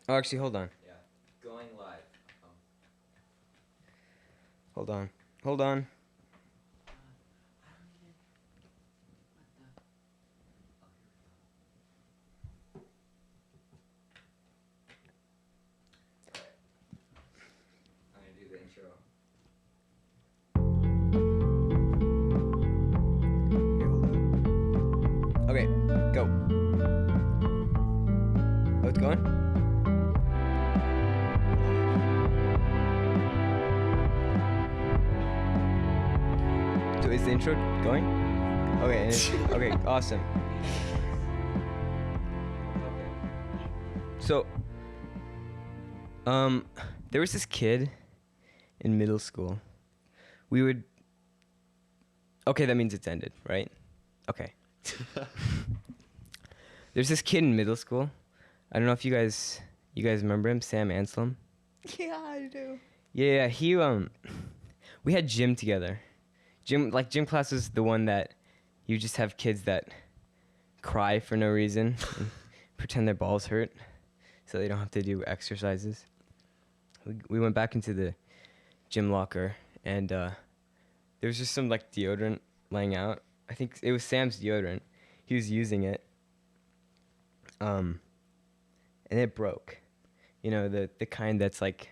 Oh, actually, hold on. Yeah. Going live. Hold on. Hold on. I'm gonna do the intro. Okay, go. Oh, it's going? So is the intro going? Okay, okay, awesome. So, there was this kid in middle school. We would. Okay, that means it's ended, right? Okay. There's this kid in middle school. I don't know if you guys remember him, Sam Anselm. Yeah, I do. Yeah, he we had gym together. Gym class is the one that you just have kids that cry for no reason and pretend their balls hurt so they don't have to do exercises. We went back into the gym locker and there was just some like deodorant laying out. I think it was Sam's deodorant. He was using it. And it broke. You know, the kind that's like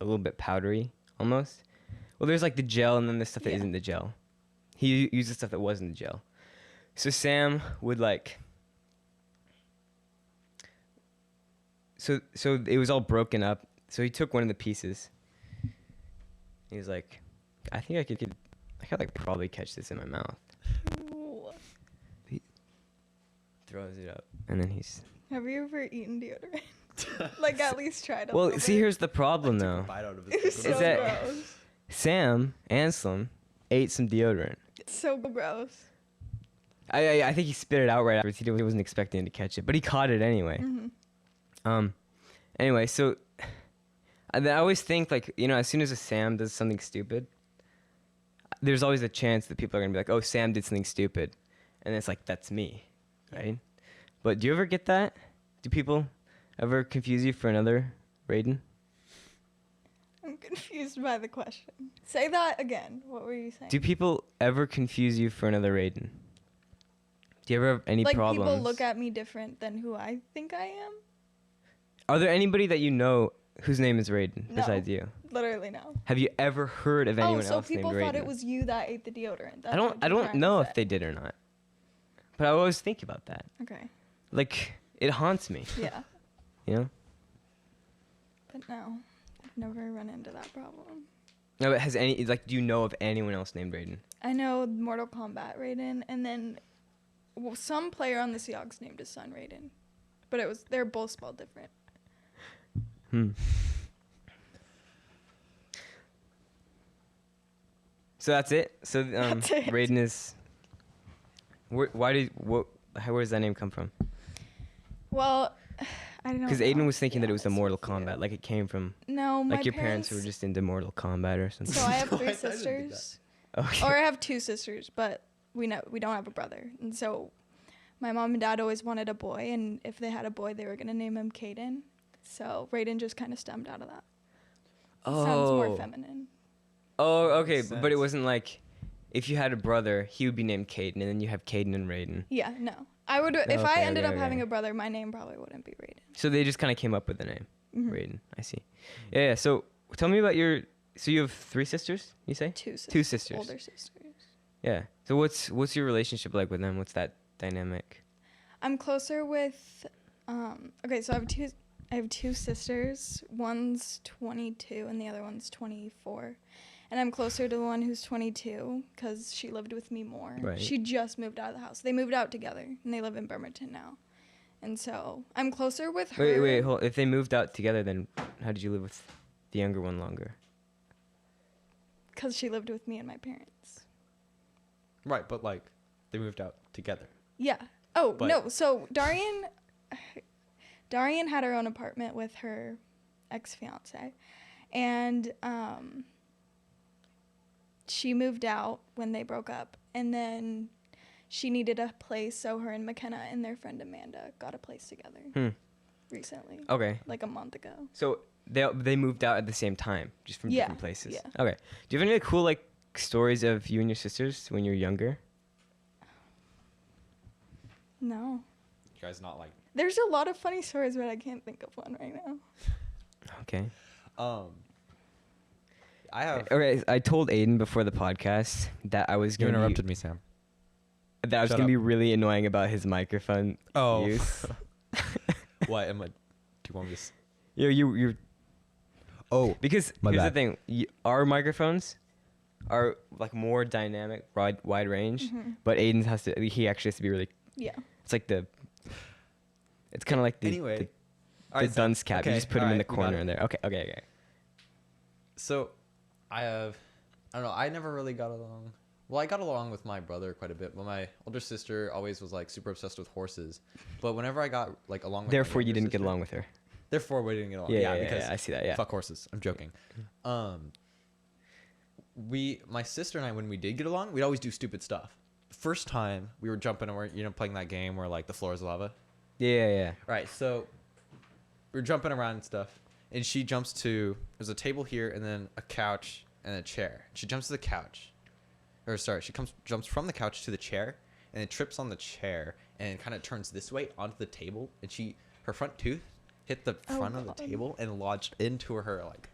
a little bit powdery almost. Well, there's like the gel and then the stuff that isn't the gel. He used the stuff that wasn't the gel. So Sam would like so it was all broken up. So he took one of the pieces. He was like, I think I could like probably catch this in my mouth. He throws it up and then he's Have you ever eaten deodorant? Like at least tried a Well, little see, bit. here's the problem though. It was so Is that- gross. Sam Anselm ate some deodorant. It's so gross. I think he spit it out right afterwards. He wasn't expecting to catch it, but he caught it anyway. Mm-hmm. Anyway, so I always think like, you know, as soon as a Sam does something stupid, there's always a chance that people are gonna be like, oh, Sam did something stupid, and it's like that's me, right? But do you ever get that? Do people ever confuse you for another Rayden? I'm confused by the question. Say that again. What were you saying? Do people ever confuse you for another Rayden? Do you ever have any like problems? people look at me different than who I think I am? Are there anybody that you know whose name is Rayden No. besides you? Literally no. Have you ever heard of anyone Oh, so else named people Rayden? thought it was you that ate the deodorant. That's I what don't you're trying to know say. if they did or not. But I always think about that. Okay. Like it haunts me, Yeah. you know? But no, I've never run into that problem. No, but do you know of anyone else named Rayden? I know Mortal Kombat Rayden, and then some player on the Seahawks named his son Rayden, but they're both spelled different. So that's it. So That's it. Rayden is. Where does that name come from? Well, I don't know. Because Aiden was thinking that it was the Mortal Kombat, like it came from No, my like your parents were just into Mortal Kombat or something. So I have No, I 3 didn't do that. sisters, Okay. or I have 2 sisters, but we don't have a brother, and so my mom and dad always wanted a boy, and if they had a boy, they were gonna name him Caden. So Rayden just kind of stemmed out of that. Sounds more feminine. Oh, okay, Makes but it sense. wasn't like if you had a brother, he would be named Caden, and then you have Caden and Rayden. Yeah, no. I would if I Okay, ended okay, up having okay. a brother, my name probably wouldn't be Rayden. So they just kind of came up with the name, Mhm. Rayden. I see. Yeah. So tell me about your. So you have 3 sisters, you say? 2 sisters. 2 sisters. Older sisters. Yeah. So what's your relationship like with them? What's that dynamic? I'm closer with okay, so I have two sisters. One's 22 and the other one's 24. And I'm closer to the one who's 22 cuz she lived with me more. Right. She just moved out of the house. They moved out together and they live in Bremerton now. And so, I'm closer with her. Wait, hold. If they moved out together, then how did you live with the younger one longer? Cuz she lived with me and my parents. Right, but like they moved out together. Yeah. Oh, But- no. So Darian had her own apartment with her ex-fiance. And she moved out when they broke up. And then she needed a place, so her and McKenna and their friend Amanda got a place together. recently, Okay. like a month ago. So they moved out at the same time, just from Yeah, different places. yeah. Okay. Do you have any cool like stories of you and your sisters when you were younger? No. You guys not like There's a lot of funny stories, but I can't think of one right now. Okay. I have. Okay. I told Aiden before the podcast that I was You gonna interrupted me, Sam. that I was Shut gonna up. be really annoying about his microphone Oh. use. What am I? Do you want me to? You're Oh. because My here's bad. the thing. Our microphones are like more dynamic, wide range, but Aiden's he actually has to be really. Yeah. It's like it's kind of like the Anyway. the, All right, the Sam. dunce cap. You Okay, just put him in the alright, we got corner it. in there. Okay. So, I don't know. I never really got along. Well, I got along with my brother quite a bit, but my older sister always was like super obsessed with horses. But whenever I got like along with, Therefore, my you younger didn't get sister- along with her. Therefore, we didn't get along. Yeah, because I see that. Yeah. fuck horses. I'm joking. My sister and I, when we did get along, we'd always do stupid stuff. First time we were jumping and we're playing that game where like the floor is lava. Yeah. Right. So we're jumping around and stuff, and she jumps to there's a table here and then a couch and a chair. She jumps to the couch, or sorry, jumps from the couch to the chair, and it trips on the chair and kind of turns this way onto the table, and her front tooth hit the Oh, front of the God. table and lodged into her like.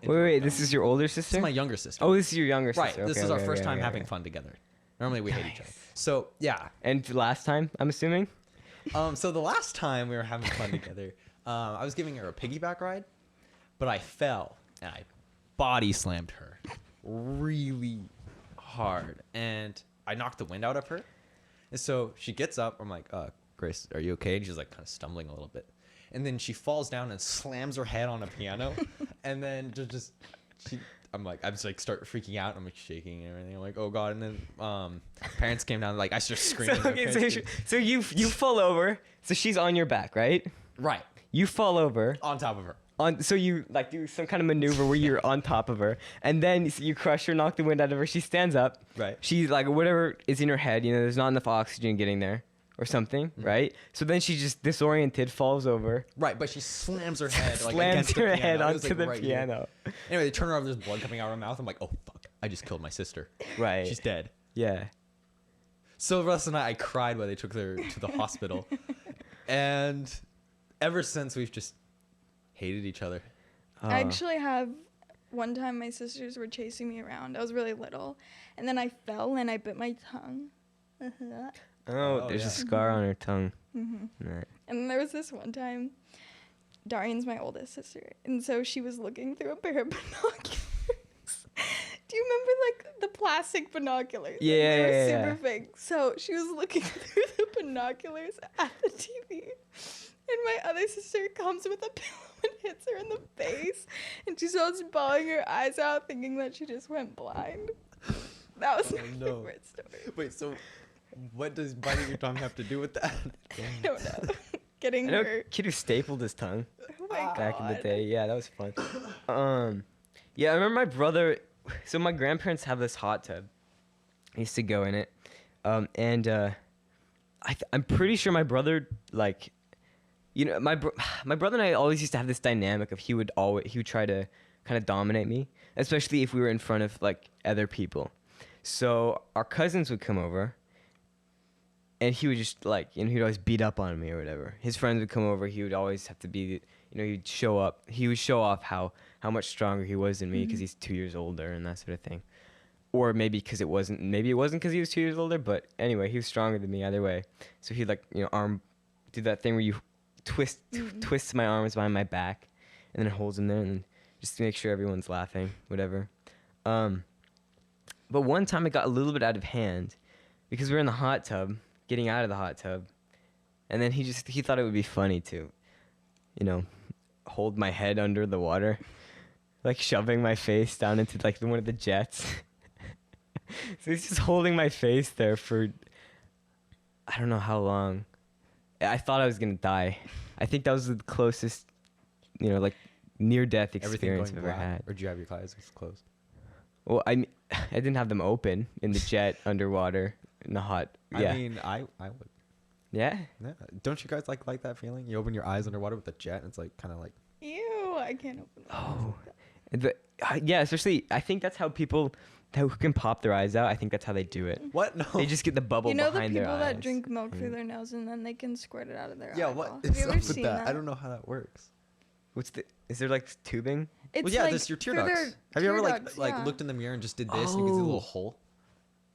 Wait. This is your older This sister? is my younger sister. Oh, this is your younger right. sister. This Okay, is our okay, first okay, time okay, having okay. fun together. Normally we hate each other. Nice. So yeah. And last time, I'm assuming. So the last time we were having fun together, I was giving her a piggyback ride, but I fell and I body slammed her really hard, and I knocked the wind out of her. And so she gets up. I'm like, Grace, are you okay? And she's like kind of stumbling a little bit, and then she falls down and slams her head on a piano, and then I'm just like start freaking out. I'm like shaking and everything. I'm like, oh god. And then parents came down. Like I start screaming. My parents came- So you fall over. So she's on your back, right? right You fall over. on top of her. So you like do some kind of maneuver where you're on top of her, and then you crush her, knock the wind out of her. She stands up. Right. She's like whatever is in her head. There's not enough oxygen getting there, or something, right? So then she just disoriented, falls over, Right, but she slams her head like slams against the her piano. head It was, onto like, the right here. piano. Anyway, they turn around, there's blood coming out of her mouth. I'm like, oh fuck, I just killed my sister. Right. She's dead. Yeah. So the rest of the night, I cried while they took her to the hospital, and ever since we've just hated each other. I actually have one time my sisters were chasing me around. I was really little, and then I fell and I bit my tongue. Oh, there's yeah. a scar on her tongue. Mm-hmm. Right. And then there was this one time, Darian's my oldest sister, and so she was looking through a pair of binoculars. Do you remember like the plastic binoculars? Like, Yeah, they were yeah, yeah. super big. So she was looking through the binoculars at the TV, and my other sister comes with a pillow and hits her in the face, and she starts bawling her eyes out, thinking that she just went blind. That was my no. favorite story. Wait, so what does biting your tongue have to do with that? I don't know. Getting I know a hurt. kid who stapled his tongue Oh my back in the God. day. Yeah, that was fun. Yeah, I remember my brother. So my grandparents have this hot tub. I used to go in it, and I'm pretty sure my brother like, my brother and I always used to have this dynamic of he would try to kind of dominate me, especially if we were in front of like other people. So our cousins would come over, and he would just like, he'd always beat up on me or whatever. His friends would come over. He would always have to be, he'd show up. He would show off how much stronger he was than me because he's 2 years older and that sort of thing. Or maybe because it wasn't because he was 2 years older. But anyway, he was stronger than me either way. So he'd like, do that thing where you twist my arms behind my back, and then it holds him there, and just to make sure everyone's laughing, whatever. But one time it got a little bit out of hand because we were in the hot tub, getting out of the hot tub, and then he thought it would be funny to, hold my head under the water, like shoving my face down into like one of the jets. So he's just holding my face there for I don't know how long. I thought I was gonna die. I think that was the closest, like near-death experience I've ever had. Or did you have your eyes closed? Well, I didn't have them open in the jet underwater in the hot. Yeah. I mean, I would. Yeah. Yeah. Don't you guys like that feeling? You open your eyes underwater with a jet, and it's like kind of like. Ew, I can't open my eyes Oh. like that. Yeah, especially I think that's how people who can pop their eyes out. I think that's how they do it. What? No. They just get the bubble You know the behind their people eyes. that drink milk through Mm. their nose and then they can squirt it out of their Yeah. eyeball. What Have is you up ever with seen that? I don't know how that works. Is there like tubing? It's Well, yeah, like there's your tear through ducts. their Have you ever tear like ducts, like yeah. looked in the mirror and just did this and you can see the little Oh. hole?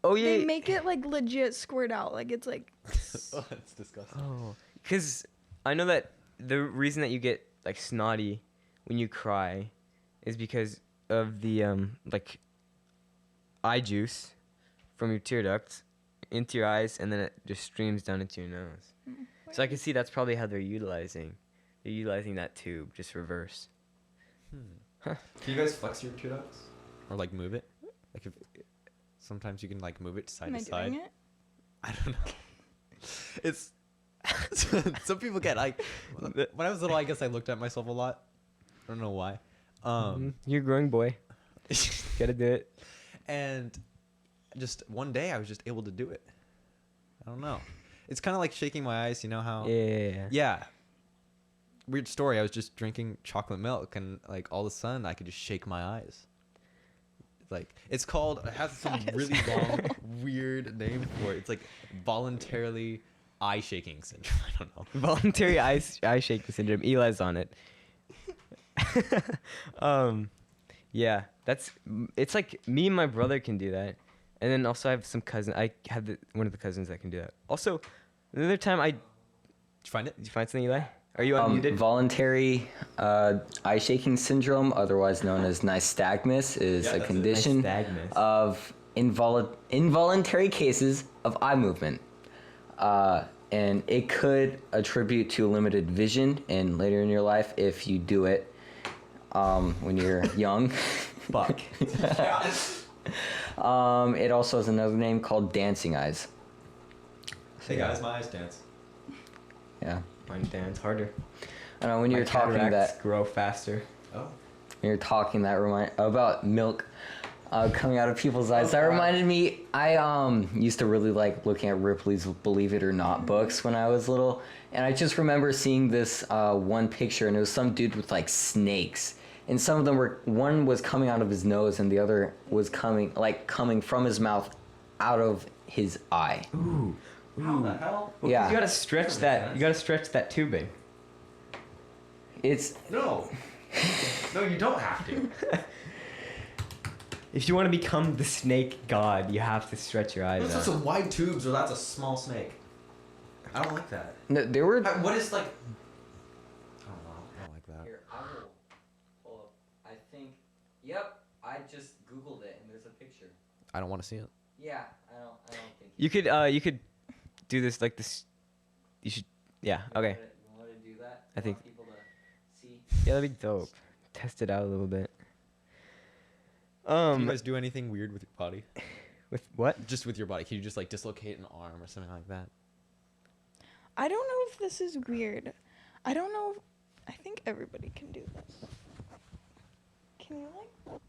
Oh yeah. They make it like legit squirt out. Like it's like. Oh, that's disgusting. Oh, because I know that the reason that you get like snotty when you cry is because of the like eye juice from your tear ducts into your eyes, and then it just streams down into your nose. So I can see that's probably how they're utilizing that tube, just reverse. Can you guys flex your tear ducts or like move it? Like if sometimes you can like move it side Am I to side. doing it? I don't know. It's some people get like when I was little. I guess I looked at myself a lot. I don't know why. You're a growing boy. Gotta do it. And just one day I was just able to do it. I don't know. It's kind of like shaking my eyes. You know how? Yeah. Yeah. Weird story. I was just drinking chocolate milk, and like all of a sudden, I could just shake my eyes. Like it has some really long, weird name for it. It's like voluntarily eye shaking syndrome. I don't know. Voluntary eye shaking syndrome. Eli's on it. Yeah, it's like me and my brother can do that, and then also I have some cousin. I have one of the cousins that can do that. Also, the other time Did you find it? did you find something, Eli? Are you unmuted? Voluntary eye shaking syndrome, otherwise known as nystagmus, is Yeah, a that's it. condition Nystagmus. of involuntary cases of eye movement. And it could attribute to limited vision and later in your life if you do it when you're young. Fuck. It also has another name called dancing eyes. Hey guys, my eyes dance. Yeah. Mine dance harder. I know when My you're talking cataracts that grow faster. Oh. when you're talking that remind about milk coming out of people's eyes. That God. reminded me. I used to really like looking at Ripley's Believe It or Not books when I was little, and I just remember seeing this one picture, and it was some dude with like snakes, and some of them were one was coming out of his nose, and the other was coming from his mouth out of his eye. Ooh. How the hell? Well, Yeah. You gotta stretch that. You gotta stretch that tubing. It's No. No, you don't have to. If you want to become the snake god, you have to stretch your eyes Those are out. some wide tubes, or that's a small snake. I don't like that. no, there were. What is like? I don't know. I don't like that. Here, I will pull up. I think. Yep, I just Googled it, and there's a picture. I don't want to see it. Yeah, I don't think. You could do this like this. You should. Yeah. Okay. You want to do that? I think- Want people to see. Yeah, that'd be dope. Test it out a little bit. Do you guys do anything weird with your body? With what? Just with your body? Can you just like dislocate an arm or something like that? I don't know if this is weird. I don't know. I think everybody can do this. Can you like bend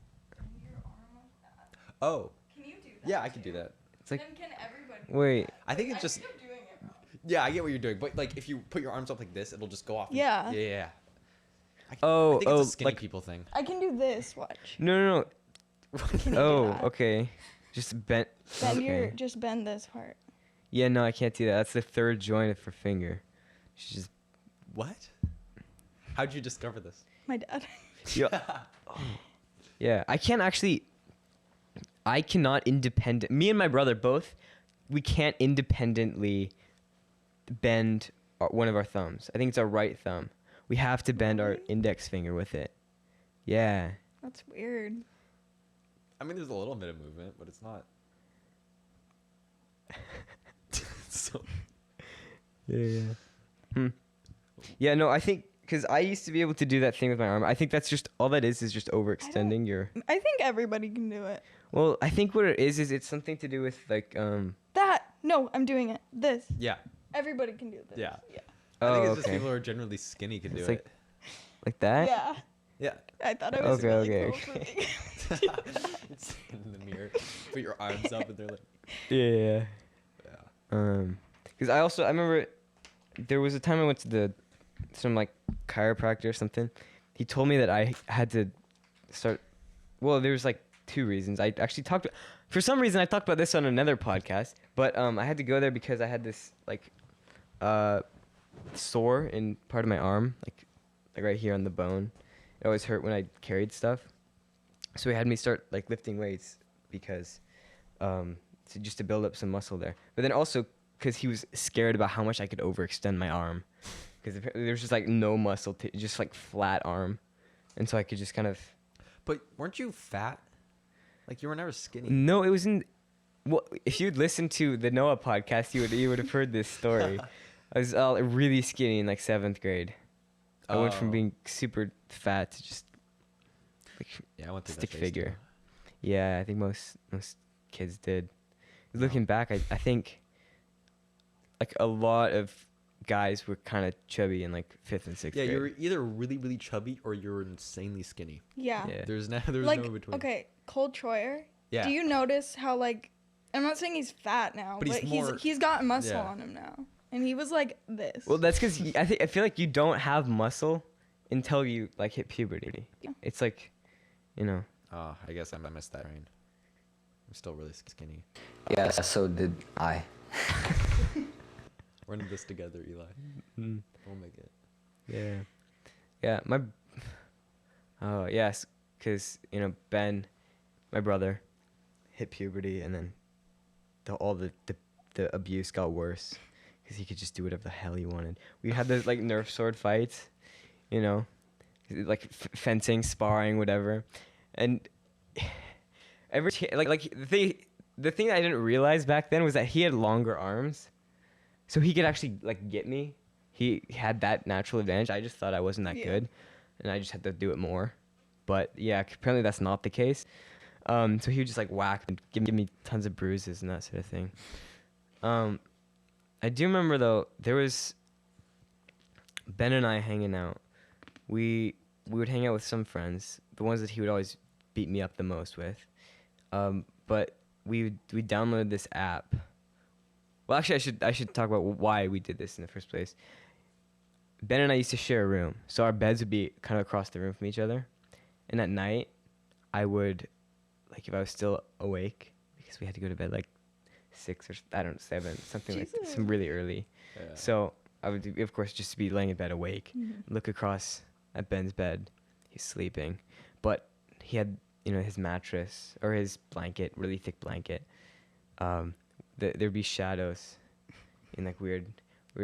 your arm like that? Oh, Can you do that? yeah, I can do that. It's like. Then can everybody? Wait. I think it's just. I'm doing it wrong. Yeah, I get what you're doing, but like if you put your arms up like this, it'll just go off. and- Yeah. Yeah. I Oh, think it's a skinny like- people thing. I can do this. Watch. No. Can you Oh, do that? okay. Just bent. Bend your. Okay. Just bend this part. Yeah, no, I can't do that. That's the third joint for finger. She's just. What? How'd you discover this? My dad. Yeah, I can't actually. I cannot independent. Me and my brother both, we can't independently bend one of our thumbs. I think it's our right thumb. We have to bend our Really? index finger with it. Yeah. That's weird. I mean, there's a little bit of movement, but it's not. So. Yeah. Yeah, no, I think because I used to be able to do that thing with my arm. I think that's just all that is just overextending your. I think everybody can do it. Well, I think what it is it's something to do with like That. No, I'm doing it. This. Yeah. Everybody can do this. Yeah. Yeah. I think Oh, it's just okay. people who are generally skinny can do It's it. like that. Yeah. Yeah. I thought I was Okay, really okay, cool okay. for being It's in the mirror. Put your arms up and they're like. Yeah. Yeah. Because I remember there was a time I went to some like chiropractor or something. He told me that I had to start. Well, there was like two reasons. I actually for some reason I talked about this on another podcast, but I had to go there because I had this like sore in part of my arm, like right here on the bone. It always hurt when I carried stuff. So he had me start like lifting weights because just to build up some muscle there. But then also because he was scared about how much I could overextend my arm, because there was just like no muscle, just like flat arm, and so I could just kind of. But weren't you fat? Like you were never skinny. No, it was in. Well, if you'd listened to the Noah podcast, you would have heard this story. I was really skinny in like 7th grade. I went from being super fat to just like I went through stick that phase figure. too. Yeah, I think most kids did. Looking back, I think like a lot of guys were kind of chubby in like 5th and 6th Yeah, grade. you were either really really chubby or you were insanely skinny. Yeah. Yeah. There's Like, no in between. okay, Cole Troyer. Yeah. Do you notice how, like, I'm not saying he's fat now, But but he's more- he's got muscle yeah. on him now. And he was like this. Well, that's because I feel like you don't have muscle until you like hit puberty. Yeah. It's like, you know. Oh, I guess I missed that train. I'm still really skinny. Yeah, so did I. We're in this together, Eli. Mm. We'll make it. Yeah. Oh yes, because Ben, my brother, hit puberty, and then all the abuse got worse because he could just do whatever the hell he wanted. We had those like Nerf sword fights, like fencing, sparring, whatever, and the thing that I didn't realize back then was that he had longer arms, so he could actually like get me. He had that natural advantage. I just thought I wasn't that good, and I just had to do it more. But yeah, apparently that's not the case. So he would just like whack and give me tons of bruises and that sort of thing. I do remember though, there was Ben and I hanging out. We would hang out with some friends, the ones that he would always beat me up the most with. But we downloaded this app. Well, actually, I should talk about why we did this in the first place. Ben and I used to share a room, so our beds would be kind of across the room from each other. And at night, I would, like, if I was still awake, because we had to go to bed like 6 or 7, something like that, some really early. Yeah. So I would, of course, just be laying in bed awake, look across at Ben's bed. He's sleeping, but he had, his mattress or his blanket, really thick blanket. There'd be shadows in like weird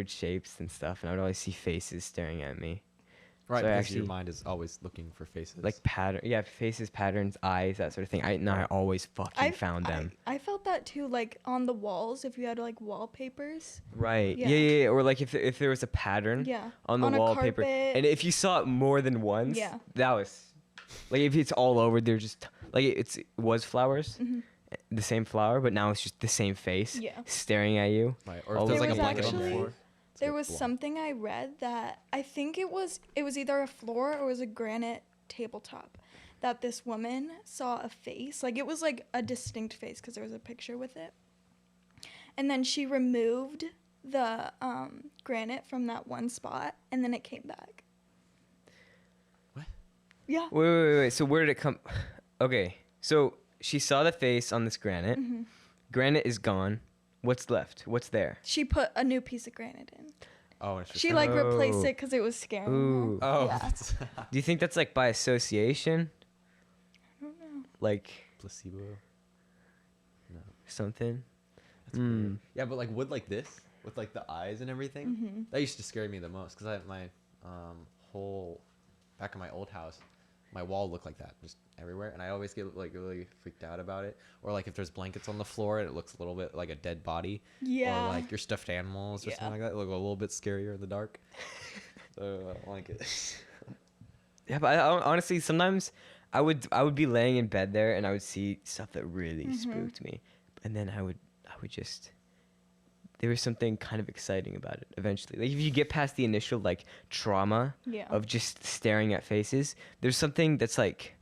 shapes and stuff, and I would always see faces staring at me. Right, So I because your actually- mind is always looking for faces. Like faces, patterns, eyes, that sort of thing. I always fucking found them. I felt that too, like on the walls, if you had like wallpapers. Right. Yeah. Yeah. Or like if there was a pattern Yeah. on the On a wallpaper, carpet. and if you saw it more than once, Yeah. that was like if it's all over. They're just like it was flowers, the same flower, but now it's just the same face Yeah. staring at you. right. Or all if there's over like a There was blanket on the actually- floor. it's There like was blank. something I read that I think it was either a floor or it was a granite tabletop that this woman saw a face. Like it was like a distinct face because there was a picture with it. And then she removed the granite from that one spot and then it came back. What? Yeah. Wait. So where did it come? Okay. So she saw the face on this granite. Granite is gone. What's left? What's there? She put a new piece of granite in. Oh, it's just She like replaced Oh. it because it was scaring Ooh. her. Oh, Yeah. that's Do you think that's like by association? I don't know. Like placebo. No, something? that's weird. Yeah, but like wood like this with like the eyes and everything. That used to scare me the most because I had my whole back in my old house, my wall looked like that just everywhere, and I always get like really freaked out about it. Or like if there's blankets on the floor and it looks a little bit like a dead body. Yeah. Or like your stuffed animals or something like that look a little bit scarier in the dark. So I don't like it. Yeah, but honestly, sometimes I would be laying in bed there and I would see stuff that really spooked me, and then I would just there was something kind of exciting about it eventually. Like if you get past the initial like trauma Yeah. of just staring at faces, there's something that's like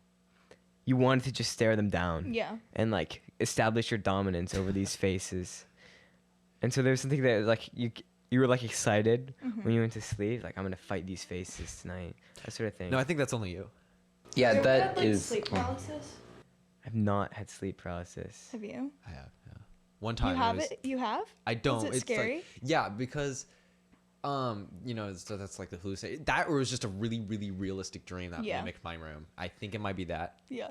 you wanted to just stare them down. Yeah. And like establish your dominance over these faces. And so there's something that like you were like excited when you went to sleep, like I'm gonna fight these faces tonight, that sort of thing. No, I think that's only you. Yeah, You ever that had, like, is. sleep paralysis. I've not had sleep paralysis. Have you? I have. Yeah. One time. You have was, it? You have? I don't. Is it it's scary? Like, yeah, because, so that's like the hallucination. That was just a really, really realistic dream that Yeah. mimicked my room. I think it might be that. Yeah.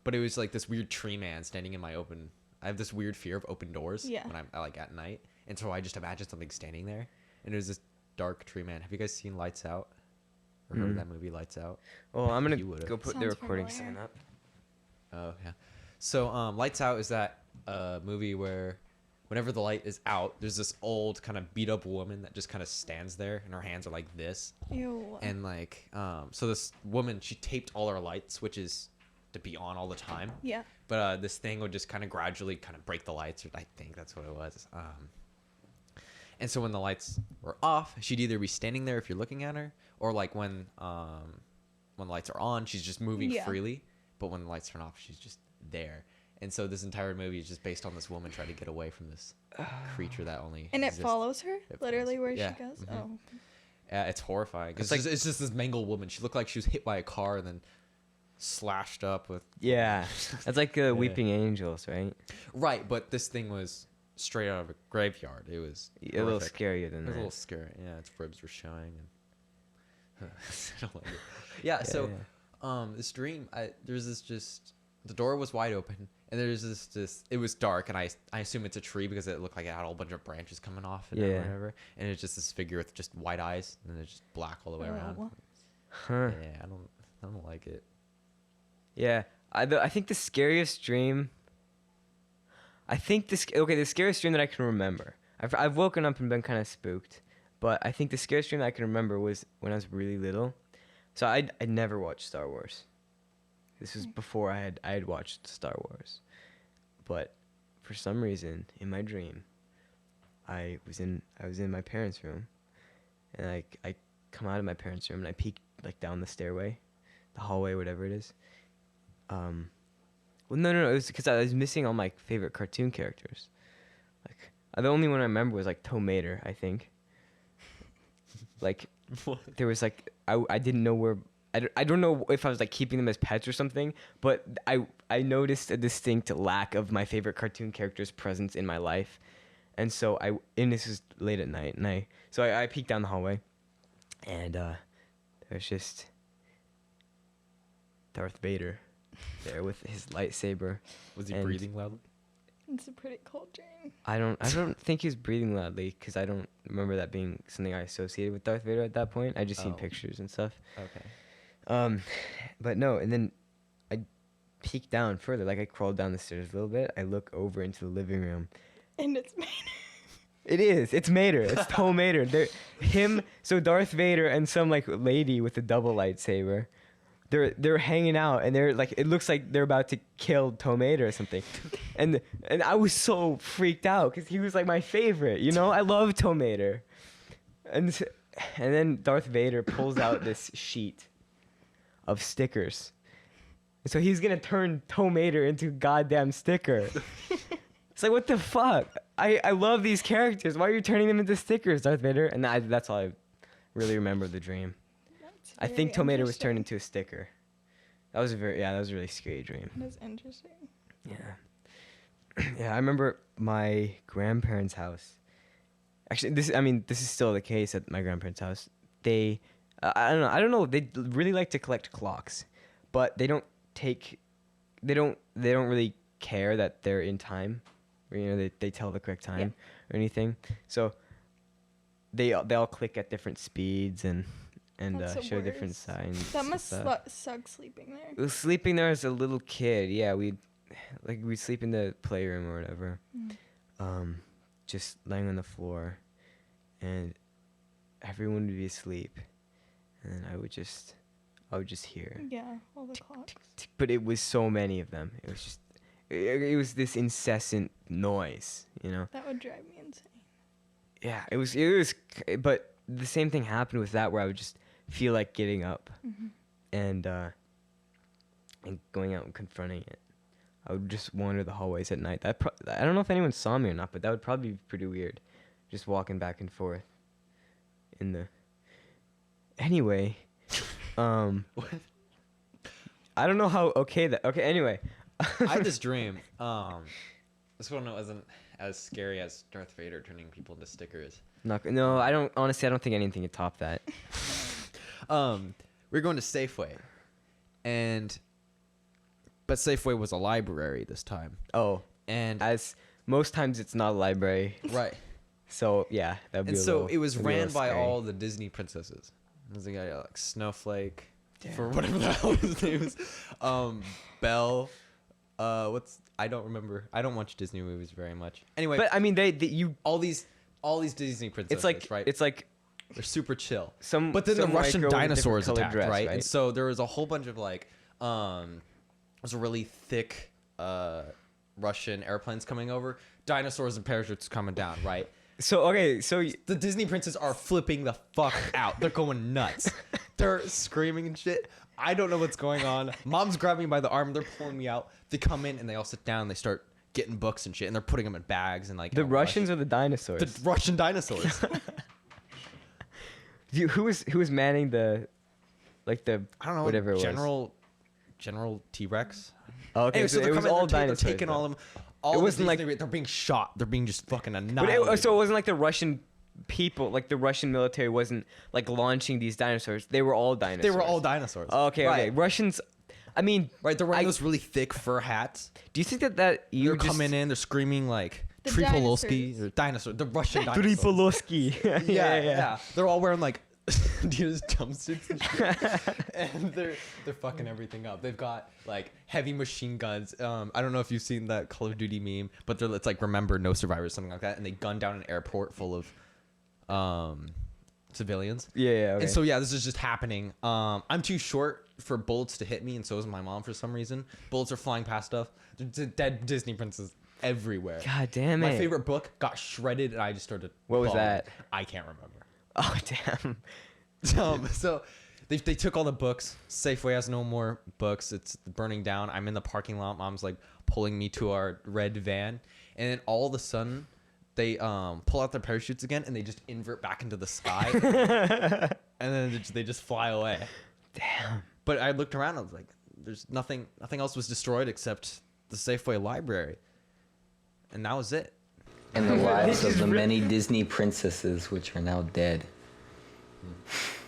But it was like this weird tree man standing in my open. I have this weird fear of open doors. Yeah. When I'm like at night, and so I just imagine something standing there, and it was this dark tree man. Have you guys seen Lights Out? Or heard of that movie Lights Out? Well, I'm gonna You would've. go put the Sounds recording familiar. sign up. Oh yeah. So Lights Out is that movie where whenever the light is out, there's this old kind of beat up woman that just kind of stands there and her hands are like this. Ew. And like so this woman, she taped all her light switches to be on all the time. Yeah. But this thing would just kind of gradually kind of break the lights, or I think that's what it was. And so when the lights were off, she'd either be standing there if you're looking at her, or like when the lights are on, she's just moving Yeah. freely. But when the lights turn off, she's just there. And so this entire movie is just based on this woman trying to get away from this creature that only And it exists. follows her, It literally follows- where yeah, she goes. mhm. Oh. Yeah, it's horrifying. It's It's just this mangled woman. She looked like she was hit by a car and then slashed up with. Yeah, that's like the Weeping Angels, right? Right, but this thing was straight out of a graveyard. It was A little horrific. scarier It than was a little that. scary. Yeah, its ribs were showing. And I don't like it. Yeah, so this dream, there's this just the door was wide open and there's this it was dark and I assume it's a tree because it looked like it had a whole bunch of branches coming off and Yeah. whatever. And it's just this figure with just white eyes and it's just black all the way around. Oh. Huh. Yeah, I don't like it. Yeah, I think the scariest dream. The scariest dream that I can remember. I've woken up and been kind of spooked, but I think the scariest dream that I can remember was when I was really little. So I never watched Star Wars. This was before I had watched Star Wars, but for some reason in my dream, I was in my parents' room, and I come out of my parents' room and I peek like down the stairway, the hallway, whatever it is. Well, no, it was because I was missing all my favorite cartoon characters. Like, the only one I remember was like Tomater, I think. Like, there was like I didn't know where. I don't know if I was like keeping them as pets or something, but I noticed a distinct lack of my favorite cartoon character's presence in my life, and so and this is late at night, and I peeked down the hallway, and there's just Darth Vader there with his lightsaber. Was he And- breathing loudly? It's a pretty cold dream. I don't think he was breathing loudly because I don't remember that being something I associated with Darth Vader at that point. I just seen Oh. pictures and stuff. Okay. But no, and then I peeked down further, like I crawled down the stairs a little bit. I look over into the living room. And it's made. It is. It's Mater. It's Toe Mater. So Darth Vader and some like lady with a double lightsaber. They're hanging out and they're like, it looks like they're about to kill Toe Mater or something, and I was so freaked out because he was like my favorite. You know, I love Toe Mater, and then Darth Vader pulls out this sheet of stickers, and so he's gonna turn Toe Mater into a goddamn sticker. It's like, what the fuck? I love these characters. Why are you turning them into stickers, Darth Vader? And that's all I really remember of the dream. That's I think very Tomato was turned interesting. into a sticker. That was a really scary dream. That's interesting. Yeah. Yeah, I remember my grandparents' house. Actually, this is still the case at my grandparents' house. They, I don't know. They really like to collect clocks, but they don't really care that they're in time, or, you know, they tell the correct time or anything. So they all click at different speeds and That's the show different worst. signs. That and must stuff. suck sleeping there. I was sleeping there as a little kid. Yeah, we'd sleep in the playroom or whatever. Just laying on the floor, and everyone would be asleep, and I would just hear. Yeah, all the clocks. But it was so many of them. It was just, it was this incessant noise, you know. That would drive me insane. Yeah, it was, but the same thing happened with that, where I would just feel like getting up, and going out and confronting it. I would just wander the hallways at night. I don't know if anyone saw me or not, but that would probably be pretty weird. just walking back and forth in the. Anyway, What? I don't know how okay that. Okay, anyway. I had this dream. This one wasn't as scary as Darth Vader turning people into stickers. No, I don't. Honestly, I don't think anything could top that. We were going to Safeway, but Safeway was a library this time. Oh, And as most times it's not a library. right, So yeah, that'd be. and a so little, it was that'd be a ran little by scary. all the Disney princesses. There's a guy like Snowflake, for Damn. whatever the hell his name is. Belle. I don't remember. I don't watch Disney movies very much. Anyway, But I mean, you. all these Disney princesses, It's like right? it's like They're super chill. some. But then the some Russian white girl with a different dinosaurs colored attacked, dress, right? And so there was a whole bunch of like, was a really thick Russian airplanes coming over, dinosaurs and parachutes coming down, right? So okay, so The Disney princes are flipping the fuck out. They're going nuts. They're screaming and shit. I don't know what's going on. Mom's grabbing me by the arm. They're pulling me out. They come in and they all sit down. And they start getting books and shit, and they're putting them in bags and like the Russians or the dinosaurs? the Russian dinosaurs. Who was manning the, like the I don't know. whatever it was. General T-Rex. Oh, okay, Anyway, so it was coming, all they're dinosaurs. taking though. all of them. All It the wasn't like- Disney- they're being shot. They're being just fucking But annihilated. so it wasn't like the Russian people, like the Russian military wasn't like launching these dinosaurs. They were all dinosaurs. they were all dinosaurs. Okay, okay. Right. Russians. I mean, Right, they're wearing I- those really thick fur hats. do you think that you They're just coming in, they're screaming like The Tripolowski, dinosaurs. or dinosaur, the Russian dinosaurs. Tripolowski. Yeah. They're all wearing like Adidas jumpsuits and shit, and they're fucking everything up. They've got like heavy machine guns. I don't know if you've seen that Call of Duty meme, but it's like remember no survivors, something like that, and they gun down an airport full of civilians. Yeah, okay. And so yeah, this is just happening. I'm too short for bullets to hit me, and so is my mom for some reason. Bullets are flying past stuff. There's dead Disney princesses everywhere. God damn My it. favorite book got shredded, and I just started. What was bawling. that? I can't remember. Oh damn. So they took all the books. Safeway has no more books. It's burning down. I'm in the parking lot. Mom's like pulling me to our red van, and then all of a sudden they pull out their parachutes again, and they just invert back into the sky, and then they just fly away. Damn. But I looked around. I was like, "There's nothing. Nothing else was destroyed except the Safeway library," and that was it. And the lives of Just the rip- many Disney princesses which are now dead.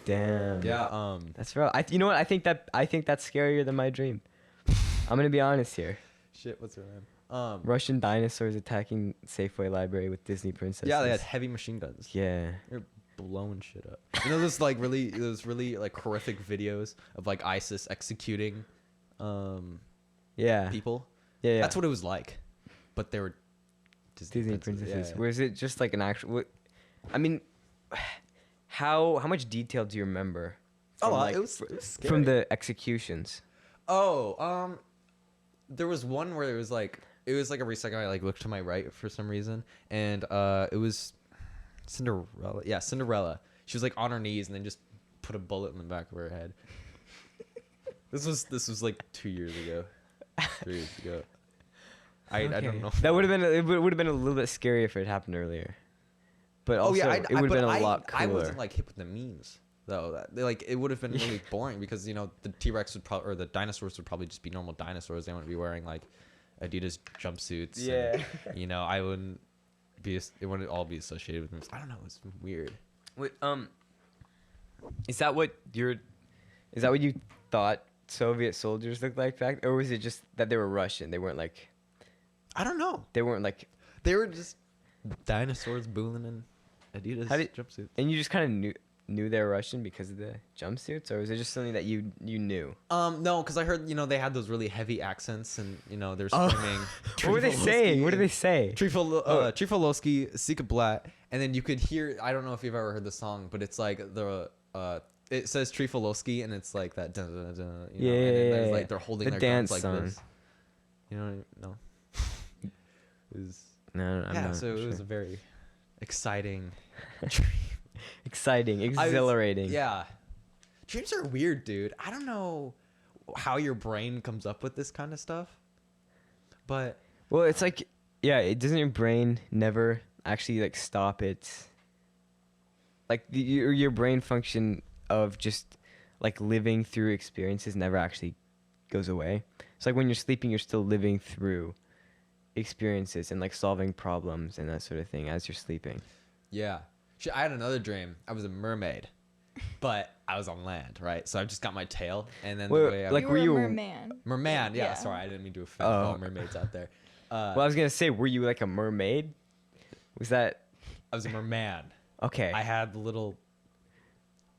Damn. Yeah. That's real. You know what? I think that's scarier than my dream. I'm gonna be honest here. Shit. What's her name? Russian dinosaurs attacking Safeway library with Disney princesses. Yeah, they had heavy machine guns. Yeah. They're blowing shit up. You know those really like horrific videos of like ISIS executing Yeah. people? Yeah. That's what it was like. But they were Disney princesses. Yeah. Was it just like an actual? I mean, how much detail do you remember? From, like, it was scary. from the executions. Oh, there was one where it was like a recent second. I like looked to my right for some reason, and it was Cinderella. Yeah, Cinderella. She was like on her knees and then just put a bullet in the back of her head. This was like 2 years ago, 3 years ago. I don't know. That would have been it would have been a little bit scarier if it happened earlier. But also, it would have been a lot cooler. I wasn't like hip with the memes though. It would have been really boring because the T-Rex would probably or the dinosaurs would probably just be normal dinosaurs. They wouldn't be wearing like Adidas jumpsuits. Yeah. And, I wouldn't be. It wouldn't all be associated with them. I don't know. It's weird. Wait, is that what you thought Soviet soldiers looked like back, or was it just that they were Russian? They weren't like I don't know. they weren't like, They were just dinosaurs booling in Adidas jumpsuits. and you just kind of knew they were Russian because of the jumpsuits, or was it just something that you knew? No, because I heard they had those really heavy accents, and they're screaming. What were they saying? What did they say? Trifalowski, Sika Blatt, and then you could hear. I don't know if you've ever heard the song, but it's like it says Trifalowski, and it's like that. Dun, dun, dun, and then there's Yeah. like they're holding The their dance guns like song. this. You know what I mean? No. It was No, I'm not so it was sure. a very exciting. Exciting, exhilarating. Yeah. Dreams are weird, dude. I don't know how your brain comes up with this kind of stuff. But Well, it's like, yeah, doesn't your brain never actually like stop it. Like your brain function of just like living through experiences never actually goes away. It's like when you're sleeping, you're still living through experiences and like solving problems and that sort of thing as you're sleeping. Yeah. Shit, I had another dream. I was a mermaid, but I was on land, right? So I just got my tail, and then Wait, the way I like, you were you a a- merman? merman. Yeah, Yeah. sorry, I didn't mean to offend Oh. all mermaids out there. Well, I was gonna say, were you like a mermaid? Was that I was a merman. okay? I had the little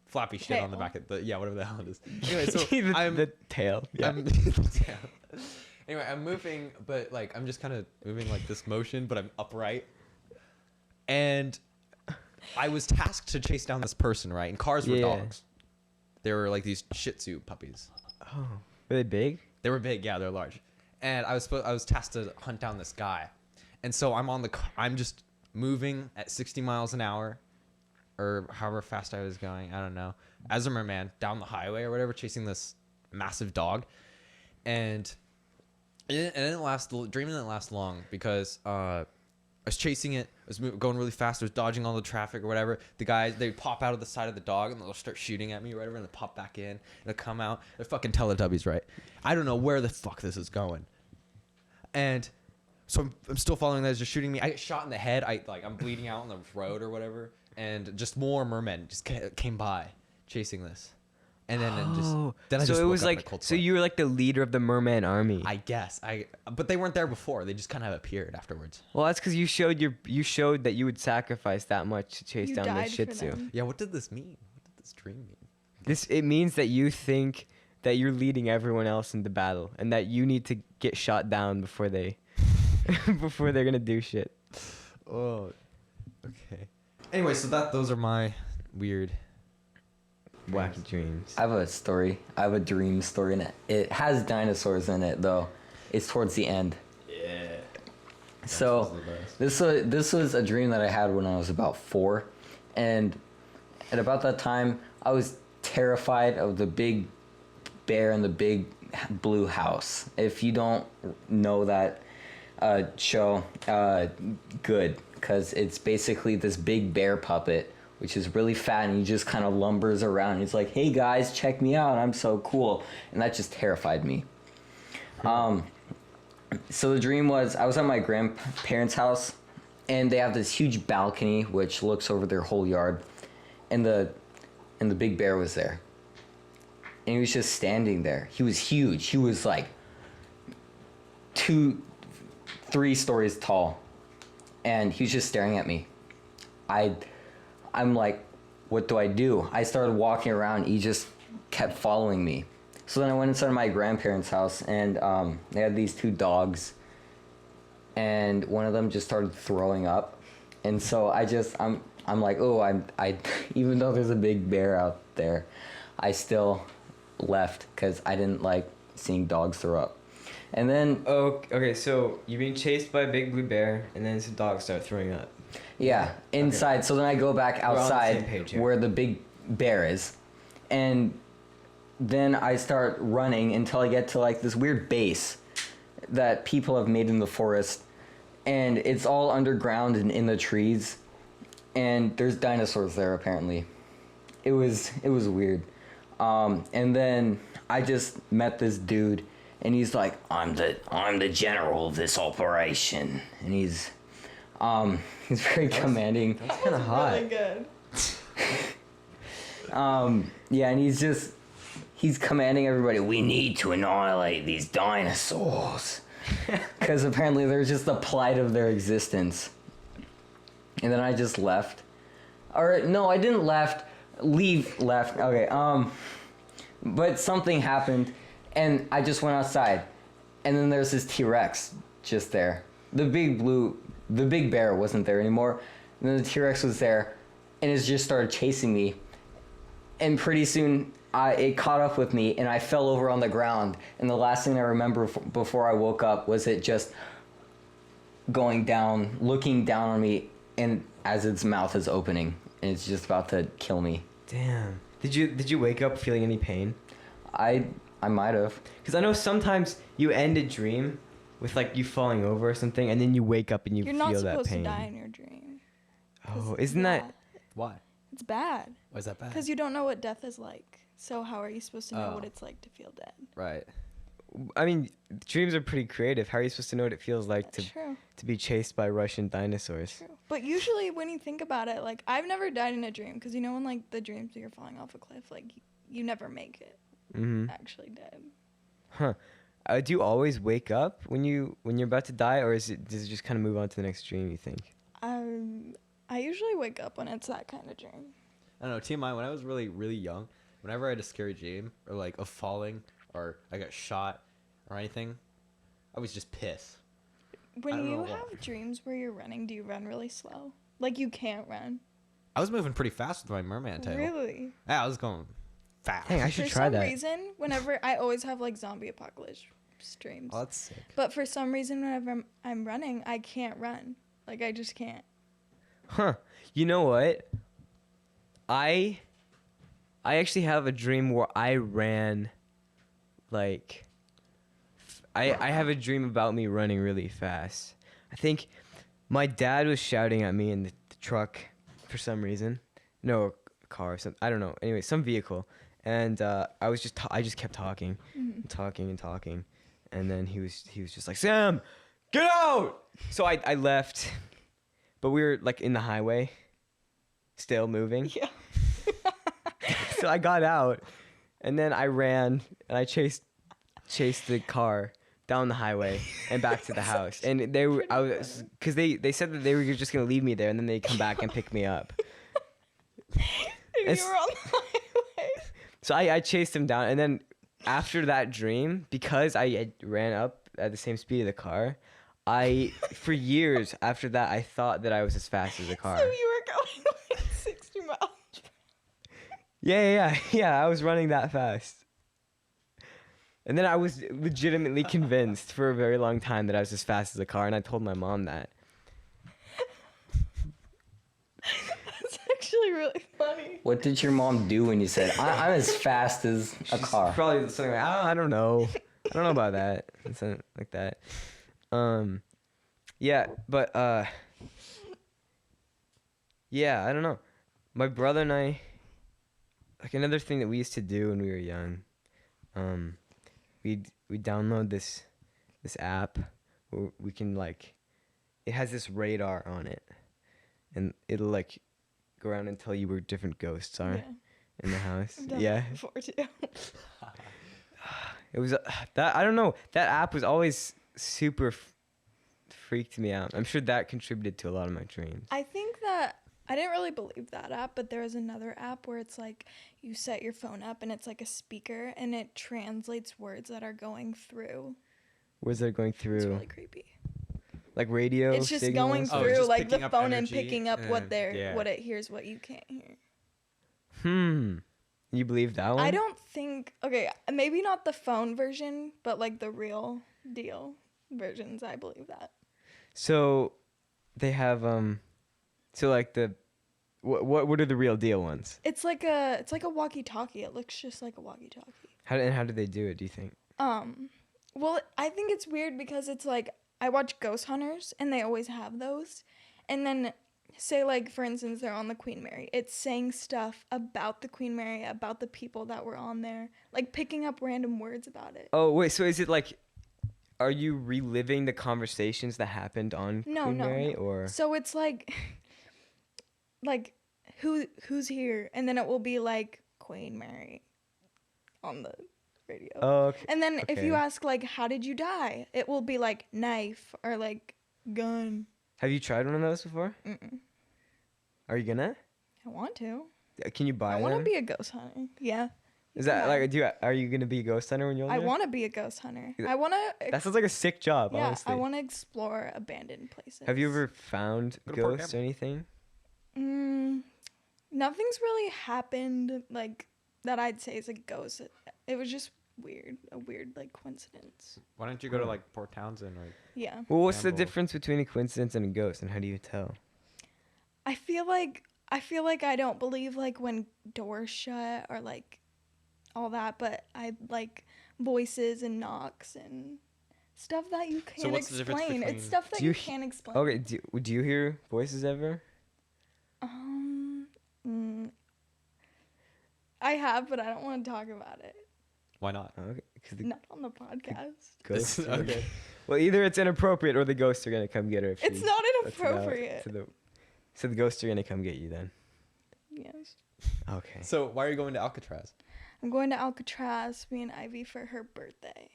flappy shit on the Tail. back of the whatever the hell it is. Anyway, so the, I'm the tail. Yeah. I'm anyway, I'm moving, but like I'm just kind of moving like this motion, but I'm upright. And I was tasked to chase down this person, right? And cars were Yeah. dogs. They were like these Shih Tzu puppies. Oh, were they big? They were big, yeah, they're large. And I was tasked to hunt down this guy. And so I'm just moving at 60 miles an hour, or however fast I was going, I don't know, as a merman down the highway or whatever, chasing this massive dog. And it didn't last. The dream didn't last long because I was chasing it. I was going really fast. I was dodging all the traffic or whatever. The guys, they pop out of the side of the dog and they'll start shooting at me or whatever, and they pop back in. They'll come out. They're fucking Teletubbies, right? I don't know where the fuck this is going. And so I'm still following that. Just shooting me. I get shot in the head. I'm bleeding out on the road or whatever. And just more mermen just came by chasing this. And then I so just it woke was up in a like cold so sweat. you were like the leader of the merman army. I guess but they weren't there before. They just kind of appeared afterwards. Well, that's because you showed that you would sacrifice that much to chase You down the died Shih for Tzu. them. Yeah, what did this mean? What did this dream mean? It means that you think that you're leading everyone else in the battle and that you need to get shot down before they're gonna do shit. Oh, okay. Anyway, so those are my weird. Wacky dreams. I have a story. I have a dream story, and it has dinosaurs in it, though. It's towards the end. Yeah. So this was a dream that I had when I was about 4, and at about that time I was terrified of the big bear in the big blue house. If you don't know that show, good, because it's basically this big bear puppet which is really fat, and he just kind of lumbers around. He's like, "Hey guys, check me out, I'm so cool," and that just terrified me. So the dream was I was at my grandparents' house, and they have this huge balcony which looks over their whole yard, and the big bear was there, and he was just standing there. He was huge. He was like 2-3 stories tall, and he was just staring at me. I'm like, what do I do? I started walking around. He just kept following me. So then I went inside my grandparents' house, and they had these 2 dogs, and one of them just started throwing up, and so I'm like, oh, I even though there's a big bear out there, I still left because I didn't like seeing dogs throw up. And then Oh, okay. So you're being chased by a big blue bear, and then some dogs start throwing up. yeah, inside. Okay. So then I go back on the outside same page here. where the big bear is, and then I start running until I get to like this weird base that people have made in the forest, and it's all underground and in the trees, and there's dinosaurs there apparently. It was weird. And then I just met this dude, and he's like, I'm the general of this operation, and he's very commanding. That's kind of hot. Really good. Yeah, and he's commanding everybody, we need to annihilate these dinosaurs. Because apparently they're just the plight of their existence. And then I just left. Or, no, I didn't left. Left. Okay, but something happened, and I just went outside. And then there's this T-Rex just there. The big bear wasn't there anymore. And then the T-Rex was there, and it just started chasing me. And pretty soon, it caught up with me, and I fell over on the ground. And the last thing I remember before I woke up was it just going down, looking down on me, and as its mouth is opening, and it's just about to kill me. Damn. Did you wake up feeling any pain? I might have. Because I know sometimes you end a dream with like you falling over or something, and then you wake up and you You're feel not that supposed pain. to die in your dreams. Oh, isn't that? Why? It's bad. Why is that bad? Because you don't know what death is like. So how are you supposed to know what Oh. it's like to feel dead? Right. I mean, dreams are pretty creative. How are you supposed to know what it feels like That's true. to be chased by Russian dinosaurs? True. But usually when you think about it, like I've never died in a dream because you know when like the dreams you're falling off a cliff, like you never make it Mm-hmm. actually dead. Huh. Do you always wake up when you're about to die, or does it just kind of move on to the next dream? You think? I usually wake up when it's that kind of dream. I don't know. TMI. When I was really, really young, whenever I had a scary dream or like of falling or I got shot or anything, I was just pissed. When don't you know why. have dreams where you're running, do you run really slow? Like you can't run. I was moving pretty fast with my merman tail. Really? Yeah, I was going fast. Dang, I should For try some that. reason, whenever I always have like zombie apocalypse dreams. Oh, that's sick. But for some reason, whenever I'm running, I can't run. Like I just can't. Huh. You know what? I actually have a dream where I ran, like, I have a dream about me running really fast. I think my dad was shouting at me in the truck for some reason. No, a car or something. I don't know. Anyway, some vehicle. And I just kept talking, and talking and talking. And then he was just like, Sam, get out! So I left, but we were like in the highway, still moving. Yeah. So I got out, and then I ran and I chased the car down the highway and back to the house. And because they said that they were just gonna leave me there, and then they come back and pick me up. You were It's- on the highway. So I chased him down, and then after that dream, because I had ran up at the same speed of the car, for years after that, I thought that I was as fast as the car. So you were going like 60 miles. Yeah, I was running that fast. And then I was legitimately convinced for a very long time that I was as fast as the car, and I told my mom that. That's actually really funny. What did your mom do when you said, I'm as fast as a She's car? Probably something like, I don't know. I don't know about that. Something like that. Yeah, but yeah, I don't know. My brother and I, like another thing that we used to do when we were young, we'd download this app where we can like, it has this radar on it, and it'll like go around and tell you where different ghosts are Yeah. in the house. I've done Yeah. that before too. It was that I don't know. That app was always super freaked me out. I'm sure that contributed to a lot of my dreams. I think that I didn't really believe that app, but there was another app where it's like you set your phone up and it's like a speaker and it translates words that are going through. Where's that going It's through? really creepy. Like radio It's just signals? going Oh, it's through just like the picking up phone and energy picking up what and- what it hears, what you can't hear. You believe that one? I don't think okay, maybe not the phone version, but like the real deal versions, I believe that. So they have so like the what are the real deal ones? It's like a walkie-talkie. It looks just like a walkie-talkie. How do they do it, do you think? Well, I think it's weird because it's like I watch Ghost Hunters and they always have those. And then say like for instance they're on the Queen Mary. It's saying stuff about the Queen Mary, about the people that were on there, like picking up random words about it. Oh, wait, so is it like are you reliving the conversations that happened on No, Queen no, Mary no. or So it's like like who's here and then it will be like Queen Mary on the radio. Oh, okay. And then if you okay. ask like how did you die? It will be like knife or like gun. Have you tried one of those before? Mm-mm. Are you gonna? I want to. Can you buy I want to them? be a ghost hunter. Yeah. Is that Yeah. like are you gonna be a ghost hunter when you're older? I want to be a ghost hunter. Is I want to. That sounds like a sick job, Yeah, honestly. I want to explore abandoned places. Have you ever found Go to Port ghosts or anything? Nothing's really happened like that. I'd say is a ghost. It was just weird, a weird like coincidence. Why don't you go to like Port Townsend or Yeah. Well, what's the Gamble. difference between a coincidence and a ghost, and how do you tell? I feel like I don't believe like when doors shut or like all that, but I like voices and knocks and stuff that you can't what's the difference explain. between- It's stuff that Do you you he- can't explain. Okay, do you hear voices ever? Mm, I have, but I don't want to talk about it. Why not? Okay, 'cause the Not on the podcast. ghosts. are gonna- Okay. Well, either it's inappropriate or the ghosts are gonna come get her. If It's she not lets it out. inappropriate. So the ghosts are gonna come get you then. Yes. Okay. So why are you going to Alcatraz? I'm going to Alcatraz, me and Ivy, for her birthday.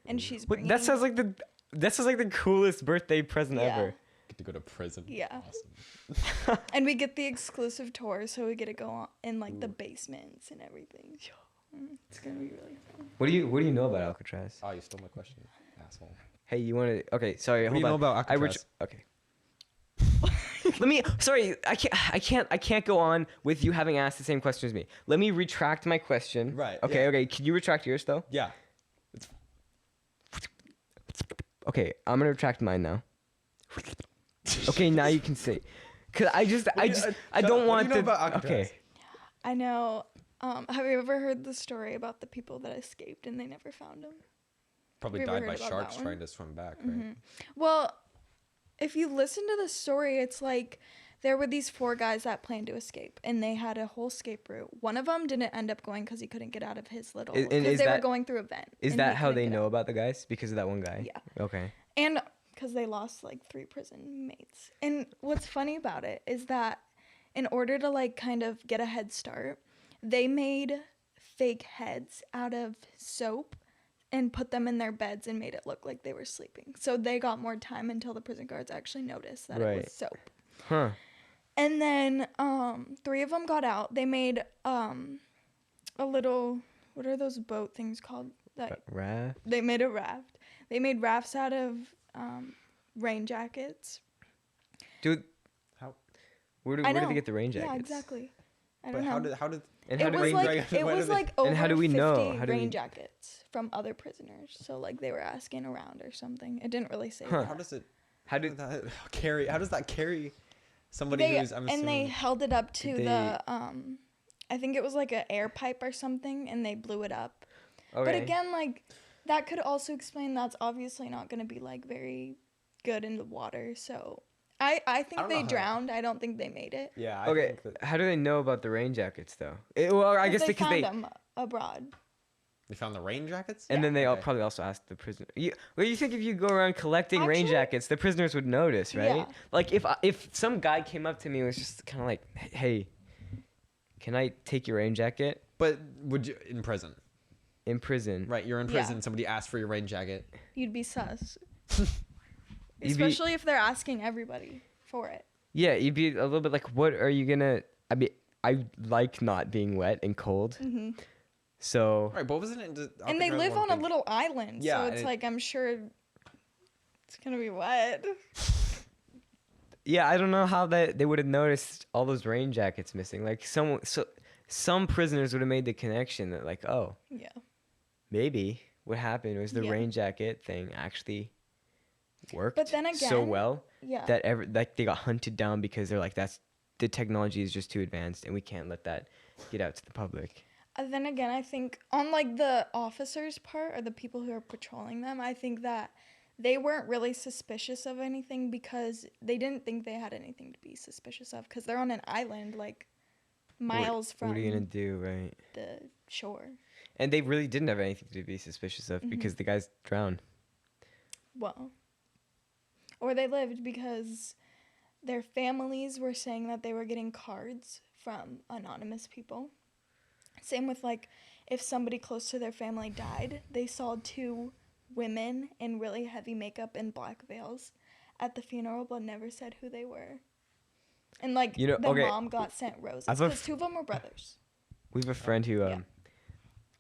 And she's Wait, bringing... that sounds like the coolest birthday present Yeah. ever. Get to go to prison. Yeah. Awesome. And we get the exclusive tour, so we get to go on in like the basements and everything. It's gonna be really fun. What do you know about Alcatraz? Oh, you stole my question, asshole. Hey, you want to? Okay, sorry. What do hold you on. know about Alcatraz? Okay. Let me. Sorry, I can't go on with you having asked the same question as me. Let me retract my question. Right, Okay. yeah. Okay. Can you retract yours though? Yeah. Okay. I'm gonna retract mine now. Okay. Now you can say. Cause I don't What want do you know to. about Alcatraz? Okay. I know. Have you ever heard the story about the people that escaped and they never found them? Probably Have you ever died by heard about sharks that one? trying to swim back, right? Well, if you listen to the story, it's like there were these 4 guys that planned to escape, and they had a whole escape route. One of them didn't end up going because he couldn't get out of his little. And Because is they were that- going through a vent. Is and that he how couldn't they get know out. about the guys? Because of that one guy. Yeah. Okay. And because they lost like 3 prison mates. And what's funny about it is that in order to like kind of get a head start, they made fake heads out of soap and put them in their beds and made it look like they were sleeping. So they got more time until the prison guards actually noticed that it Right. was soap. Huh. And then 3 of them got out. They made a little, what are those boat things called? That Raft. they made a raft. They made rafts out of rain jackets. Dude. How? Where I did know. they get the rain jackets? Yeah, exactly. I But don't know. how did And it how do was we? like Why do they- over And how do we 50 know? How do rain we- jackets from other prisoners. So like they were asking around or something. It didn't really say Huh. that. How does it? How did? That carry? How does that carry somebody They, who's? I'm and assuming. they held it up to Did the I think it was like an air pipe or something, and they blew it up. Okay. But again, like that could also explain that's obviously not going to be like very good in the water. So I think don't know they how- drowned. I don't think they made it. Yeah. I Okay. think that How do they know about the rain jackets though? Well, I guess they because they. found them abroad. they found the rain jackets. And then they all Okay. probably also asked the prisoner. Well, you think if you go around collecting rain Actually- jackets, the prisoners would notice, right? Yeah. Like if some guy came up to me and was just kind of like, "Hey, can I take your rain jacket?" But would you in prison? In prison, Right. You're in Yeah. prison. Somebody asked for your rain jacket. You'd be sus. You'd be- Especially if they're asking everybody for it. Yeah, you'd be a little bit like, "What are you gonna?" I mean, I like not being wet and cold, Hmm All so right. But wasn't it? And they Alcatraz live one on a big- little island, Yeah, so and it's it- like I'm sure it's gonna be wet. yeah, I don't know how they would have noticed all those rain jackets missing. Like some prisoners would have made the connection that like, oh, Yeah. maybe what happened was the Yeah. rain jacket thing actually worked But then so again- well Yeah. that like they got hunted down because they're like, that's the technology is just too advanced and we can't let that get out to the public. And then again, I think on like the officers' part or the people who are patrolling them, I think that they weren't really suspicious of anything because they didn't think they had anything to be suspicious of because they're on an island like miles What from are you gonna do, right? the shore. And they really didn't have anything to be suspicious of because the guys drowned. Well, or they lived because their families were saying that they were getting cards from anonymous people. Same with like if somebody close to their family died, they saw 2 women in really heavy makeup and black veils at the funeral but never said who they were. And like You know, the okay, mom got sent roses I've a because 2 of them were brothers. We have a friend who Yeah.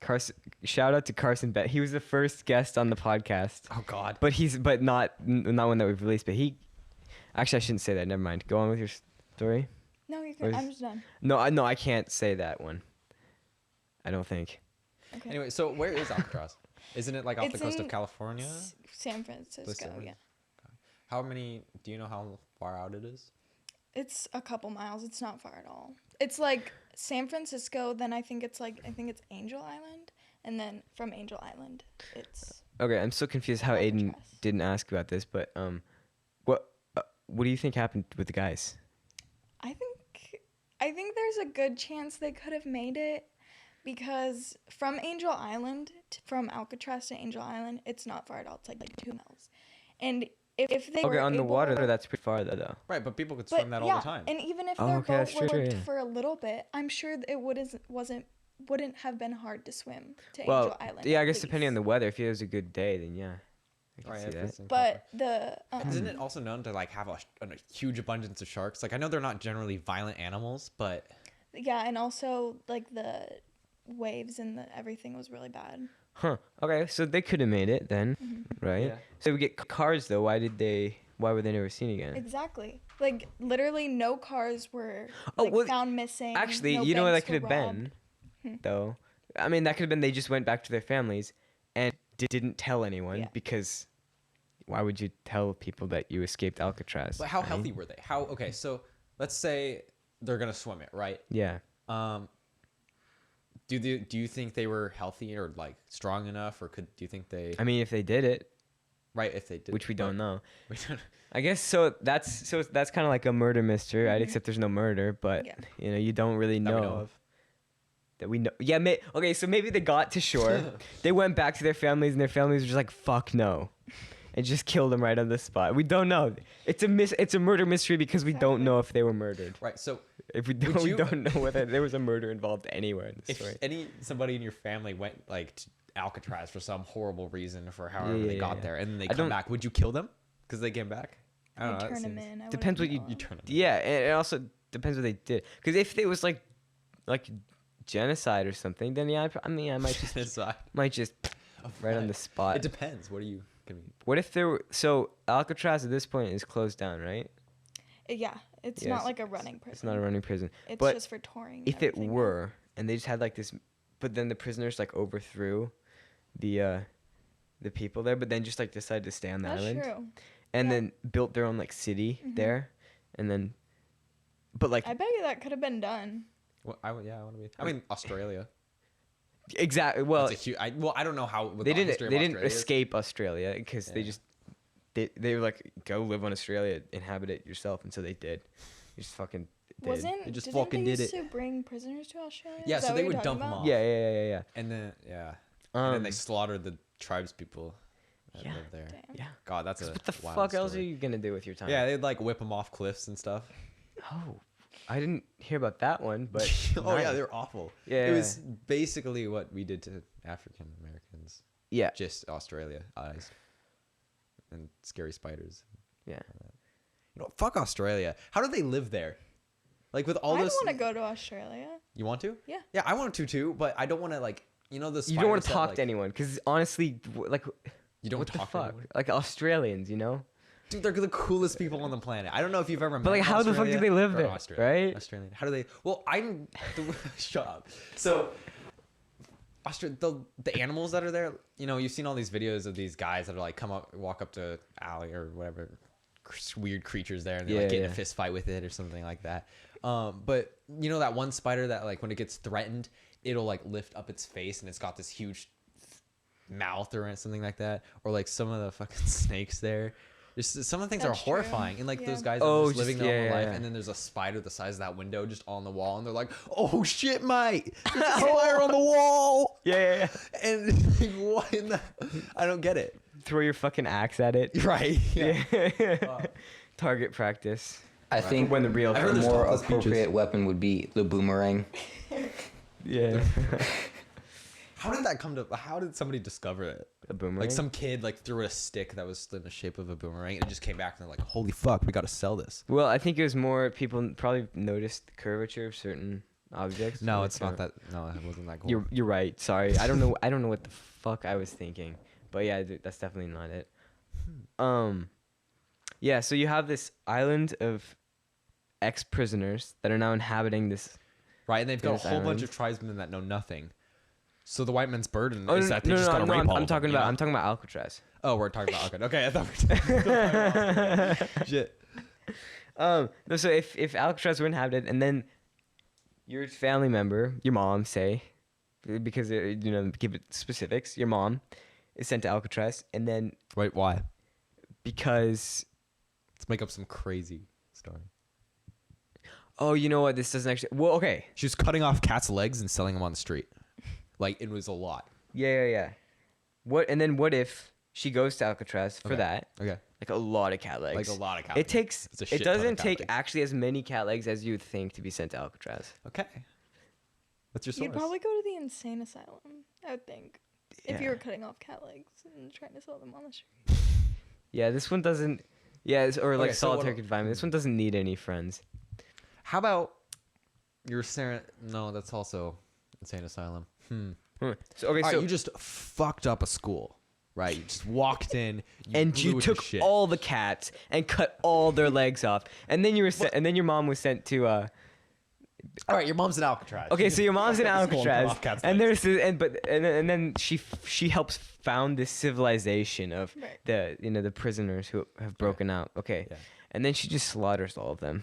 Carson, shout out to Carson Bett. He was the first guest on the podcast. Oh God. But not one that we've released, but he actually I shouldn't say that. Never mind. Go on with your story. No, you Where's- can. I'm just done. No, I can't say that one. I don't think. Okay. Anyway, so where is Alcatraz? Isn't it like off the It's coast of in California? San Francisco, yeah. How many? Do you know how far out it is? It's a couple miles. It's not far at all. It's like San Francisco, then I think it's Angel Island, and then from Angel Island, it's Okay, I'm so confused how Aiden Alcatraz. didn't ask about this, but what do you think happened with the guys? I think I think there's a good chance they could have made it because from Angel Island, from Alcatraz to Angel Island, it's not far at all. It's like 2 miles. And if they Okay, were on the able, water, that's pretty far though. Right, but people could but swim that all yeah, the time. and even if Oh, their okay, boat that's true, worked yeah. for a little bit, I'm sure it wouldn't have been hard to swim to Well, Angel Island. yeah, I at guess depending on the least. weather. If it was a good day, then yeah, I can Right, see if that. it's in But the Isn't it also known to like have a huge abundance of sharks? Like I know they're not generally violent animals, but yeah, and also like the waves and everything was really bad. Huh. Okay, so they could have made it then, right? Yeah. So we get cars though. Why were they never seen again? Exactly. Like literally, no cars were Oh, like, well, found missing. Actually, no you know what that banks could were have robbed. been, though. I mean, that could have been they just went back to their families and didn't tell anyone Yeah. because why would you tell people that you escaped Alcatraz? but how right? healthy were they? Okay, so let's say they're gonna swim it, right? Yeah. Do you think they were healthy or like strong enough, or do you think they I mean, if they did it, right if they did, which we don't know. we don't. I guess so. That's kind of like a murder mystery, right? Except there's no murder, but Yeah. you don't really That know. we know of. That we know. Yeah. Okay. So maybe they got to shore. They went back to their families, and their families were just like, "Fuck no," and just killed them right on the spot. We don't know. It's a murder mystery because we don't Exactly. know if they were murdered. Right. So If we Would don't, we you- don't know whether there was a murder involved anywhere in the if story. somebody in your family went like to Alcatraz for some horrible reason for however Yeah, they yeah, got yeah. there, and then they I come don't- back, would you kill them because they came back? I don't know. I'd that turn them seems- in. I Depends what wouldn't you kill 'em. turn them. Yeah, and it also depends what they did. Because if it was like genocide or something, then yeah, I mean, I might just Genocide. right on the spot. It depends. What do you? What if there were so Alcatraz at this point is closed down, right? Yeah, it's Yes, not like a running prison. It's not a running prison. It's but just for touring. and if it everything now. were, and they just had like this, but then the prisoners like overthrew the people there, but then just like decided to stay on the That's island, true. and Yeah. then built their own like city Mhm. there, and then, but like I bet you that could have been done. Well, I want to be. I mean, Australia. exactly. Well, That's a huge. I don't know how. What they the didn't history of they didn't Australia is. escape Australia because they Yeah. just they were like, go live on Australia, inhabit it yourself, and so they did. They just fucking did. Wasn't They just didn't fucking they did used it. to bring prisoners to Australia? Yeah, Is so that they what would you're dump talking them about? off. Yeah. And then and then they Um, slaughtered the tribes people that Yeah. live there. Damn. yeah. God, that's a What the wild fuck else are story. you gonna do with your time? Yeah, they'd like whip them off cliffs and stuff. Oh, I didn't hear about that one, but Oh yeah, nice. they're awful. Yeah, It was basically what we did to African Americans, yeah, just Australia eyes and scary spiders. yeah. You know, fuck Australia. How do they live there? Like with all I this. want to go to Australia. You want to? Yeah. Yeah, I want to too, but I don't want to like the. You don't want spiders to that, talk like, to anyone because honestly, like, You don't what the talk to fuck? anyone? Like Australians, Dude, they're the coolest people on the planet. I don't know if you've ever met. But like, how the fuck do they live there, right? Australian. How do they? Well, shut up. So, the animals that are there. You've seen all these videos of these guys that are like walk up to alley or whatever, weird creatures there, and they like get in a Yeah. fist fight with it or something like that. But that one spider that like when it gets threatened, it'll like lift up its face and it's got this huge mouth or something like that, or like some of the fucking snakes there. Some of the things That's are true. horrifying, and like those Yeah. guys Oh, are just just- living their yeah, own life, yeah. and then there's a spider the size of that window just on the wall, and they're like, "Oh shit, mate! There's a spider on the wall!" Yeah. And like, what in the? I don't get it. Throw your fucking axe at it. Right? Yeah. Target practice. I think When the real I a heard there's more topless beaches. appropriate weapon would be the boomerang. Yeah. How did that come to? How did somebody discover it? A boomerang. Like some kid like threw a stick that was in the shape of a boomerang, and it just came back, and they're like, "Holy fuck, we got to sell this." Well, I think it was more people probably noticed the curvature of certain objects. No, Like, it's not that. No, it wasn't that cool. You're right. Sorry, I don't know. I don't know what the fuck I was thinking, but yeah, that's definitely not it. Yeah. So you have this island of ex-prisoners that are now inhabiting this. Right, and they've got a This whole bunch island. of tribesmen that know nothing. So the white man's burden Oh, is that they just gotta rape all I'm of talking them, about. I'm talking about Alcatraz. Oh, we're talking about okay. I thought we were talking about shit. No, so if Alcatraz were inhabited, and then your family member, your mom, say, because give it specifics, your mom is sent to Alcatraz, and then Wait, why? because Let's make up some crazy story. Oh, you know what? This doesn't actually. Well, okay. She was cutting off cats' legs and selling them on the street. Like, it was a lot. Yeah. What? And then what if she goes to Alcatraz for Okay. that? Okay. Like a lot of cat legs. Like a lot of cat It legs. takes. It's a It shit ton of doesn't cat take legs. actually as many cat legs as you would think to be sent to Alcatraz. Okay. What's your source? You'd probably go to the insane asylum, I would think, if you Yeah. were cutting off cat legs and trying to sell them on the street. Yeah, this one doesn't. Yeah, or like Okay, so what- solitary confinement. This one doesn't need any friends. How about your No, that's also insane asylum. So okay, All right, so you just fucked up a school, right? You just walked in and blew you it to took shit. all the cats and cut all their legs off, and then you were sent, and then your mom was sent to. All right, your mom's in Alcatraz. Okay, so your mom's in Fucked up the school and cut Alcatraz, off cats' and legs. and then she helps found this civilization of Right. the prisoners who have broken out. Okay, Yeah. and then she just slaughters all of them,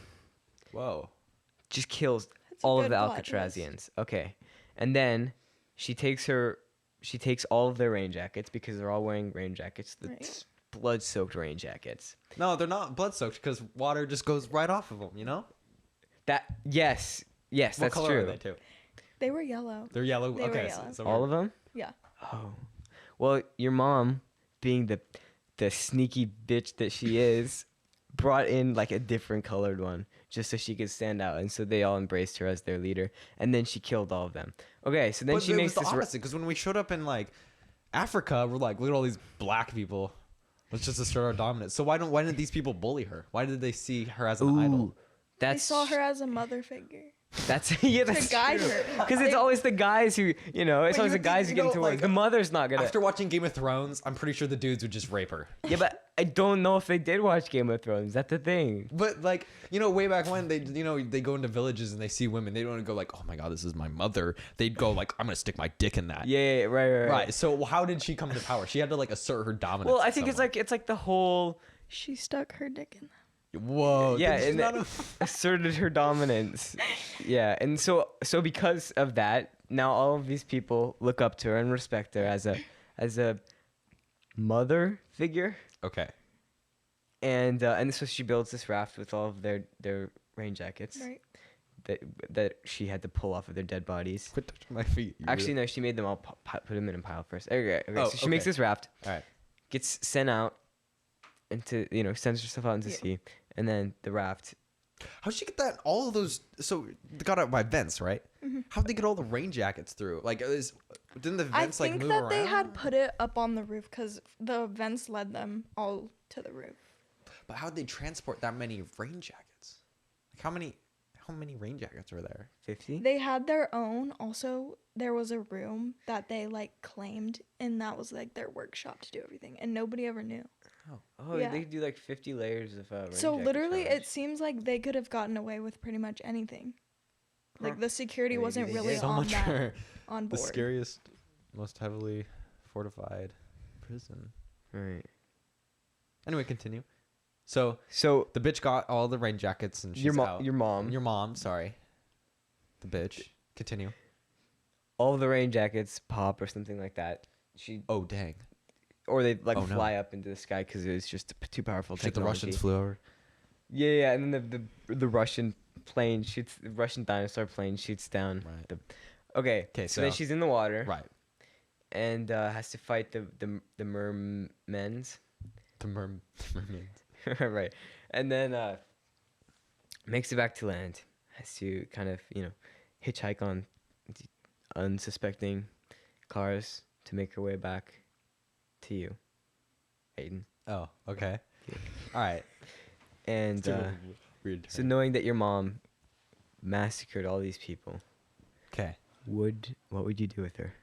Whoa. just kills That's a all of good the plot twist. Alcatrazians. Okay, and then she takes all of their rain jackets because they're all wearing rain jackets, the Right. blood-soaked rain jackets. No, they're not blood soaked because water just goes right off of them. You know. That yes, What that's color true. are they too? They were yellow. They're yellow. They were Okay, yellow. so All of them. Yeah. Oh, well, your mom, being the sneaky bitch that she is, brought in like a different colored one just so she could stand out, and so they all embraced her as their leader, and then she killed all of them. Okay, so then But she it makes was the this. opposite because when we showed up in like Africa, we're like, look at all these black people. Let's just assert our dominance. So why didn't these people bully her? Why did they see her as an idol? Ooh, They that's saw her as a mother figure. That's yeah, that's to guide true. her. Because it's always the guys who it's But always you the guys who think, get you into know, work. like, The mother's not gonna. After watching Game of Thrones, I'm pretty sure the dudes would just rape her. Yeah, but I don't know if they did watch Game of Thrones. That's the thing. But like, way back when they go into villages and they see women, they don't go like, oh my god, this is my mother. They'd go like, I'm gonna stick my dick in that. Yeah, right. Right. So how did she come to power? She had to like assert her dominance. Well, I on think someone. it's like the whole She stuck her dick in them. Whoa. yeah, she's and not asserted her dominance. Yeah, and so because of that, now all of these people look up to her and respect her as a mother figure, Okay. and so she builds this raft with all of their rain jackets Right. that she had to pull off of their dead bodies. Quit touching my feet. you Actually, weirdo. no, she made them all put them in a pile first. Okay, Oh, so she makes okay. this raft, All right. gets sent out into sends herself out into Yeah. sea, and then the raft. How'd she get that? All of those. So they got out by vents, right? How'd they get all the rain jackets through? Like, didn't the I vents like think move that around? they had put it up on the roof because the vents led them all to the roof. But how'd they transport that many rain jackets? Like, how many rain jackets were there? 50. They had their own. Also, there was a room that they claimed, and that was their workshop to do everything, and nobody ever knew. Oh, Yeah. they could do like 50 layers of rain So jacket literally, challenge. it seems like they could have gotten away with pretty much anything. Huh. The security Maybe wasn't they really did. So on much that for on the board. scariest, most heavily fortified prison. Right. Anyway, continue. So So the bitch got all the rain jackets and she's your out. mom, Your mom, sorry. The bitch. Continue. all of the rain jackets pop or something like that. Oh dang! Or they Oh, no. fly up into the sky because it was just too powerful Shit, the technology. Russians flew over. Yeah, and then the Russian plane shoots, the Russian dinosaur plane shoots down. Right. Okay. 'Kay, So then so- she's in the water. Right. And has to fight the mermens. The mermaids. Right. And then makes it back to land. Has to kind of, hitchhike on unsuspecting cars to make her way back to you, Aiden. Oh, okay. All right. And Weird. so knowing that your mom massacred all these people, Okay. what would you do with her?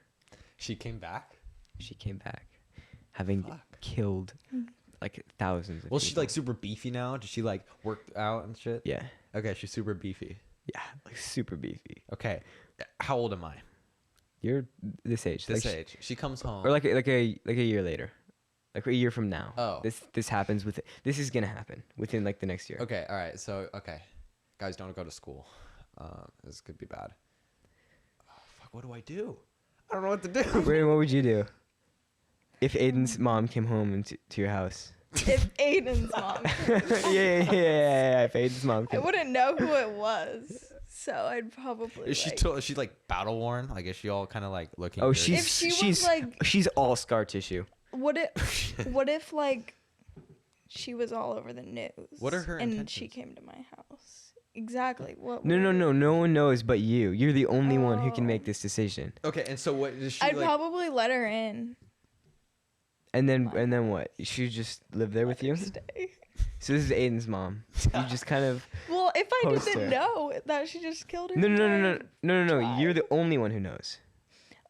She came back. She came back, having Fuck. killed like thousands of Was she people. like super beefy now? Did she like work out and shit? Yeah. Okay, she's super beefy. Yeah, like super beefy. Okay. How old am I? You're this age. This like, age. She comes home. Or like a year later. Like a year from now. Oh. This happens this is gonna happen within like the next year. Okay. All right. So okay, guys, don't go to school. This could be bad. Oh, fuck. What do I do? I don't know what to do. Brayden, what would you do if Aiden's mom came home to your house? If Aiden's mom. yeah. If Aiden's mom. I wouldn't know who it was, so I'd probably. Is she like battle worn? Like, is she all kind of like looking? Oh, good? she's If she was, she's like- she's all scar tissue. What if like she was all over the news? What are her and intentions? she came to my house. Exactly. What? No one knows but you. You're the only one who can Oh. make this decision. Okay, and so what does she I'd like? probably let her in. And then what? She just live there with you? Stay. So this is Aiden's mom. You just kind of Well, if I Post didn't her. know that she just killed her. no. tribe. You're the only one who knows.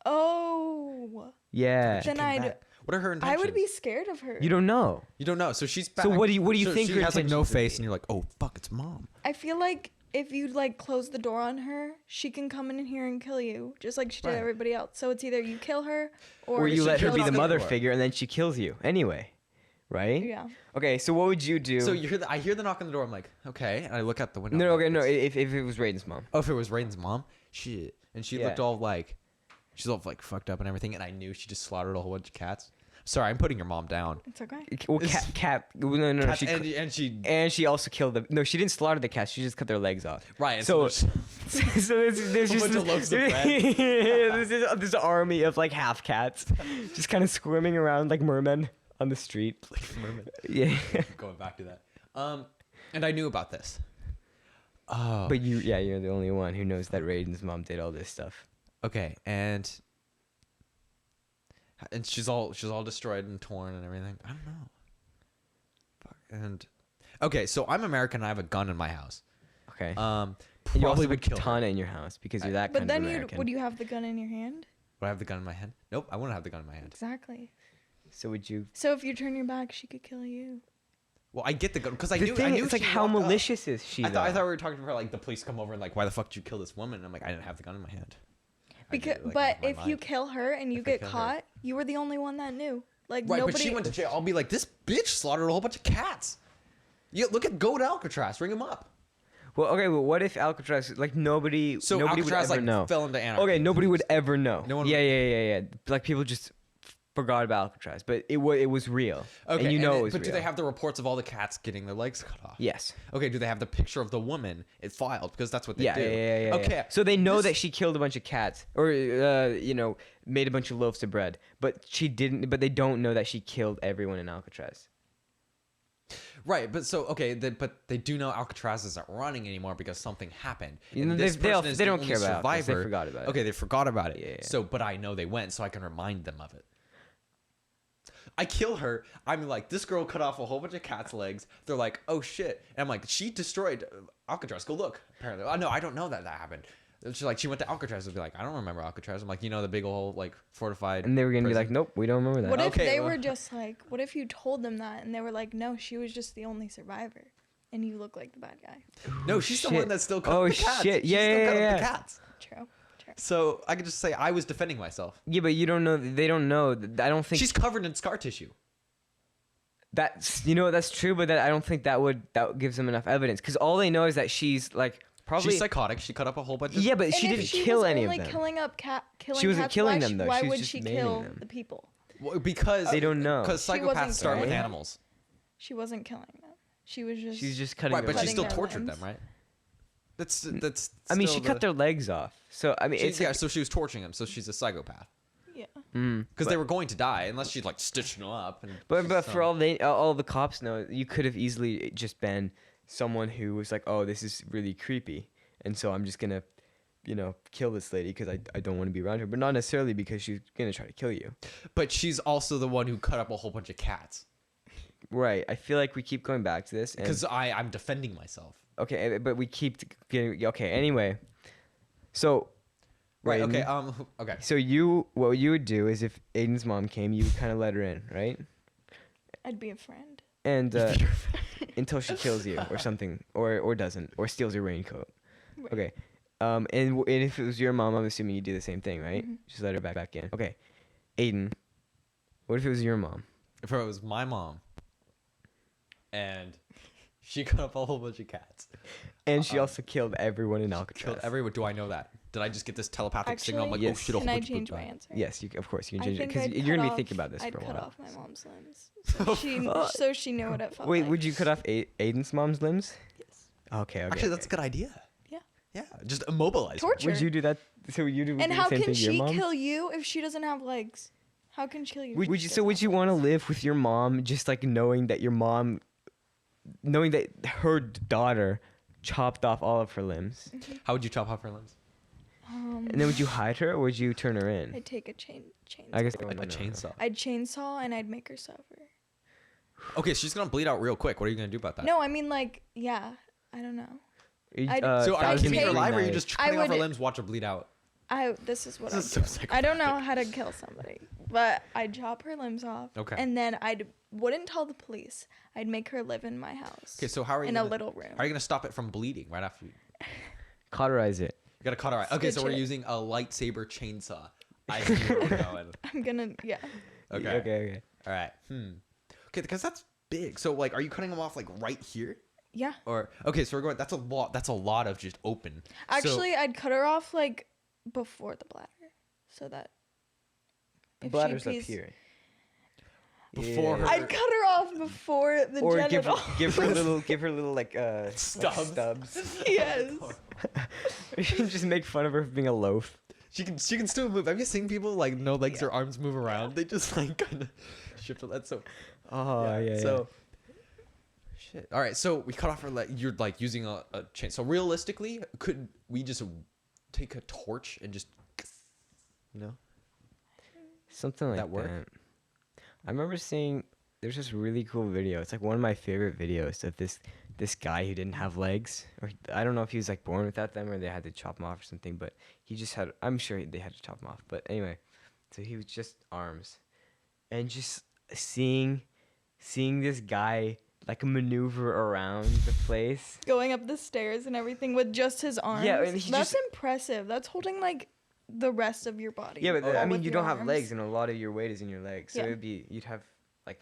Oh. Yeah. Then Came I'd. back. What are her intentions? I would be scared of her. You don't know. You don't know. So she's back. So what do you so think she her has like no intentions would face, be? and you're like, oh fuck, it's mom. I feel like if you like close the door on her, she can come in here and kill you, just like she did Right. everybody else. So it's either you kill her Or you she let her kills be the you. mother figure and then she kills you anyway. Right? Yeah. Okay, so what would you do? So I hear the knock on the door. I'm like, okay, and I look out the window. No, I'm okay, like, no. "It's-" If it was Rayden's mom. Oh, if it was Rayden's mom, shit, and she Yeah. looked all like, she's all like fucked up and everything, and I knew she just slaughtered a whole bunch of cats. Sorry, I'm putting your mom down. It's okay. Well, cat. No. Cats, She and she she also killed them. No, she didn't slaughter the cats. She just cut their legs off. right. And So, so so there's A just bunch of loaves of bread. there's this army of like half cats, just kind of swimming around like mermen on the street. Yeah. going back to that. And I knew about this. Oh, But you're the only one who knows that Rayden's mom did all this stuff. okay, and she's all destroyed and torn and everything. I don't know. Fuck. And okay, so I'm American and I have a gun in my house. Okay. Probably And you also have a would kill her. katana in your house because you're that But kind then of you American. would you have the gun in your hand? Would I have the gun in my hand? Nope, I wouldn't have the gun in my hand. Exactly. So would you? So if you turn your back, she could kill you. Well, I get the gun because I The knew. thing I is, knew it's like she how walked up. malicious is she? I thought though? we were talking about like the police come over and like, why the fuck did you kill this woman? And I'm like, I didn't have the gun in my hand. I Because, did it, like, but with my if you mind. kill her and you If I get kill her. caught, you were the only one that knew. Like Right, nobody. but she went to jail. I'll be like, this bitch slaughtered a whole bunch of cats. You go to Alcatraz, ring him up. Well, okay. Well, what if Alcatraz? Like nobody. So nobody Alcatraz would ever like know. fell into anarchy. Okay, nobody would ever know. No one yeah, would- yeah. Like people just forgot about Alcatraz, but it was real. Okay, and you know it it- was but real. do they have the reports of all the cats getting their legs cut off? Yes. Okay, do they have the picture of the woman it filed? Because that's what they Yeah, do. yeah. Okay. So they know this- that she killed a bunch of cats, or made a bunch of loaves of bread, but she didn't. But they don't know that she killed everyone in Alcatraz. Right, but so okay, but they do know Alcatraz isn't running anymore because something happened. You And know, this they person is the don't only care about Alcatraz. They survivor. forgot about it. Okay, they forgot about it. Yeah. So, but I know they went, so I can remind them of it. I kill her. I'm like, this girl cut off a whole bunch of cats' legs. They're like, oh shit. And I'm like, she destroyed Alcatraz. Go look. Apparently, oh no, I don't know that went She's like, she went to Alcatraz. They'll be like, I don't remember Alcatraz. I'm like, the big old like fortified. And they were gonna be prison? like, nope, we don't remember that. What if Okay, they well- were just like? What if you told them that and they were like, no, she was just the only survivor, and you look like the bad guy. No, she's the shit. one that still cut Oh, up the cats. shit. She Yeah, still yeah, cut up yeah. the cats. True. So I could just say I was defending myself. Yeah, but you don't know. They don't know. I don't think She's covered in scar tissue. that's that's true. But I don't think that gives them enough evidence because all they know is that she's like probably She's psychotic. She cut up a whole bunch of. yeah, but And she if didn't she kill was any only of them. killing She wasn't cats, killing why them, though. Why She was would just she maiming kill them. the people? Well, because They don't know. Because She wasn't psychopaths start with killing them. animals. She wasn't killing them. She was just. She's just cutting. Right, their but she legs still Cutting their tortured limbs. them, right? That's. I mean, still she cut their legs off. So I mean, She's, it's yeah, like, so she was torturing them. So she's a psychopath. Yeah. Because they were going to die unless she like stitched them up. And but so- for all the cops know, you could have easily just been someone who was like, oh, this is really creepy, and so I'm just gonna, kill this lady because I don't want to be around her, but not necessarily because she's gonna try to kill you. But she's also the one who cut up a whole bunch of cats. Right. I feel like we keep going back to this. and- Because I'm defending myself. Okay, but we keep getting okay. Anyway, so Right. Rayden, Okay. Okay. So what you would do is if Aiden's mom came, you would kind of let her in, right? I'd be a friend. And until she kills you or something, or doesn't, or steals your raincoat. Right. Okay. And if it was your mom, I'm assuming you'd do the same thing, right? Mm-hmm. Just let her back in. Okay. Aiden, what if it was your mom? If it was my mom, and she cut up a whole bunch of cats, And she also killed everyone in Alcatraz. killed everyone. Do I know that? Did I just get this telepathic signal? I'm like, Actually, oh yes. shit, a whole Can I bunch of change people my died. answer? Yes, of course you can I change it think because I'd you're cut gonna be off- thinking about this I'd for a cut while. off my mom's limbs, so she knew what it felt Wait, like. would you cut off Aiden's mom's limbs? Yes. Okay, okay. Actually, that's a okay. good idea. Yeah. Yeah, just immobilize. her. Torture. Would you do that? So you do And the how same can thing to your she mom? kill you if she doesn't have legs? How can she kill you? if Would she you? So doesn't would have you want to legs? live with your mom, just like knowing that knowing that her daughter chopped off all of her limbs, How would you chop off her limbs? and then would you hide her or would you turn her in? I'd take a chainsaw. I guess A chainsaw. I'd chainsaw and I'd make her suffer. Okay, she's gonna bleed out real quick. What are you gonna do about that? No, I mean like, yeah, I don't know. So are you keeping her take- alive, or are you just cutting off her would- limbs, watch her bleed out? This is what This I is so do. I don't know how to kill somebody, but I'd chop her limbs off. Okay. And then wouldn't tell the police. I'd make her live in my house. Okay, so how are you in gonna, a little room? How are you gonna stop it from bleeding right after you? Cauterize it. You gotta cauterize. Okay, so Stitch we're it. using a lightsaber chainsaw. I see where we're going. I'm gonna Okay. Okay. All right. Okay, because that's big. So like, are you cutting them off like right here? Yeah. Or okay, so we're going. That's a lot. That's a lot of just open. Actually, I'd cut her off like before the bladder, so that The if she bladder's up pees- here. Before her- I'd cut her off before the Or give genital. give her little like Stubs. stubs. Yes. You can just make fun of her for being a loaf. she can still move. Have you seen people like no legs or arms move around? They just like kind of shift. That's so. Oh yeah. So. Shit. All right. So we cut off her leg. You're like using a chain. So realistically, could we just take a torch and just, Something like That work? that. I remember seeing there's this really cool video. It's like one of my favorite videos of this guy who didn't have legs, or I don't know if he was like born without them or they had to chop him off or something. But he just had. I'm sure they had to chop him off. But anyway, so he was just arms, and just seeing this guy like maneuver around the place. Going up the stairs and everything with just his arms. Yeah, and he that's just- impressive. That's holding like the rest of your body. Yeah, but all I mean with you your don't have arms. legs, and a lot of your weight is in your legs. So Yeah. you'd have like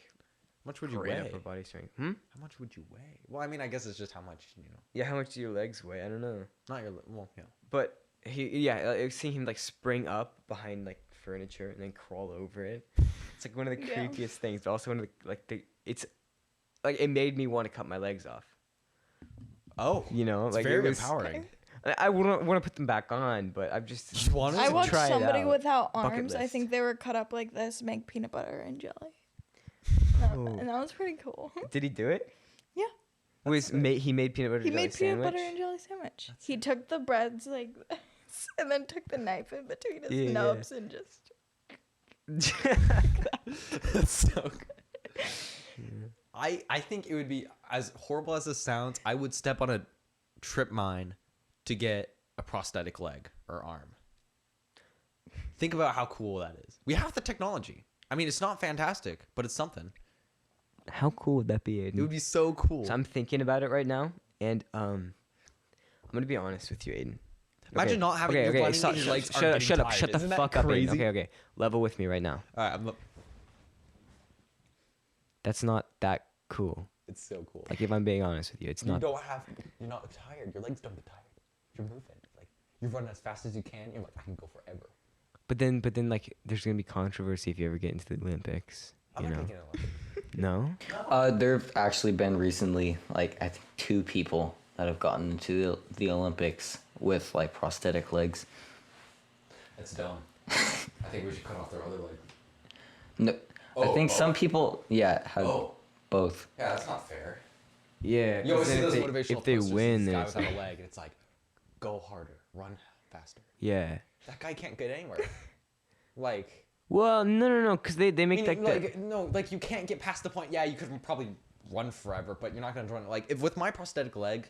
How much would you great weigh? upper body strength. How much would you weigh? Well, I mean, I guess it's just how much Yeah, how much do your legs weigh? I don't know. Not your. Well, yeah. But I've seen him like spring up behind like furniture and then crawl over it. It's like one of the Yeah. creepiest things, but also one of it's like it made me want to cut my legs off. Oh, You know, it's like very it was, empowering. I wouldn't want to put them back on, but I've just wanted I to watched try it somebody out. without Bucket arms. I list. think they were cut up like this, make peanut butter and jelly. Oh. And that was pretty cool. Did he do it? Yeah. He made peanut butter He jelly made peanut butter sandwich? and jelly sandwich. He took the breads like this and then took the knife in between his Yeah, yeah. nubs and just. That's so good. I think it would be as horrible as this sounds. I would step on a trip mine to get a prosthetic leg or arm. Think about how cool that is. We have the technology. I mean, it's not fantastic, but it's something. How cool would that be, Aiden? It would be so cool. So I'm thinking about it right now, and I'm gonna be honest with you, Aiden. Imagine not having your body and your legs aren't getting shut up, tired. shut the Isn't that fuck up, Aiden. crazy? Okay, level with me right now. All right, That's not that cool. it's so cool. Like if I'm being honest with you, it's You're not. not tired. Your legs don't get tired. You're moving. Like you're running as fast as you can. You're like, I can go forever. But then, like, there's gonna be controversy if you ever get into the Olympics. I'm You not know? gonna get it. No. There've actually been recently, like, I think 2 people that have gotten into the Olympics with, like, prosthetic legs. That's dumb. I think we should cut off their other leg. No, I Oh, think both? some people, yeah, have Oh. both. Yeah, that's not fair. Yeah. You always see then those if motivational if they posters, win, this then guy it's without like, a leg, and it's like, go harder, run faster. yeah. That guy can't get anywhere. Like, Well, no, because they I make mean, like, no, like you can't get past the point. Yeah, you could probably run forever, but you're not gonna run. Like, if with my prosthetic leg,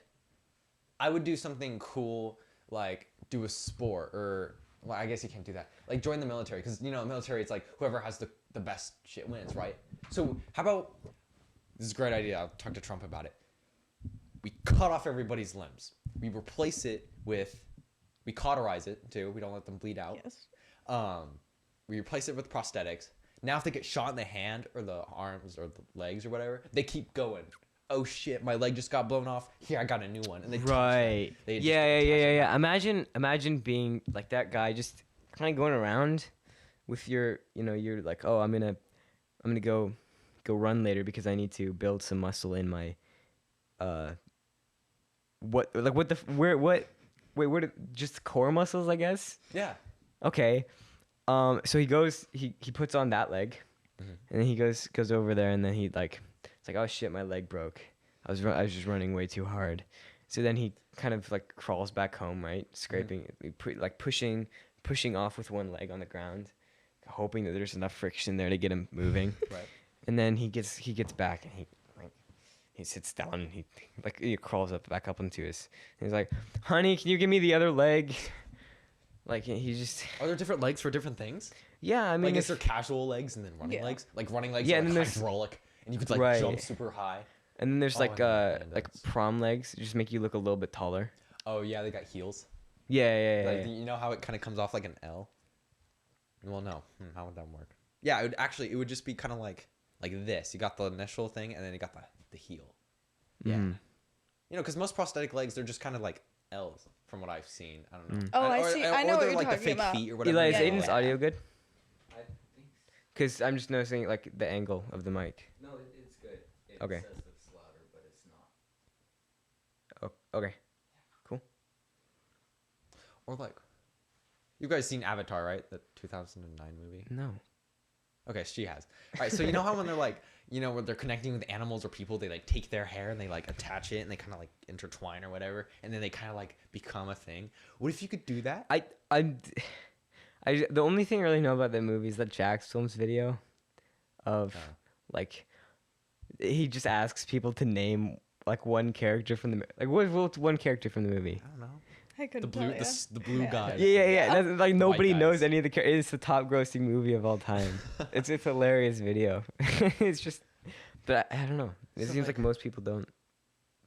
I would do something cool, like do a sport, or well, I guess you can't do that. Like join the military, because military, it's like whoever has the best shit wins, right? So how about this is a great idea. I'll talk to Trump about it. We cut off everybody's limbs. We replace it with, we cauterize it too. We don't let them bleed out. Yes. We replace it with prosthetics. Now if they get shot in the hand or the arms or the legs or whatever, they keep going oh shit, my leg just got blown off. Here, I got a new one. And they touch Right. it. They just Yeah. attach it. Imagine being like that guy, just kind of going around with your, you're like, oh, I'm gonna go run later because I need to build some muscle in my, just core muscles, I guess. Yeah. Okay. So he goes, he puts on that leg, Mhm. and then he goes over there, and then he like, it's like, oh shit, my leg broke. I was just running way too hard. So then he kind of like crawls back home, right, scraping, pushing off with one leg on the ground, hoping that there's enough friction there to get him moving. Right. And then he gets back, and he sits down, and he crawls back up into his. And he's like, honey, can you give me the other leg? Like he just. Are there different legs for different things? Yeah, I mean, Like, is there casual legs and then running Yeah. legs? Like running legs Yeah, are and then like there's- hydraulic, and you could like Right. jump super high. and then there's Oh, like I know what like that is. prom legs, just make you look a little bit taller. Oh yeah, they got heels. Yeah. Like, you know how it kind of comes off like an L? Well, no. How would that work? Yeah, it would just be kind of like this. You got the initial thing, and then you got the heel. Yeah. Mhm. Because most prosthetic legs, they're just kind of like L's from what I've seen. I don't know. Oh, I see. I know what they're you're like the talking fake about. feet or whatever. Eli, is Yeah, Aiden's yeah. audio good? I think Because I'm just noticing like the angle of the mic. no, it's good. It Okay. says it's louder, but it's not. Oh, okay. Or like, you guys seen Avatar, right? The 2009 movie. No. Okay, she has. All right, so you know how when they're like, when they're connecting with animals or people, they like take their hair and they like attach it and they kind of like intertwine or whatever, and then they kind of like become a thing. What if you could do that? The only thing I really know about that movie is that Jack's Films video of Oh. like he just asks people to name like one character from the like what's one character from the movie. I don't know. I The couldn't blue, tell ya. the blue Yeah. guy. Yeah. That's, like nobody knows guys. any of the characters. It's the top grossing movie of all time. it's a hilarious video. It's just, but I don't know. It So, seems like- like most people don't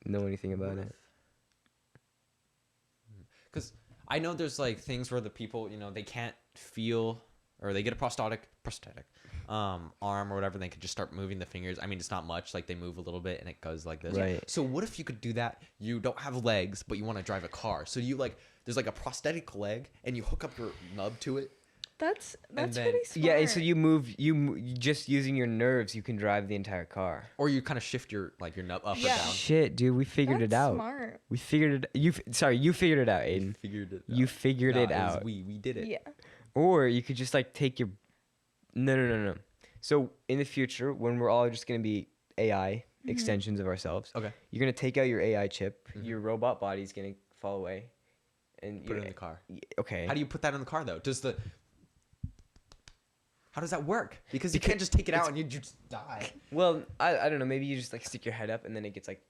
know anything about it. Because I know there's like things where the people, they can't feel, or they get a prosthetic arm or whatever, and they could just start moving the fingers. I mean, it's not much, like they move a little bit and it goes like this. Right. So what if you could do that? You don't have legs, but you want to drive a car. So you like, there's like a prosthetic leg and you hook up your nub to it. That's then- pretty smart. Yeah, and so you just using your nerves, you can drive the entire car. Or you kind of shift your nub up Yeah. or down. Shit, dude, we figured it That's out. Smart. We figured it. You figured it out, We Aiden. figured it You out. figured Nah, it was out. We did it. Yeah. Or you could just like take your. No. So in the future, when we're all just gonna be AI extensions of ourselves, Okay. you're gonna take out your AI chip. Mhm. Your robot body's gonna fall away, and Put it you- in the car. Okay. How do you put that in the car though? How does that work? Because you Because can't just take it out and you just die. Well, I don't know. Maybe you just like stick your head up, and then it gets like,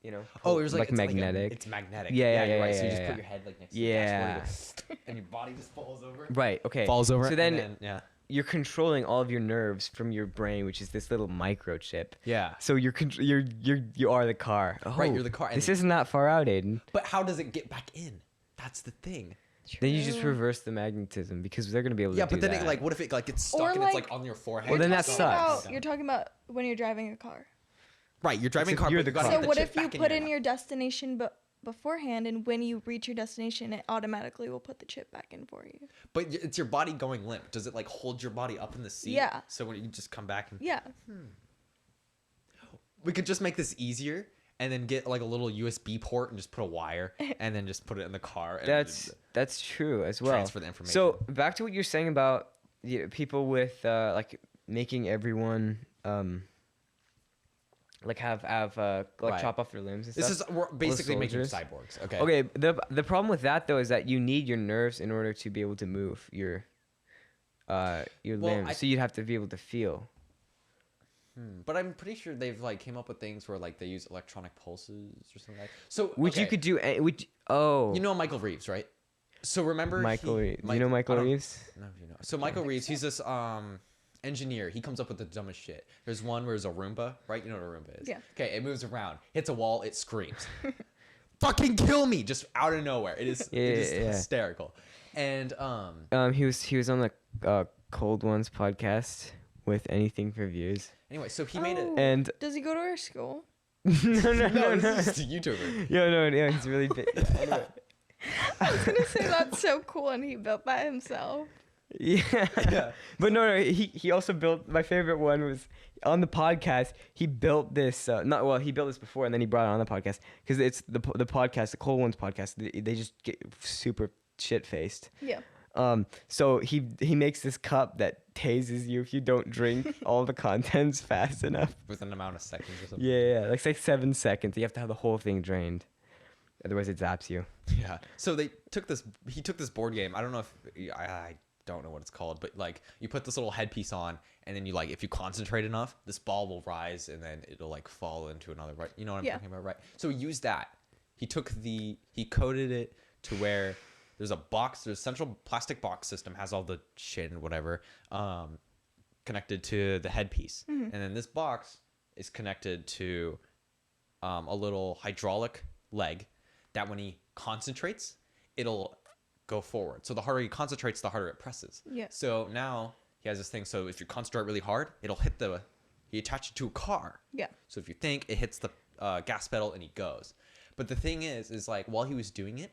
Oh, pulled- it was like, it's magnetic. it's magnetic. Yeah, you're right. yeah, So you just yeah, put yeah. your head like next Yeah. to the dashboard, and your body just falls over. Right. Okay. Falls over. So and then yeah. you're controlling all of your nerves from your brain, which is this little microchip. Yeah. So you are the car. Right, Oh, you're the car, and This then- isn't that far out, Aiden. But how does it get back in? That's the thing. Then you just True. reverse the magnetism because they're gonna be able Yeah, to do but then that. it like, what if it like gets stuck Or, and it's like- like on your forehead? Well, then You're that talking sucks. You're talking about when you're driving a car. Right, you're driving a if car. you're but the you gotta car. get So the what chip if you back in put in your destination beforehand, and when you reach your destination, it automatically will put the chip back in for you? But it's your body going limp. Does it like hold your body up in the seat? Yeah. So when you just come back and Yeah. we could just make this easier and then get like a little USB port and just put a wire and then just put it in the car. And That's true as well. Transfer the information. So back to what you're saying about people with like making everyone like have like Right. chop off their limbs and this stuff. is we're basically making soldiers. cyborgs. Okay. Okay, the problem with that though is that you need your nerves in order to be able to move your limbs. So you'd have to be able to feel. But I'm pretty sure they've like came up with things where like they use electronic pulses or something like. So Which you okay, could do. Oh, You know Michael Reeves, right? So remember Michael. he, Do you know Michael I don't- Reeves? No, you know. So Michael Reeves, he's this engineer. He comes up with the dumbest shit. There's one where there's a Roomba, right? You know what a Roomba is? Yeah. Okay, it moves around, hits a wall, it screams, "Fucking kill me!" Just out of nowhere. It is Yeah. hysterical. And He was on the Cold Ones podcast with Anything for Views. anyway, so he made it. Oh. And Does he go to our school? No. This is a YouTuber. No, he's really big. Yeah, anyway. I was gonna say that's so cool, and he built that himself. Yeah. But no, he also built, my favorite one was on the podcast. He built this, he built this before and then he brought it on the podcast because it's the podcast, the Cold Ones podcast. They just get super shit faced. Yeah. So he makes this cup that tases you if you don't drink all the contents fast enough. With an amount of seconds or something. Yeah. Like 7 seconds. You have to have the whole thing drained. Otherwise it zaps you. Yeah. So he took this board game. I don't know if I don't know what it's called, but like you put this little headpiece on and then you like, if you concentrate enough, this ball will rise and then it'll like fall into another, right? You know what I'm talking about, right? So he used that. He coded it to where there's a central plastic box system, has all the shit and whatever, connected to the headpiece. Mm-hmm. And then this box is connected to a little hydraulic leg that when he concentrates, it'll go forward. So the harder he concentrates, the harder it presses. Yeah. So now he has this thing. So if you concentrate really hard, it'll hit he attached it to a car. Yeah. So if you think, it hits the gas pedal and he goes. But the thing is like while he was doing it,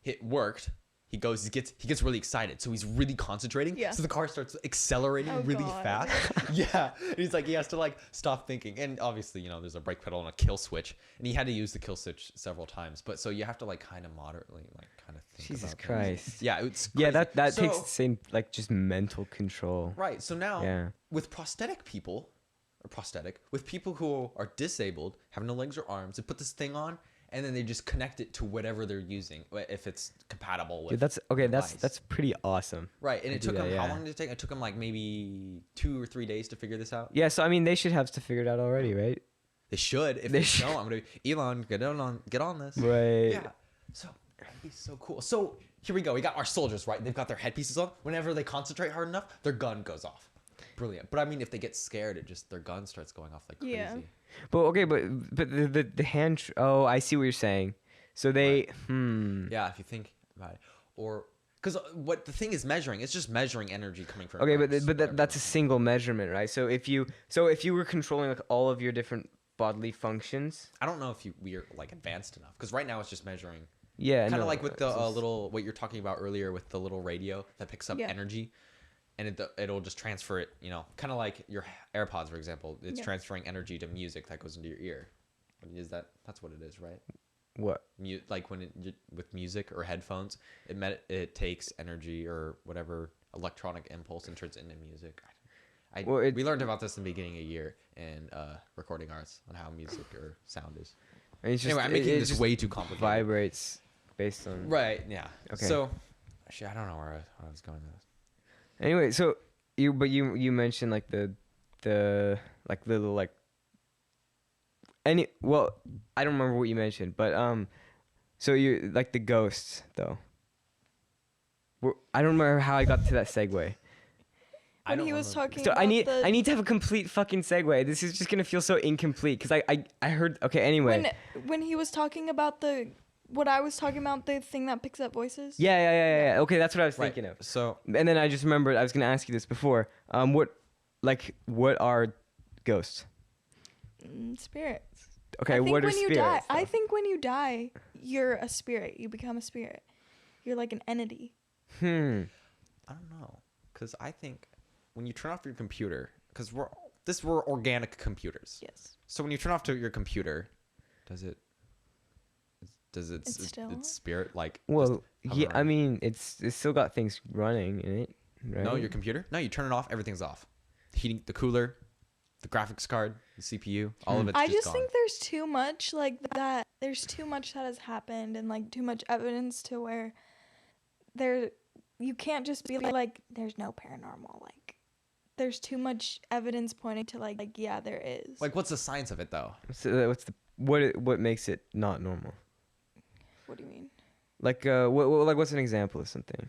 it worked. He gets really excited. So he's really concentrating. Yeah. So the car starts accelerating really God. fast. Yeah. And he's like, he has to like stop thinking. And obviously, there's a brake pedal and a kill switch. And he had to use the kill switch several times. But so you have to like kind of moderately like kind of think Jesus about Christ. things. Yeah. It's crazy. Yeah, that So- takes the same, like, just mental control. Right. So now Yeah. with with people who are disabled, have no legs or arms, they put this thing on and then they just connect it to whatever they're using if it's compatible with. Dude, that's device. pretty awesome. Right. And to it do took that, them, how yeah. long did it take? It took them like maybe 2 or 3 days to figure this out. Yeah, so I mean, they should have to figure it out already, right? They should. If They they should. don't, I'm gonna be Elon. Get on this. Right. Yeah. So he's so cool. So here we go. We got our soldiers, right? They've got their headpieces on. Whenever they concentrate hard enough, their gun goes off. Brilliant. But I mean, if they get scared, their gun starts going off like crazy. Yeah. But okay, but the hand. Oh, I see what you're saying. So they. Yeah, if you think about it, or because what the thing is measuring, it's just measuring energy coming from. Okay, Earth, but that's a single measurement, right? So if you were controlling like all of your different bodily functions. I don't know if we are like advanced enough because right now it's just measuring. Yeah. Kind of no, like with the it's just- little what you're talking about earlier with the little radio that picks up Yeah. energy, and it'll just transfer it. Kind of like your AirPods, for example. It's Yeah. transferring energy to music that goes into your ear. Is that's what it is, right? What? Like with music or headphones, it takes energy or whatever electronic impulse and turns it into music. We learned about this in the beginning of the year in recording arts on how music or sound is. It's just, Anyway, I'm making it this just way too complicated. vibrates based on. Right. Yeah. Okay. So, actually, I don't know where I was going with this. Anyway, so you mentioned like the like little like. I don't remember what you mentioned, but so you like the ghosts though. I don't remember how I got to that segue. When he was talking So about I need to have a complete fucking segue. This is just gonna feel so incomplete because I heard. Okay, anyway. when he was talking about what I was talking about, the thing that picks up voices. Yeah. Okay, that's what I was thinking of. So, And then I just remembered I was gonna ask you this before. What are ghosts? Spirits. Okay, I think what are when you spirits? die, I though? think when you die, you're a spirit. You become a spirit. You're like an entity. I don't know, because I think when you turn off your computer, because we're organic computers. Yes. So when you turn off your computer, does its still on? spirit like? Well, just yeah. hover I around? mean, it's still got things running in it, right? No, your computer. No, you turn it off. Everything's off. The heating, the cooler, the graphics card, the CPU, all of it's I just just gone. think there's too much like that. There's too much that has happened and like too much evidence to where you can't just be like there's no paranormal. Like there's too much evidence pointing to like yeah, there is. Like, what's the science of it though? So what makes it not normal? What do you mean? Like what's an example of something?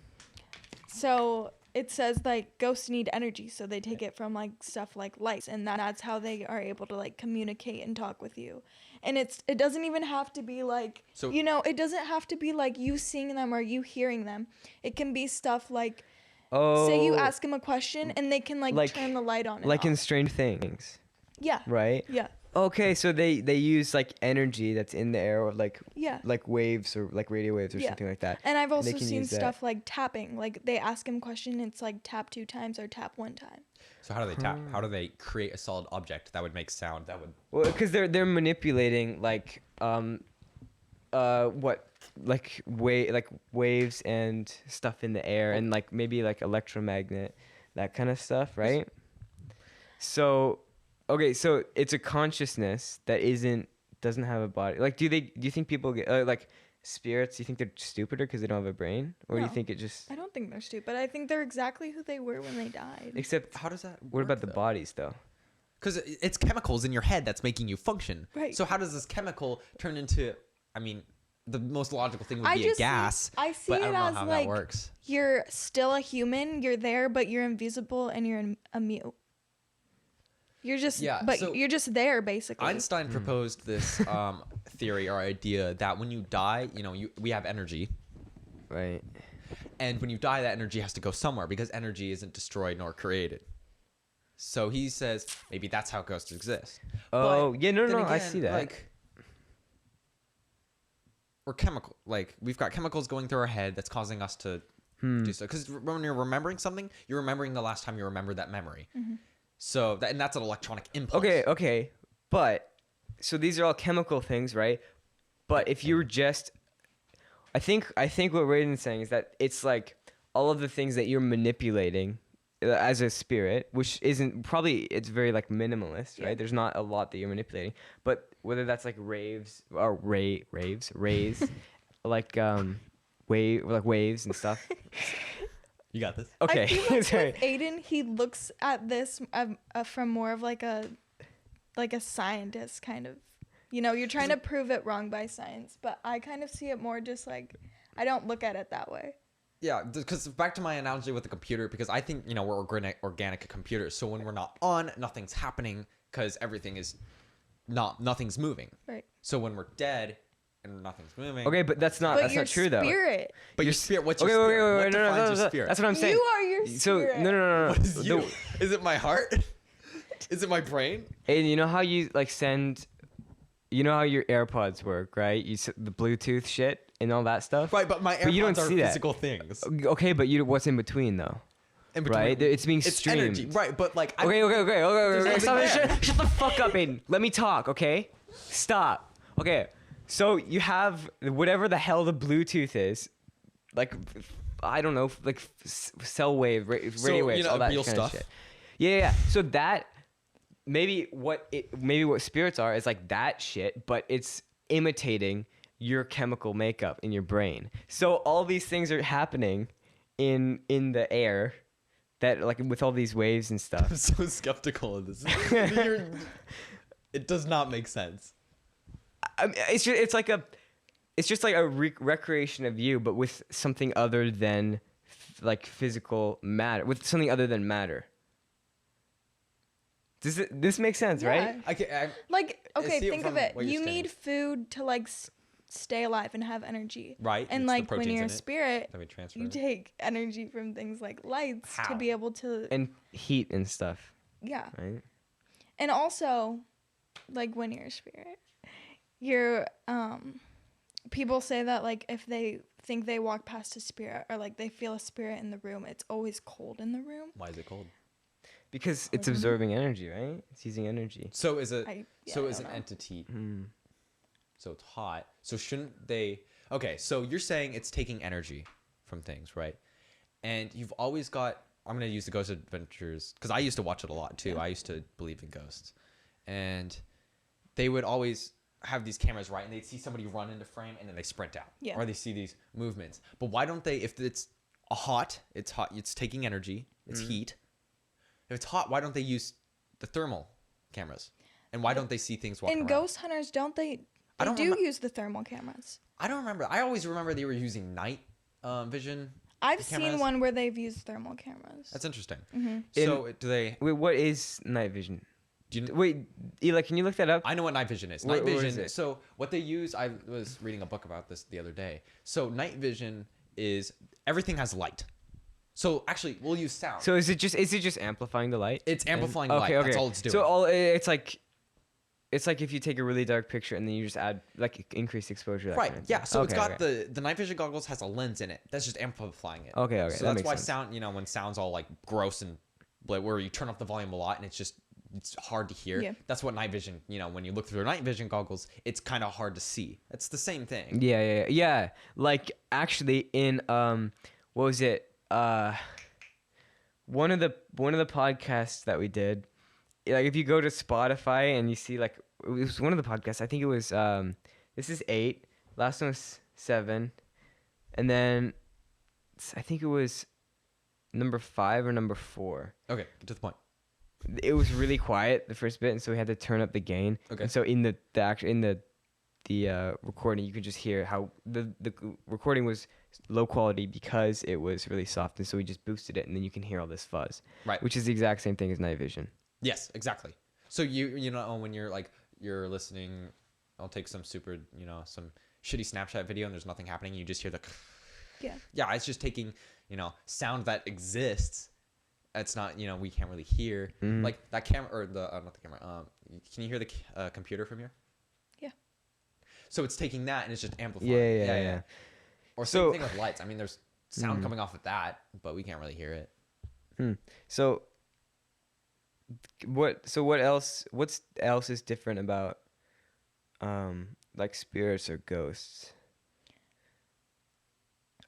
So it says like ghosts need energy, so they take it from like stuff like lights, and that's how they are able to like communicate and talk with you. And it doesn't even have to be like it doesn't have to be like you seeing them or you hearing them. It can be stuff like say you ask them a question and they can like turn the light on. And like in off. Strange Things, Yeah. right? Yeah. Okay, so they use like energy that's in the air, or like Yeah. waves or like radio waves or Yeah. something like that. And I've they also can seen use that. stuff like tapping. Like they ask him a question, it's like tap 2 times or tap 1 time. So how do they tap? How do they create a solid object that would make sound? That would. Well, because they're manipulating like what like waves and stuff in the air, and like maybe like electromagnet, that kind of stuff, right? So okay, so it's a consciousness that doesn't have a body. Like, do you think people get like spirits? Do you think they're stupider because they don't have a brain, or do you No. think it just? I don't think they're stupid. I think they're exactly who they were when they died. Except, How does that? what about the bodies though? Because it's chemicals in your head that's making you function. Right. So how does this chemical turn into? I mean, the most logical thing would I be a just see- gas. I see but it I don't know as, how like, that works. You're still a human. You're there, but you're invisible and you're a mute. You're just, Yeah, but so you're just there basically. Einstein proposed this theory or idea that when you die, we have energy, Right. and when you die, that energy has to go somewhere because energy isn't destroyed nor created. So he says maybe that's how ghosts exist. Oh, But yeah, no, then I again, see that. Like, we're chemical. Like we've got chemicals going through our head that's causing us to do so. Because when you're remembering something, you're remembering the last time you remembered that memory. So and that's an electronic impulse. Okay, but so these are all chemical things, right? But if you were just, I think what Rayden's saying is that it's like all of the things that you're manipulating as a spirit, which isn't probably, it's very like minimalist, right? There's not a lot that you're manipulating, but whether that's like raves or rays, like waves and stuff. You got this. Okay, I feel like sorry. with Aiden, he looks at this from more of like a scientist kind of. You're trying to prove it wrong by science, but I kind of see it more just like, I don't look at it that way. Yeah, because back to my analogy with the computer, because I think, we're organic computers. So when we're not on, nothing's happening because everything is nothing's moving. Right. So when we're dead and nothing's moving. Okay, but that's not But your true though. spirit. But your spirit, what's Okay, your wait, spirit? wait, What wait, no, defines your spirit? that's what I'm saying. You are your So spirit. no. What is you? Is it my heart? Is it my brain? Aiden, you know how you like send, you know how your AirPods work, right? The Bluetooth shit and all that stuff. Right, but my AirPods But you don't are see that. physical things. Okay, but what's in between though? In between- Right? It's being It's streamed. energy, right? But like, Okay. There's Stop nothing there. shut the fuck up, Aiden. Let me talk, okay? Stop. Okay. So you have whatever the hell the Bluetooth is, like, I don't know, like cell wave, radio waves, all that real kind stuff. of shit. Yeah. So that maybe what spirits are is like that shit, but it's imitating your chemical makeup in your brain. So all these things are happening in the air, that like with all these waves and stuff. I'm so skeptical of this. It does not make sense. I mean, it's just like a recreation of you, but with something other than like physical matter, with something other than matter. Does this make sense, right? Like, okay, see it think of from it. what you're You saying. need food to like stay alive and have energy. Right, And it's the like when proteins you're a in it spirit, that we transfer. you take energy from things like lights to How? be able to, And heat and stuff, yeah. right? And also, like when you're a spirit, you're people say that like if they think they walk past a spirit or like they feel a spirit in the room, it's always cold in the room. Why is it cold? Because it's absorbing energy, right? It's using energy. So is it? I So is don't an know. entity. So it's hot. So shouldn't they? Okay, so you're saying it's taking energy from things, right? And you've always got. I'm gonna use the Ghost Adventures because I used to watch it a lot too. I used to believe in ghosts, and they would always have these cameras, right? And they'd see somebody run into frame and then they sprint out, Yeah. or they see these movements. But why don't they? If it's hot, it's hot. It's taking energy. It's heat. If it's hot, why don't they use the thermal cameras? And why don't they see things walking In around? Ghost Hunters, don't they? I They don't do remem- use the thermal cameras. I don't remember. I always remember they were using night vision. I've cameras. seen one where they've used thermal cameras. That's interesting. Mm-hmm. So do they? Wait, what is night vision? Do you, Wait, Eli, can you look that up? I know what night vision is. What- Night what is vision. it? So what they use, I was reading a book about this the other day. So night vision is everything has light. So actually, we'll use sound. So is it just amplifying the light? It's amplifying And- light. That's all it's doing. So it's like It's like if you take a really dark picture and then you just add like increased exposure. That Right. kind of Yeah. thing. So it's Okay, got the night vision goggles has a lens in it that's just amplifying it. Okay. So that that's makes why sense. sound, when sound's all like gross and where you turn off the volume a lot and it's hard to hear. Yeah. That's what night vision, when you look through night vision goggles, it's kind of hard to see. It's the same thing. Yeah. Like actually in what was it? One of the podcasts that we did, like if you go to Spotify and you see like it was one of the podcasts. I think it was this is 8, last one was 7, and then I think it was number 5 or number 4. Okay, get to the point. It was really quiet the first bit, and so we had to turn up the gain. Okay. And so in the recording, you could just hear how the recording was low quality because it was really soft, and so we just boosted it, and then you can hear all this fuzz. Right. Which is the exact same thing as night vision. Yes, exactly. So when you're listening, I'll take some super, some shitty Snapchat video and there's nothing happening. You just hear the. Yeah. Yeah, it's just taking, sound that exists. It's not, we can't really hear. Mhm. Like that camera or not the camera. Can you hear the computer from here? Yeah. So it's taking that and it's just amplifying. Yeah. Or So- same thing with lights. I mean, there's sound coming off of that, but we can't really hear it. So what else is different about like spirits or ghosts?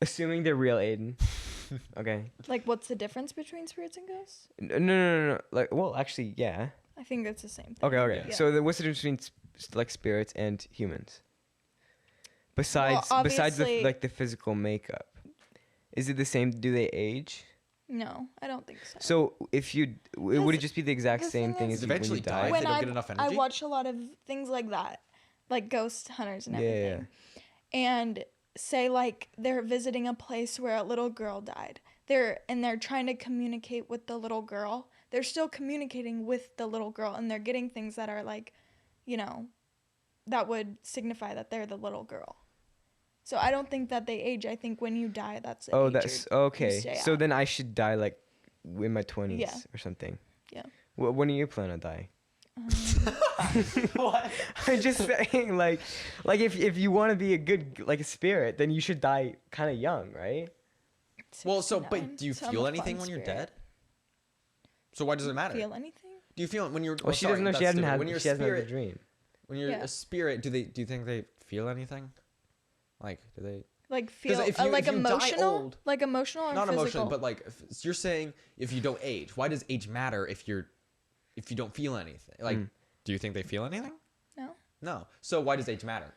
Assuming they're real, Aiden. Okay. Like, what's the difference between spirits and ghosts? No. Like, well, actually, yeah. I think it's the same thing. Okay. Yeah. So what's the difference between like spirits and humans? Besides the obviously- like the physical makeup, is it the same? Do they age? No, I don't think so. So if you would it Because just be the exact the same thing thing is- as when you Eventually die? die. If when they don't I, get enough I energy? watch a lot of things like that, like ghost hunters and Yeah, yeah. everything. And say like they're visiting a place where a little girl died. They're trying to communicate with the little girl. They're still communicating with the little girl, and they're getting things that are like, that would signify that they're the little girl. So I don't think that they age. I think when you die, that's the Oh, age that's you okay. stay So at. then I should die like in my 20s Yeah. or something. Yeah. When are you planning on dying? What? I'm just saying, like if you want to be a good like a spirit, then you should die kind of young, right? Well, so, 69, but do you so I'm feel a anything fun when you're spirit. dead? So why does it matter? Feel anything? Do you feel it when you're? Well, she doesn't know. She hasn't had. When you're a She hasn't had the spirit, dream. when you're Yeah. a spirit, do you think they feel anything? Like, do they? Like 'Cause feel if you- like if you die emotional, old- like emotional or Not physical. emotion, but like you're saying, if you don't age, why does age matter if you don't feel anything? Like, do you think they feel anything? No. No. So why does age matter?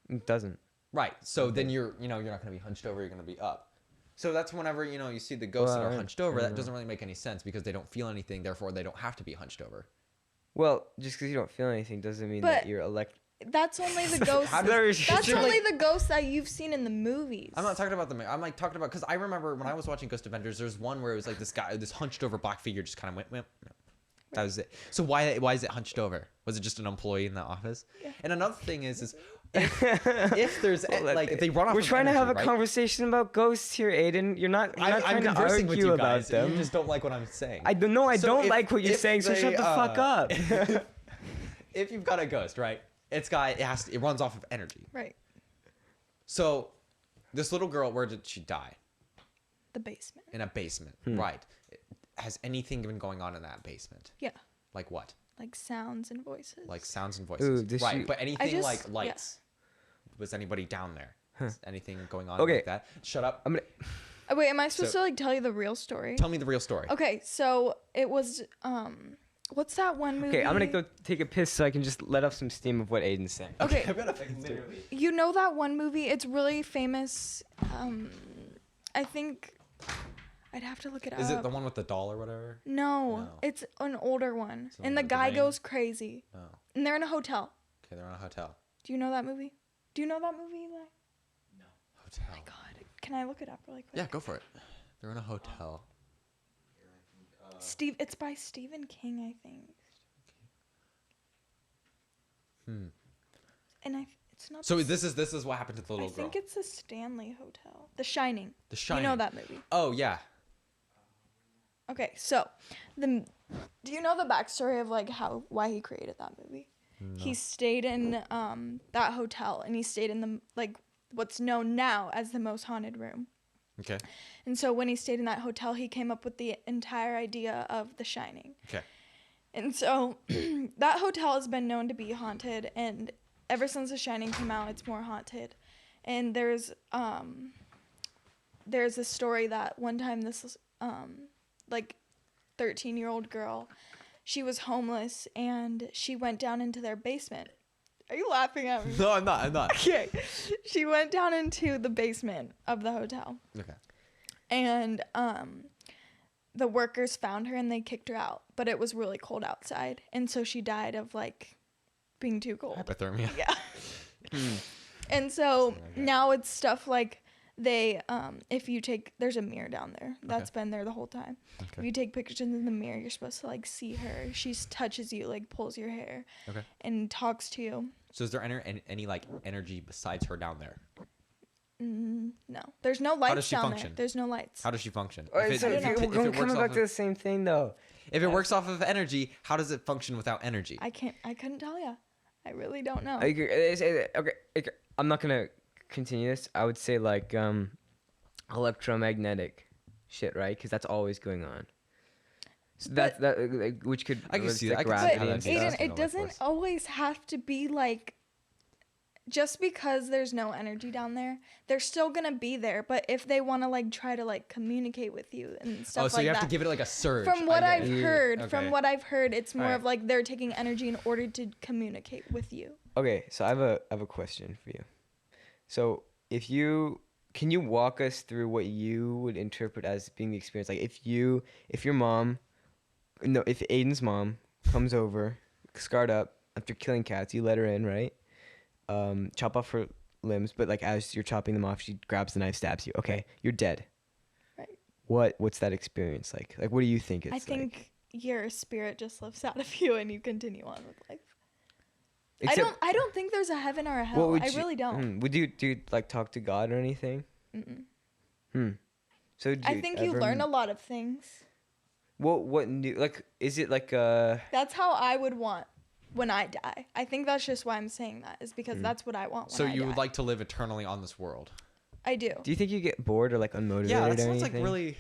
It doesn't. Right. So then you're not going to be hunched over. You're going to be up. So that's whenever you see the ghosts that are Well, hunched over. I That don't doesn't really make any sense because they don't feel anything. Therefore, they don't have to be hunched over. Well, just because you don't feel anything doesn't mean But- that you're That's only the ghosts. How does- That's You're only like- the ghosts that you've seen in the movies. I'm not talking about them. I'm like talking about because I remember when I was watching Ghost Adventures, there's one where it was like this guy, this hunched over black figure, just kind of went. That was it. So why is it hunched over? Was it just an employee in the office? Yeah. And another thing is if there's if they run off, We're of trying to energy, have a right? conversation about ghosts here, Aiden. You're not I'm trying to conversing with argue you about guys. them. You just don't like what I'm saying. I don't know. I So don't if- like what you're if saying. So they, shut the fuck up. If you've got a ghost, right? It runs off of energy. Right. So this little girl, where did she die? The basement. In a basement, right? Has anything been going on in that basement? Yeah. Like what? Like sounds and voices. Like sounds and voices. Ooh, does right, she- but anything like yeah. lights. Was anybody down there? Is anything going on Okay. like that? Shut up. I'm gonna. Oh, wait, am I supposed So- to like tell you the real story? Tell me the real story. Okay, so it was what's that one movie? Okay, I'm gonna go take a piss so I can just let off some steam of what Aiden's saying. Okay, I'm gonna literally. you know that one movie? It's really famous. I think I'd have to look it up. Is it the one with the doll or whatever? No, No. it's an older one, So and the the guy rain? goes crazy, Oh. and they're in a hotel. Okay, they're in a hotel. Do you know that movie? Do you know that movie, Eli? Hotel. God, can I look it up really quick? Yeah, go for it. They're in a hotel. It's by Stephen King, I think. And it's not. So the this is what happened to the I little girl. think it's the Stanley Hotel. The Shining. The Shining. You know that movie. Oh yeah. Okay, so do you know the backstory of like why he created that movie? he stayed in that hotel, and he stayed in the like what's known now as the most haunted room. Okay. And so when he stayed in that hotel, he came up with the entire idea of The Shining. Okay. And so that hotel has been known to be haunted, and ever since The Shining came out, it's more haunted. And there's a story that one time this like 13-year-old girl, she was homeless, and she went down into their basement. Are you laughing at me? No, I'm not. Okay. She went down into the basement of the hotel. Okay. And the workers found her and they kicked her out, but it was really cold outside, and so she died of like being too cold. Hypothermia. Yeah. And so now it's stuff like they if you take, there's a mirror down there that's been there the whole time. Okay. If you take pictures in the mirror, you're supposed to like see her. She touches you, like pulls your hair, Okay. and talks to you. So is there any like energy besides her down there? No, there's no lights does she down function? there. There's no lights. How does she function? Alright, so if it we're works coming off back of- to the same thing though. If it works off of energy, how does it function without energy? I couldn't tell you. I really don't know. Okay, I'm not gonna continue this. I would say like electromagnetic shit, right? Because that's always going on. So But- that like, which could I can was see the that. I can see But how gravity that's and Aiden, stuff. it doesn't always have to be like, just because there's no energy down there, they're still gonna be there. But if they want to like try to like communicate with you and stuff Oh, so like you have that, to give it like a surge. from what I I've get it. heard, Okay. it's more Alright. of like they're taking energy in order to communicate with you. Okay, so I have a question for you. So if you can you walk us through what you would interpret as being the experience? Like if Aiden's mom comes over, scarred up after killing cats, you let her in, right? Chop off her limbs, but like as you're chopping them off, she grabs the knife, stabs you. Okay, you're dead. Right. What's that experience like? Like what do you think it's I like? think your spirit just lifts out of you and you continue on with life. Except, I don't think there's a heaven or a what hell. would I you- really don't. Would you do you, like talk to God or anything? Mm-mm. So do I think you learn a lot of things. What new, like is it like a That's how I would want when I die. I think that's just why I'm saying that, is because that's what I want when So I you die. would like to live eternally on this world? I do. Do you think you get bored or like unmotivated Yeah, or that sounds anything? like really.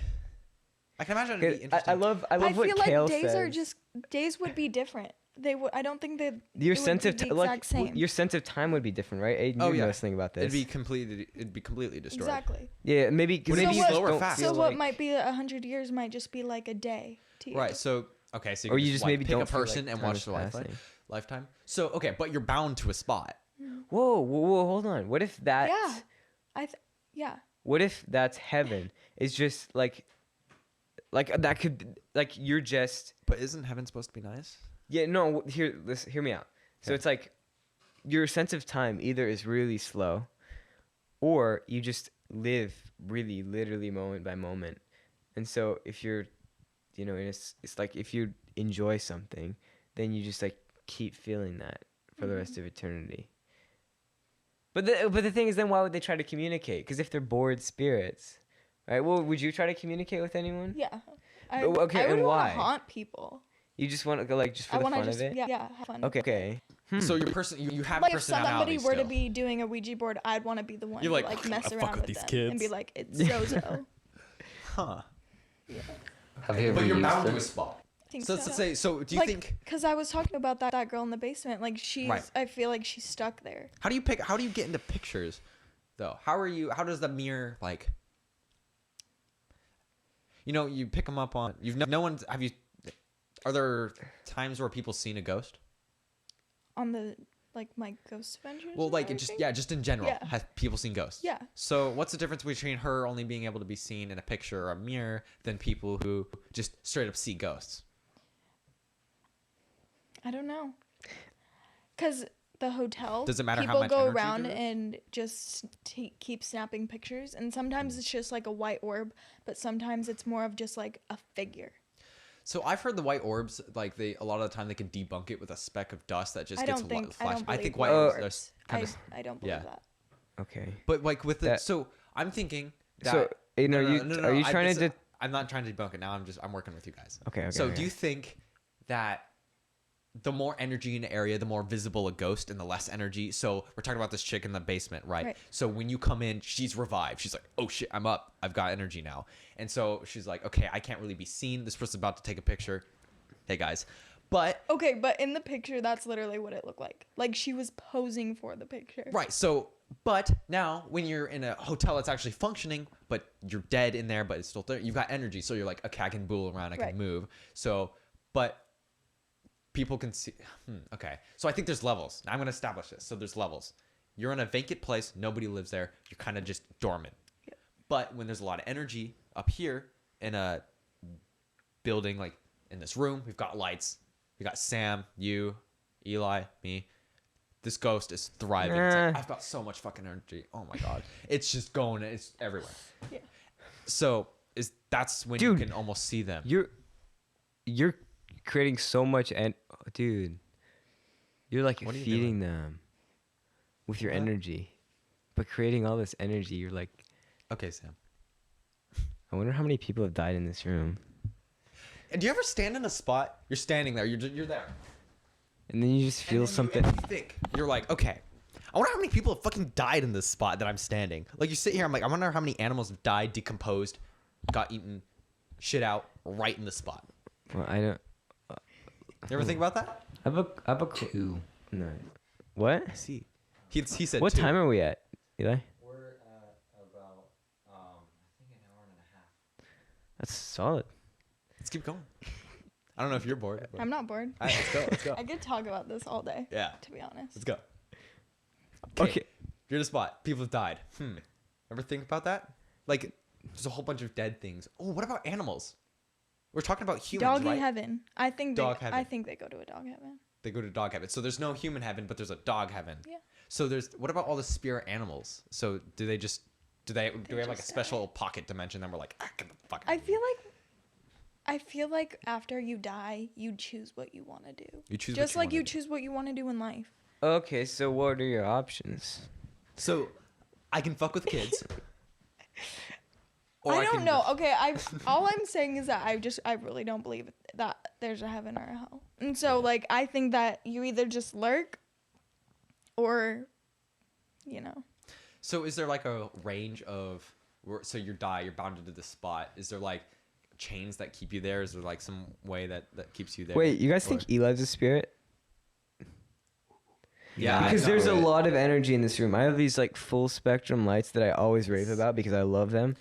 I can imagine it'd be interesting. I love I what feel Kale like days says. are just days would be different. They would. I don't think that Your it would sense be of the like exact same. your sense of time would be different, right? Aiden, Oh, you yeah. know something about this. It'd be completely destroyed. Exactly. Yeah, maybe Would it maybe be you just slow or don't fast? feel So what like- might be 100 years might just be like a day to you. Right. So okay. So or you you just like, maybe pick don't a feel like person and time watch is the passing. lifetime. So okay, but you're bound to a spot. Whoa, hold on. What if that's Yeah. Yeah. what if that's heaven? It's just like that could like you're just But isn't heaven supposed to be nice? yeah no hear me out. So Okay. it's like your sense of time either is really slow, or you just live really literally moment by moment. And so if you're, it's like if you enjoy something, then you just like keep feeling that for the rest of eternity. But the thing is, then why would they try to communicate? Because if they're bored spirits, right? Well, would you try to communicate with anyone? Yeah. Okay, I would and want why? to haunt people. You just want to go like just for I the want to fun just of it? yeah, have fun. Okay. So your person, you have Like if personality somebody were to still. be doing a Ouija board, I'd want to be the one You're to like, like mess "I fuck around with with these them kids." and be like, it's so. Huh. Have you ever But you're used bound to a it? spot. I think So so. let's say. So do you think? Because I was talking about that girl in the basement. Like she's, Right. I feel like she's stuck there. How do you pick? How do you get into pictures, though? How does the mirror like? You pick them up on. No one. Have you? Are there times where people seen a ghost? On the like my Ghost Adventures. Well, and like everything? just in general, Yeah. have people seen ghosts? Yeah. So what's the difference between her only being able to be seen in a picture or a mirror than people who just straight up see ghosts? I don't know. Cause the hotel. Does it matter how people much go energy around there is? and just keep snapping pictures, and sometimes it's just like a white orb, but sometimes it's more of just like a figure. So I've heard the white orbs, like a lot of the time they can debunk it with a speck of dust that just I gets don't think. flash. I think think white orbs are kind of. I don't believe yeah. that. Okay. But like with the That- so I'm thinking that. So, Aiden, are you trying to? I'm not trying to debunk it now. I'm working with you guys. Okay. So okay. do you think that the more energy in the area, the more visible a ghost, and the less energy. So we're talking about this chick in the basement, right? Right. So when you come in, she's revived. She's like, oh shit, I'm up. I've got energy now. And so she's like, okay, I can't really be seen. This person's about to take a picture. Hey guys. But Okay, but in the picture, that's literally what it looked like. Like she was posing for the picture. right. So, but now when you're in a hotel that's actually functioning, but you're dead in there, but it's still there, you've got energy. So you're like, okay, I can bool around, I can Right. move. So, but people can see. Okay. So I think there's levels. I'm going to establish this. So there's levels. You're in a vacant place. Nobody lives there. You're kind of just dormant. Yep. But when there's a lot of energy up here in a building, like in this room, we've got lights. We got Sam, you, Eli, me. This ghost is thriving. It's like, I've got so much fucking energy. Oh my God. It's just going. It's everywhere. Yeah. So that's when Dude, you can almost see them. You're creating so much dude. You're like What are you feeding them with your What? energy. But creating all this energy, you're like, Okay, Sam. I wonder how many people have died in this room. And do you ever stand in a spot? You're standing there. You're there. And then you just feel something. And you think you're like, okay, I wonder how many people have fucking died in this spot that I'm standing. Like you sit here, I'm like, I wonder how many animals have died, decomposed, got eaten, shit out right in the spot. Well, I don't. You ever think about that? I have a Two. No. What? I see. He said. What two. time are we at, Eli? We're at about, I think an hour and a half. That's solid. Let's keep going. I don't know if you're bored. But... I'm not bored. All right, let's go. Let's go. I could talk about this all day. Yeah. To be honest. Let's go. Okay. You're in a spot. People have died. Ever think about that? Like, there's a whole bunch of dead things. Oh, what about animals? We're talking about humans, Doggy right? heaven. I think Dog they, heaven. I think they go to a dog heaven. They go to dog heaven. So there's no human heaven, but there's a dog heaven. Yeah. So what about all the spirit animals? So do we have like a just special pocket dimension that we're like, get the fuck out I of here. feel like after you die, you choose what you want to do. You choose Just what like you you wanna do. choose what you want to do in life. Okay, so what are your options? So I can fuck with kids. Or I don't can know. Okay, all I'm saying is that I really don't believe that there's a heaven or a hell. And so like I think that you either just lurk or So is there like a range of so you're bounded to this spot? Is there like chains that keep you there? Is there like some way that keeps you there? Wait, you guys Or- think Eli's a spirit? Yeah, Because I there's a know it. lot of energy in this room. I have these like full spectrum lights that I always rave about because I love them.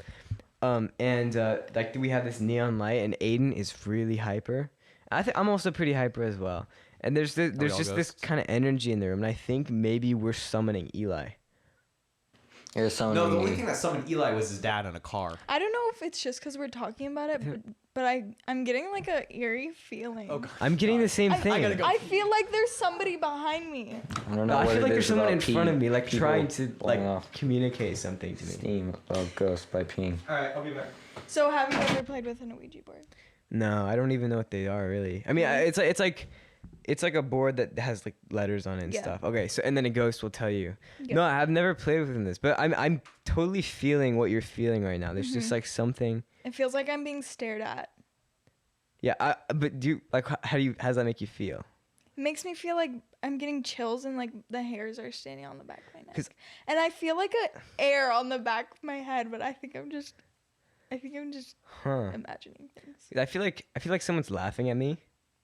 Like we have this neon light, and Aiden is really hyper. I'm also pretty hyper as well. And there's we just all this ghosts? kind of energy in the room, and I think maybe we're summoning Eli. Here's someone. No, the only thing that summoned Eli was his dad in a car. I don't know if it's just because we're talking about it, but I'm getting like a eerie feeling. Oh, God. I'm getting the same thing. gotta go. I feel like there's somebody behind me. I don't know No, I what feel it like there's is someone about in front of me, like people trying to like blowing off communicate something to me. steam about ghosts by peeing. All right, I'll be back. So have you ever played with an Ouija board? No, I don't even know what they are really. I mean, it's like a board that has like letters on it and Yeah. stuff. Okay, so and then a ghost will tell you. Yeah. No, I've never played with this, but I'm totally feeling what you're feeling right now. There's just like something. It feels like I'm being stared at. Yeah, but do you like how does that make you feel? It makes me feel like I'm getting chills and like the hairs are standing on the back of my neck. 'Cause- And I feel like a air on the back of my head, but I think I'm just Huh? imagining things. I feel like someone's laughing at me,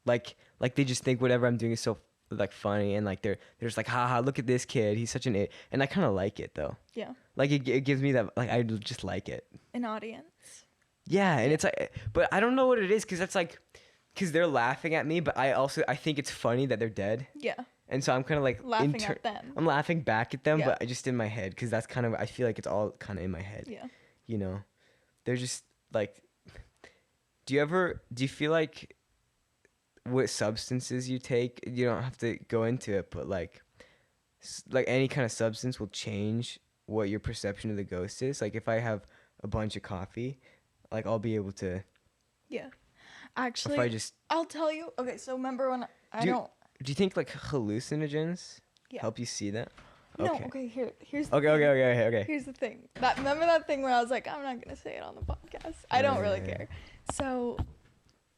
like they just think whatever I'm doing is so like funny, and like they're just like, haha, look at this kid, he's such an idiot. And I kind of like it though. Yeah. Like it gives me that, like I just like it. An audience. Yeah, and it's like, but I don't know what it is, because they're laughing at me, but I think it's funny that they're dead, Yeah. and so I'm kind of like Laughing at them. I'm laughing back at them, Yeah. but I just in my head, because that's kind of, I feel like it's all kind of in my head. Yeah. You know, they're just like, do you feel like what substances you take, you don't have to go into it, but like any kind of substance will change what your perception of the ghost is? Like if I have a bunch of coffee, like I'll be able to, Yeah. Actually, if I just, I'll tell you. Okay, so remember when do you think like hallucinogens Yeah. help you see that? No, okay, here's the Okay. Here's the thing. Remember that thing where I was like, I'm not gonna say it on the podcast. I don't really Yeah. care. So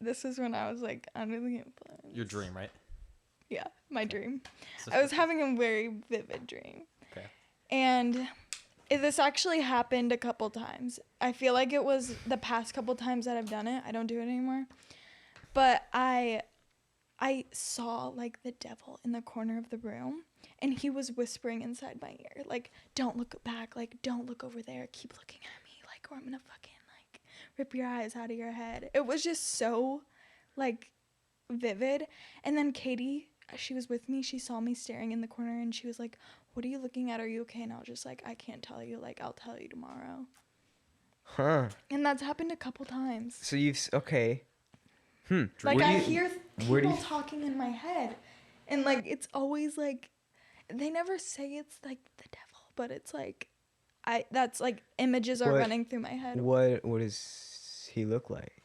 this is when I was like under the influence. Your dream, right? Yeah, my dream. So- I was having a very vivid dream. Okay. And this actually happened a couple times. I feel like it was the past couple times that I've done it. I don't do it anymore. But I saw like the devil in the corner of the room, and he was whispering inside my ear, like, don't look back, like, don't look over there, keep looking at me, like, or I'm gonna fucking like rip your eyes out of your head. It was just so like vivid. And then Katie, she was with me, she saw me staring in the corner, and she was like, what are you looking at, are you okay? And I was just like, I can't tell you, like, I'll tell you tomorrow. Huh. And that's happened a couple times. So okay. Like, Where do I you- hear where do people you- talking in my head, and like it's always like, they never say it's like the devil, but it's like, that's like images are What- running through my head. What does he look like?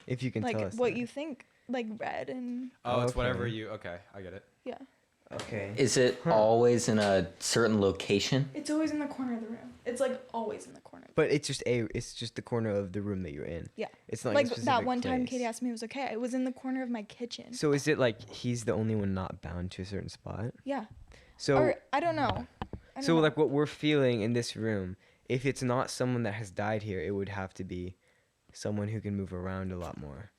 If you can tell Like us. what that. you think, like red and Oh, it's Okay. whatever you. Okay, I get it. yeah. Okay. Is it always in a certain location? It's always in the corner of the room. It's like always in the corner. But it's just the corner of the room that you're in. Yeah. It's not Like a that specific one time place. Katie asked me it was okay. It was in the corner of my kitchen. So is it like he's the only one not bound to a certain spot? Yeah. So Or I don't know. I don't so know. like what we're feeling in this room, if it's not someone that has died here, it would have to be someone who can move around a lot more.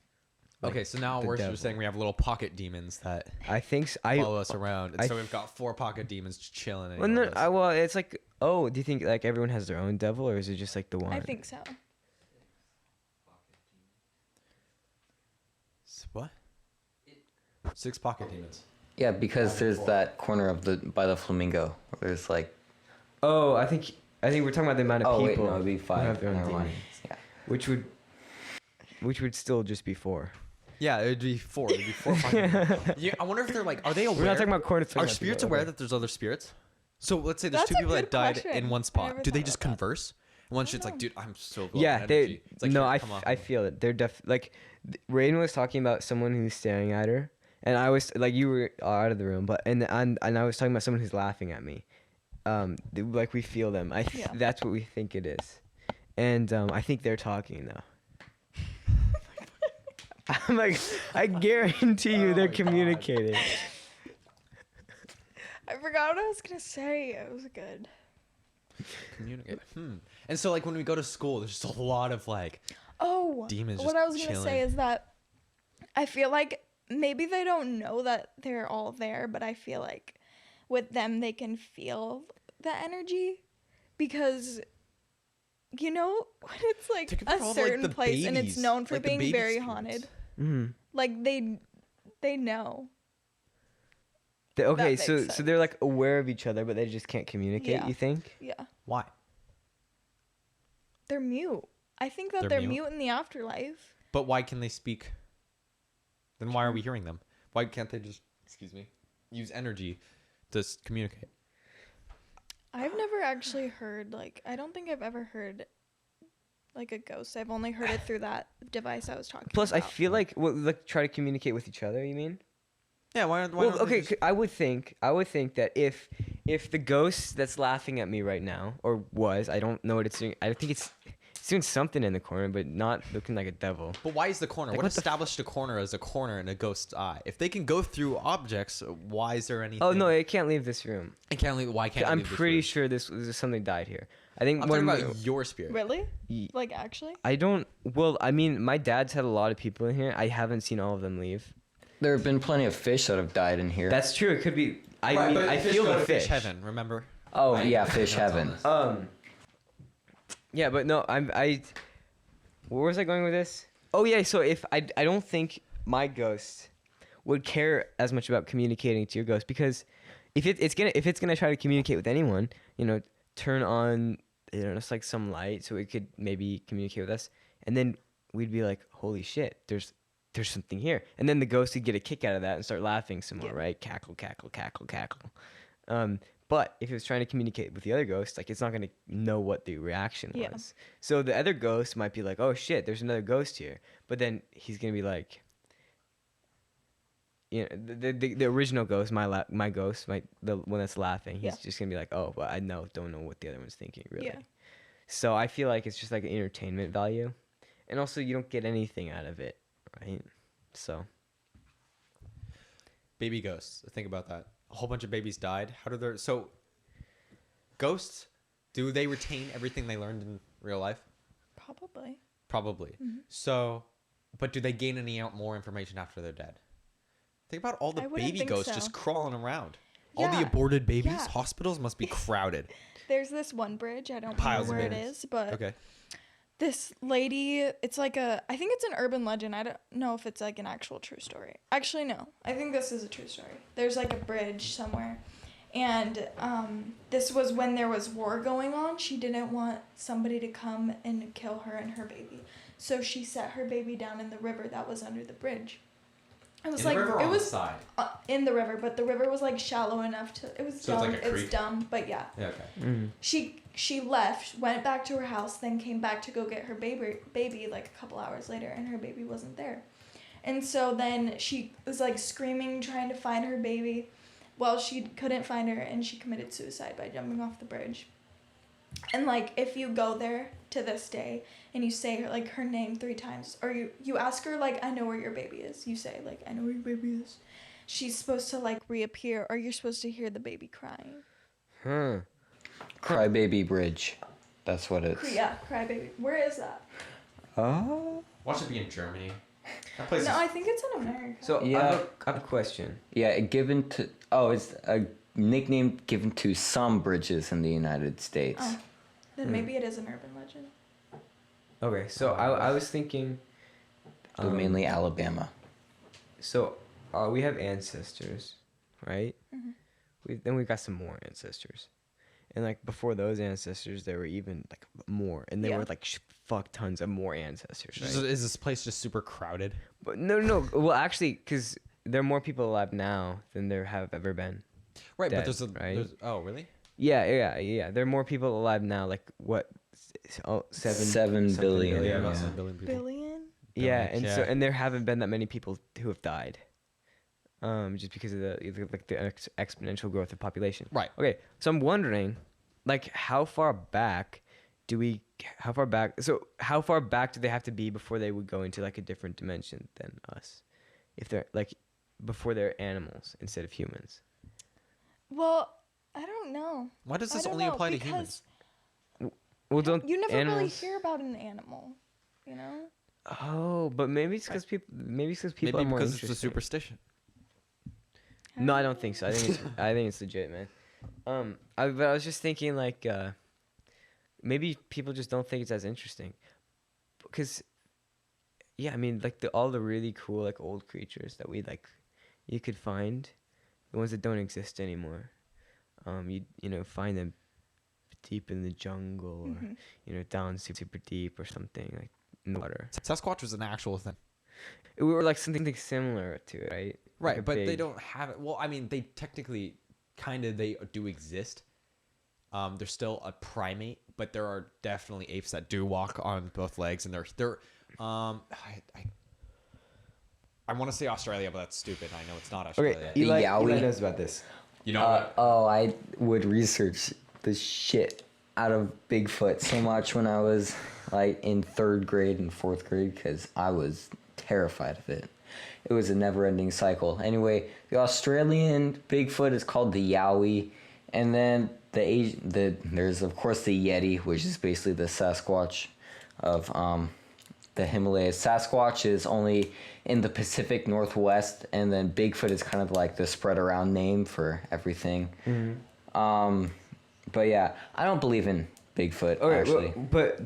Like Okay, so now the we're devil. just saying we have little pocket demons that I think follow us around, and I so we've got 4 pocket demons just chilling. well, no, well, it's like, oh, do you think like everyone has their own devil, or is it just like the one? I think so. What? 6 pocket demons. Yeah, because there's that corner of by the flamingo. Where there's like, Oh, I think we're talking about the amount of oh wait, people no, it'd be who 5. have their own Never mind. demons, Yeah. which would still just be 4. Yeah, it'd be 4. It'd be 4 pocket demons. Yeah, I wonder if they're like, are they aware? We're not talking about corners. Are spirits aware that there's other spirits? So let's say there's That's 2 a people that good died question. in one I spot. never Do they thought just about that. converse? And one I shit's don't like, dude, I'm so low Yeah, on they. energy. It's like, No, "Here, I come on." I feel it. They're like, Rayden was talking about someone who's staring at her, and I was like, you were out of the room, but and I was talking about someone who's laughing at me. Like we feel them. Yeah. That's what we think it is, and I think they're talking now. I'm like, I guarantee you, they're communicating. I forgot what I was gonna say. It was good. Communicate. And so like when we go to school, there's just a lot of like, Oh, Demons what just I was gonna chilling. say is that I feel like maybe they don't know that they're all there, but I feel like with them they can feel the energy because you know when it's like Think a about all, like, certain the place and it's babies, known for like the being baby very spirits. haunted. Hmm. Like they know. Okay, That so makes they're sense. like aware of each other, but they just can't communicate. Yeah. You think? Yeah. why? They're mute. I think that They're they're mute? mute in the afterlife. But why can they speak? Then why are we hearing them? Why can't they just, excuse me, use energy to communicate? I've never actually heard I don't think I've ever heard like a ghost. I've only heard it through that device I was talking Plus, I about. feel like like try to communicate with each other. You mean? Yeah, why Well, don't they okay. just- I would think that if the ghost that's laughing at me right now, or was, I don't know what it's doing. I think it's doing something in the corner, but not looking like a devil. But why is the corner? Like, what what the established a corner as a corner in a ghost's eye? If they can go through objects, why is there anything? Oh no, it can't leave this room. it can't leave. Why can't it I'm leave this pretty room? sure this was something died here. I think I'm one talking of about my- your spirit. Really? Ye- Like actually? I don't. Well, I mean, my dad's had a lot of people in here. I haven't seen all of them leave. There have been plenty of fish that have died in here. That's true. It could be. I Right, mean, but I fish feel go the to fish. heaven. Remember? oh Right? yeah, fish That's heaven. on us. Yeah, but no, where was I going with this? Oh yeah, so if I don't think my ghost would care as much about communicating to your ghost, because if it's gonna try to communicate with anyone, turn on just like some light so it could maybe communicate with us, and then we'd be like, holy shit, there's something here, and then the ghost would get a kick out of that and start laughing some more, Yeah. right? Cackle, cackle, cackle, cackle. But if it was trying to communicate with the other ghost, like, it's not going to know what the reaction Yeah. was. So the other ghost might be like, oh shit, there's another ghost here. But then he's going to be like, the original ghost, my ghost, the one that's laughing, he's Yeah. just going to be like, oh, but I don't know what the other one's thinking, really. Yeah. So I feel like it's just like an entertainment value. And also you don't get anything out of it, right? So baby ghosts. Think about that. A whole bunch of babies died. How do they? So, ghosts, do they retain everything they learned in real life? Probably. Probably. Mm-hmm. So, but do they gain any out more information after they're dead? Think about all the I wouldn't baby think ghosts so. just crawling around. All the Yeah. aborted babies. Yeah. Hospitals must be crowded. There's this one bridge. I don't Piles know of where it babies. is, but Okay. this lady, it's like I think it's an urban legend. I don't know if it's like an actual true story. Actually, no. I think this is a true story. There's like a bridge somewhere. And this was when there was war going on. She didn't want somebody to come and kill her and her baby. So she set her baby down in the river that was under the bridge. It was like it was side. in the river, but the river was like shallow enough to. It was So it's dumb. like a creek? It's dumb, but yeah. Yeah. Okay. Mm. She left, went back to her house, then came back to go get her baby like a couple hours later, and her baby wasn't there. And so then she was like screaming, trying to find her baby. Well, she couldn't find her, and she committed suicide by jumping off the bridge. And like, if you go there to this day and you say her name 3 times, or you ask her like, I know where your baby is. You say like, I know where your baby is. She's supposed to like reappear, or you're supposed to hear the baby crying. Huh. Crybaby Bridge. That's what it's. Yeah, cry baby. Where is that? Oh. Watch it be in Germany. That place No, I think it's in America. So Yeah. I have a question. Yeah, given to. Oh, it's a nickname given to some bridges in the United States. Oh, then maybe it is an urban legend. Okay, so I was thinking. But mainly Alabama. So, we have ancestors, right? Mm-hmm. Then we got some more ancestors, and like before those ancestors, there were even like more, and there Yeah. were like fuck tons of more ancestors, right? Is this place just super crowded? But no. Well, actually, because there are more people alive now than there have ever been. Right, Dead, but there's a. right? There's, oh, really? Yeah. There are more people alive now. Like what? Seven 7 something billion. Yeah, Yeah. about 7 billion people. Billion? Yeah, Billion, and so there haven't been that many people who have died, just because of the exponential growth of population. Right. Okay, so I'm wondering, like, how far back? So how far back do they have to be before they would go into like a different dimension than us, if they're like, before they're animals instead of humans? Well, I don't know. Why does I this don't only know, apply to because humans? Well, don't You never really animals? hear about an animal, you know? Oh, but maybe it's because people. Maybe it's because people Maybe are more because it's a interesting. superstition. No, I don't think so. I think it's legit, man. But I was just thinking like, maybe people just don't think it's as interesting, because, yeah, I mean, like all the really cool like old creatures that you could find, the ones that don't exist anymore. You find them deep in the jungle, or down super deep or something, like in the water. Sasquatch was an actual thing. We were like something similar to it, right? Like Right, a but they big- don't have it. Well, I mean, they technically they do exist. They're still a primate, but there are definitely apes that do walk on both legs, and they're I want to say Australia, but that's stupid. I know it's not Australia. Okay, The Eli Yowie. knows about this. You know what? Oh, I would research the shit out of Bigfoot so much when I was like in 3rd grade and 4th grade because I was terrified of it. It was a never-ending cycle. Anyway, the Australian Bigfoot is called the Yowie, and then there's of course the Yeti, which is basically the Sasquatch of the Himalayas. Sasquatch is only in the Pacific Northwest, and then Bigfoot is kind of like the spread around name for everything. But yeah, I don't believe in Bigfoot actually. But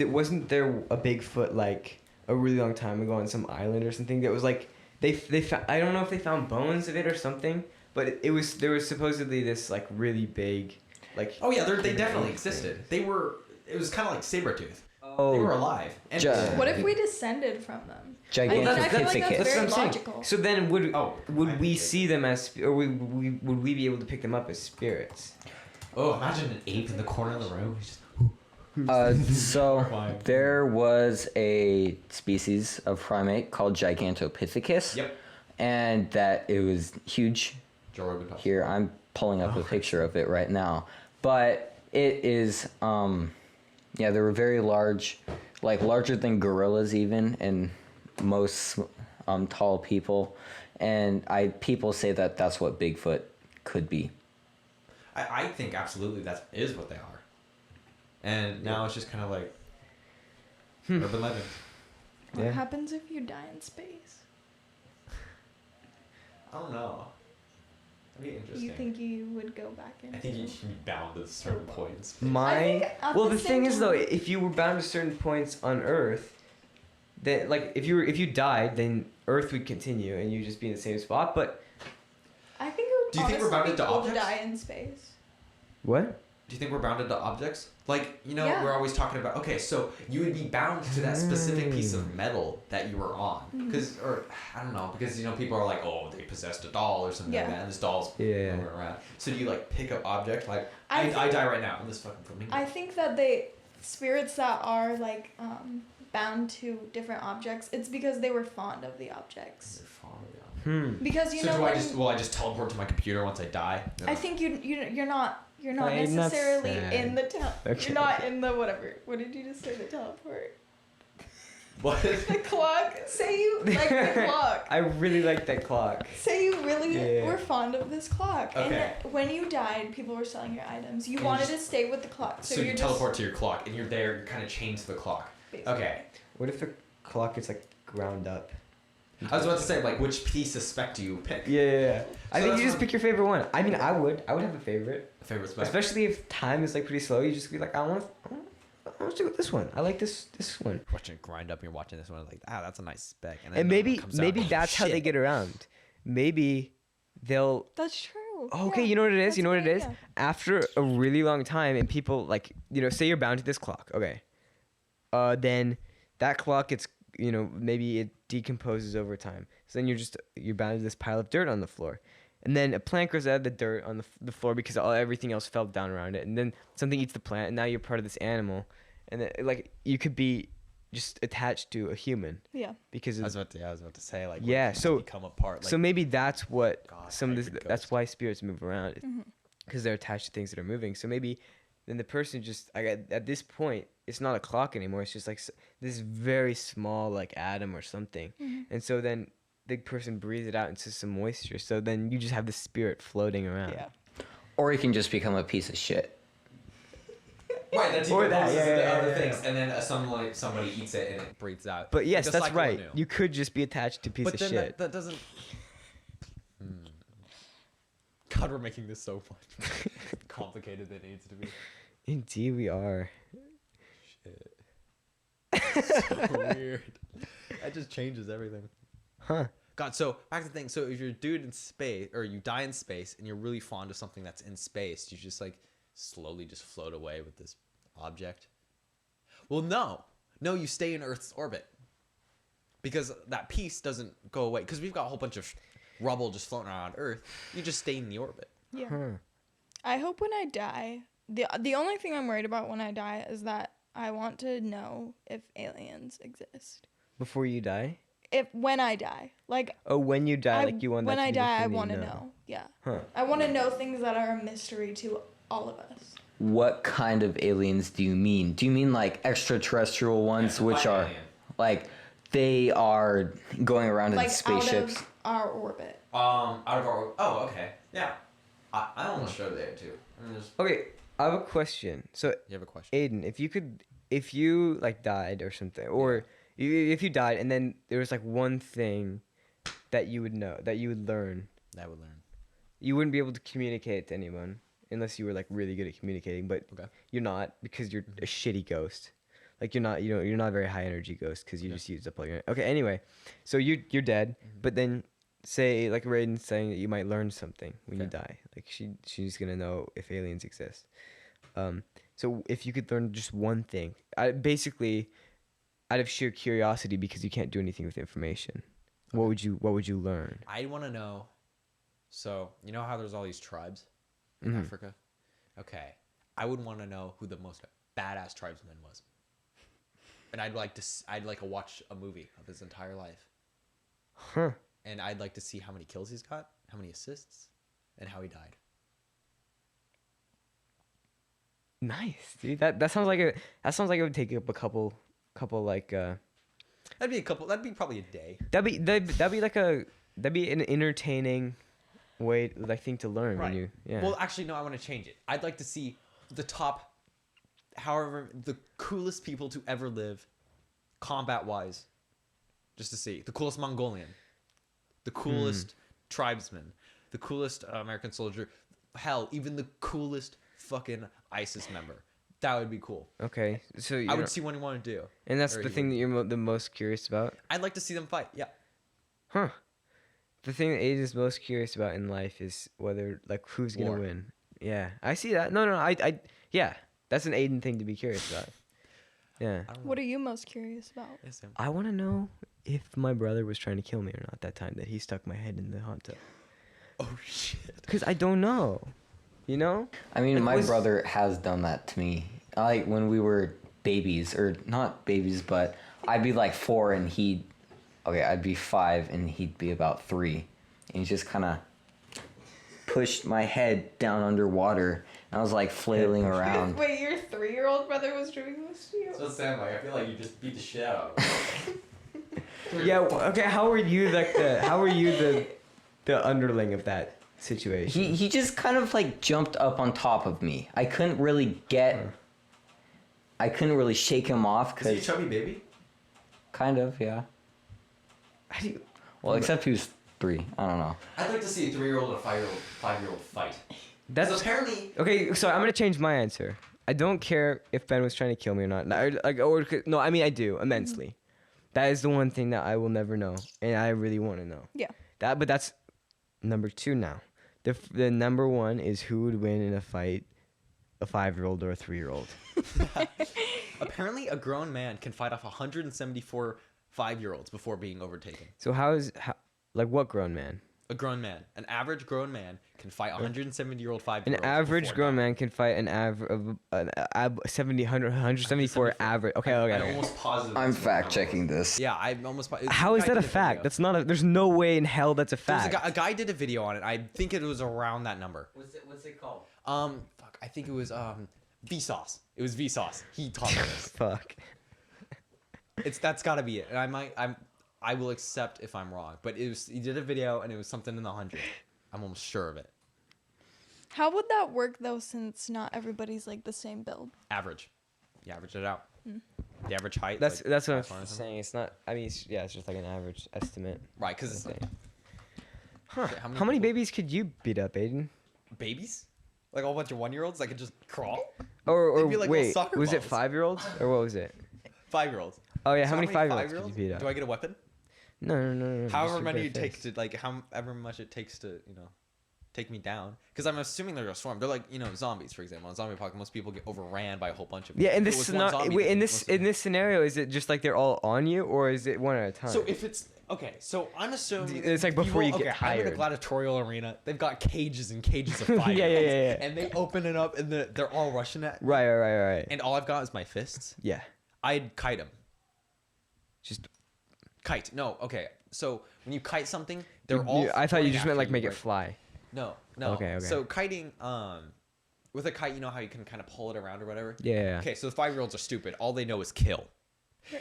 wasn't there a Bigfoot like a really long time ago on some island or something that was like they found, I don't know if they found bones of it or something, but there was supposedly this like really big like. Oh yeah, they definitely existed. It was kind of like Sabretooth. Oh, They were alive. And What if we descended from them? Gigantic I feel like that's That's very what I'm saying. logical. So then would I we get it. see them as, or would we be able to pick them up as spirits? Oh, imagine an ape in the corner of the room. He's just, So there was a species of primate called Gigantopithecus. Yep. And that it was huge. Joe Rogan talks. Here, I'm pulling up a picture of it right now. But it is, yeah, they were very large, like larger than gorillas even, and most tall people. and people say that that's what Bigfoot could be. I think absolutely that is what they are. And now it's just kind of like urban legend. What Yeah. happens if you die in space? I don't know. That'd be interesting. You think you would go back in? I think you should be bound to certain points. I think at Well, the the thing same is though, time- if you were bound to certain points on Earth, then like if you died, then Earth would continue and you'd just be in the same spot. But I think it would Do you think we're honestly bounded be to cool objects? die in space. what? Do you think we're bounded to objects? Like, Yeah. we're always talking about, okay, so you would be bound to that specific piece of metal that you were on. Because, or, I don't know, because, people are like, oh, they possessed a doll or something like Yeah. that, and this doll's Yeah. moving around. So do you, like, pick up object? Like, I I die right now in this fucking flamingo. I think that spirits that are like bound to different objects, it's because they were fond of the objects. You're fond of it. Because you So know will I just teleport to my computer once I die? I think you're not Like, not necessarily sad. in the Okay. you're not in the whatever. What did you just say? The teleport. What? The clock. Say you like the clock. I really like that clock. Say you really Yeah. were fond of this clock, Okay. and when you died, people were selling your items. You And wanted you to stay with the clock, so So you're you teleport to your clock, and you're there, you're kind of chained to the clock. just Okay. What if the clock is like ground up? I was about to say, like, which piece of spec do you pick? Yeah. I So think that's you just not- pick your favorite one. I mean, I would have a favorite, Favorite spec? especially if time is like pretty slow. You just be like, I want to stick with this one. I like this one. Watching it grind up, you're watching this one, like, that's a nice spec. And another one maybe comes out, maybe oh, that's how they shit. get around. Maybe they'll. That's true. Okay, Yeah, you know what it is. that's You know a what it good is. idea. After a really long time, and people like say you're bound to this clock. Okay. Then that clock gets maybe it decomposes over time. So then you're bound to this pile of dirt on the floor, and then a plant grows out of the dirt on the floor because everything else fell down around it, and then something eats the plant, and now you're part of this animal, and then, like you could be just attached to a human Yeah. because I of was about to say, like, Yeah, what if so- you become apart. Like, so maybe that's what God, some of this. hybrid That's ghost. why spirits move around, Mm-hmm. because they're attached to things that are moving. So maybe then the person just at this point, it's not a clock anymore. It's just like this very small like atom or something, and so then the person breathes it out into some moisture. So then you just have the spirit floating around. Yeah. Or you can just become a piece of shit. right, that Or that, decomposes yeah, into yeah, other yeah, things, and then somebody eats it and it breathes out. But yes, Like a that's cycle right. anew. You could just be attached to a piece But of then shit. that doesn't. God, we're making this so much more complicated than it needs to be. Indeed, we are. So weird. That just changes everything. Huh. God, so back to the thing. So if you're a dude in space, or you die in space, and you're really fond of something that's in space, you just like slowly just float away with this object. Well, no, you stay in Earth's orbit because that piece doesn't go away. Because we've got a whole bunch of rubble just floating around Earth. You just stay in the orbit. Yeah. Huh. I hope when I die, the only thing I'm worried about when I die is that I want to know if aliens exist. Before you die? When I die, like Oh, when you die, like you want that when to I be the die, I thing that want you to know. Yeah. Huh. I want to know things that are a mystery to all of us. What kind of aliens do you mean? Do you mean like extraterrestrial ones, Yeah, which define are alien. like they are going around in Like spaceships? out of our orbit. Out of our. Oh, okay. Yeah. I almost showed there too. I mean, Okay, I have a question. So, you have a question? Aiden, if you like died or something, or if you died and then there was like one thing that you would know, that you would learn, I would learn. you wouldn't be able to communicate it to anyone unless you were like really good at communicating, but Okay. you're not because you're a shitty ghost. Like you're not a very high energy ghost because you just used up all your. Okay, anyway, so you're dead, but then say like Rayden's saying that you might learn something when you Okay. die. Like she's gonna know if aliens exist. So if you could learn just one thing, basically, out of sheer curiosity because you can't do anything with information, what would you learn? I want to know. So you know how there's all these tribes in Africa? Okay, I would want to know who the most badass tribesman was, and I'd like to watch a movie of his entire life, Huh. and I'd like to see how many kills he's got, how many assists, and how he died. Nice, dude. That sounds like it would take up a couple like That'd be probably a day. that'd be like that'd be an entertaining way, I think, to learn when you. Yeah. Well, actually, no. I want to change it. I'd like to see the top, however, the coolest people to ever live, combat-wise. Just to see the coolest Mongolian, the coolest tribesman, the coolest American soldier. Hell, even the coolest fucking ISIS member. That would be cool. Okay, so I would see what he want to do. and that's or the he thing would- that you're the most curious about. I'd like to see them fight. Yeah. Huh. The thing that Aiden is most curious about in life is whether, like, who's gonna War. win. Yeah, I see that. No, yeah, that's an Aiden thing to be curious about. Yeah. I don't know. What are you most curious about? Yes, Sam. I want to know if my brother was trying to kill me or not that time that he stuck my head in the hot tub. Oh shit. Because I don't know. You know? I mean, Like, my was- brother has done that to me. Like when we were babies, or not babies, but I'd be like 4 and I'd be 5 and he'd be about 3. And he just kind of pushed my head down underwater. And I was like flailing around. Wait, your 3-year-old brother was doing this to you? So Sam, like, I feel like you just beat the shit out of him. Yeah. Okay. How were you the underling of that situation? He just kind of like jumped up on top of me. I couldn't really shake him off Is he a because chubby baby? kind of, yeah. How do you? Well, except he was 3. I don't know. I'd like to see a 3-year-old and a 5-year-old fight. That's apparently. okay. So I'm gonna change my answer. I don't care if Ben was trying to kill me or not. No, I mean I do immensely. That is the one thing that I will never know, and I really want to know. Yeah. But that's number 2 now. The number 1 is who would win in a fight, a 5-year-old or a 3-year-old. Apparently, a grown man can fight off 174 5-year-olds before being overtaken. So what grown man? A grown man, an average grown man, can fight 170-year-old 5-year-olds. An average before grown dying. man can fight an average of 174 average. Okay. I'm almost positive. I'm that's what fact the number checking this. Yeah, I'm almost. How is that a fact? That's not a. There's no way in hell that's a fact. A guy did a video on it. I think it was around that number. What's it called? Fuck. I think it was Vsauce. It was Vsauce. He taught me this. Fuck. That's got to be it. And I will accept if I'm wrong, but he did a video and it was something in the 100. I'm almost sure of it. How would that work though, since not everybody's like the same build? Average. You average it out. The average height. That's like, what 5 I'm or something. saying. It's not. I mean, it's just like an average estimate. Right, because it's like Huh. Okay, How how many many babies could you beat up, Aiden? babies, like a whole bunch of 1-year-olds that could just crawl. Or They'd be like little wait, soccer was it balls. 5-year-olds or what was it? 5-year-olds. Oh yeah, So how many many 5-year-olds could you beat up? Do I get a weapon? No. However just a many bare it takes fist. to like however much it takes to take me down. Because I'm assuming they're a swarm. They're like zombies, for example. In zombie apocalypse, most people get overran by a whole bunch of. Yeah, in If it this was one zombie, then most of them- this scenario, is it just like they're all on you, or is it one at a time? So if it's okay, so I'm assuming It's like before you get I'm in a tired. gladiatorial arena. They've got cages and cages of fire. Yeah. And they open it up and they're all rushing at. me. Right. And all I've got is my fists. Yeah. I'd kite them. Just. Kite. No. Okay. So when you kite something, they're all. I thought you flying just meant after like you, make it right? fly. No. Okay. So kiting, with a kite, you know how you can kind of pull it around or whatever. Yeah. Okay. So the 5-year-olds are stupid. All they know is kill.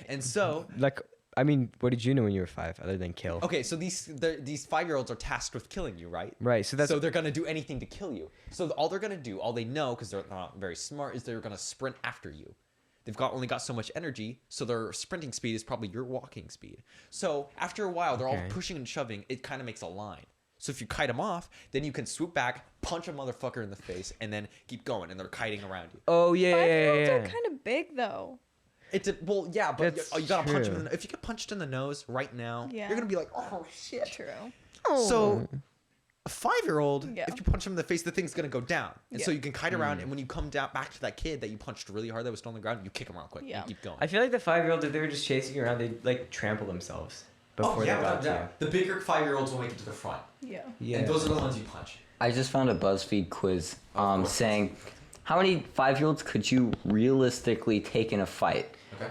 And so. Like, I mean, what did you know when you were 5 other than kill? Okay, so these 5-year-olds are tasked with killing you, right? Right. So They're gonna do anything to kill you. So all they're gonna do, all they know, because they're not very smart, is they're gonna sprint after you. They've only got so much energy, so their sprinting speed is probably your walking speed. So after a while, they're all Okay. pushing and shoving. It kind of makes a line. So if you kite them off, then you can swoop back, punch a motherfucker in the face, and then keep going, and they're kiting around you. Oh yeah. 5-year-olds are kind of big though. Well, yeah, but That's you gotta punch true. them. If you get punched in the nose right now, Yeah. you're gonna be like, oh shit. True. So a 5-year-old, Yeah. if you punch him in the face, the thing's gonna go down. And so Yeah. you can kite around, and when you come down back to that kid that you punched really hard that was still on the ground, you kick him around quick. Yeah. You keep going. I feel like the 5-year-olds, if they were just chasing you around, they'd like trample themselves before they got to you. The bigger 5-year-olds will make it to the front. Yeah. Yeah. And those are the ones you punch. I just found a BuzzFeed quiz course. saying, how many 5-year-olds could you realistically take in a fight? Okay.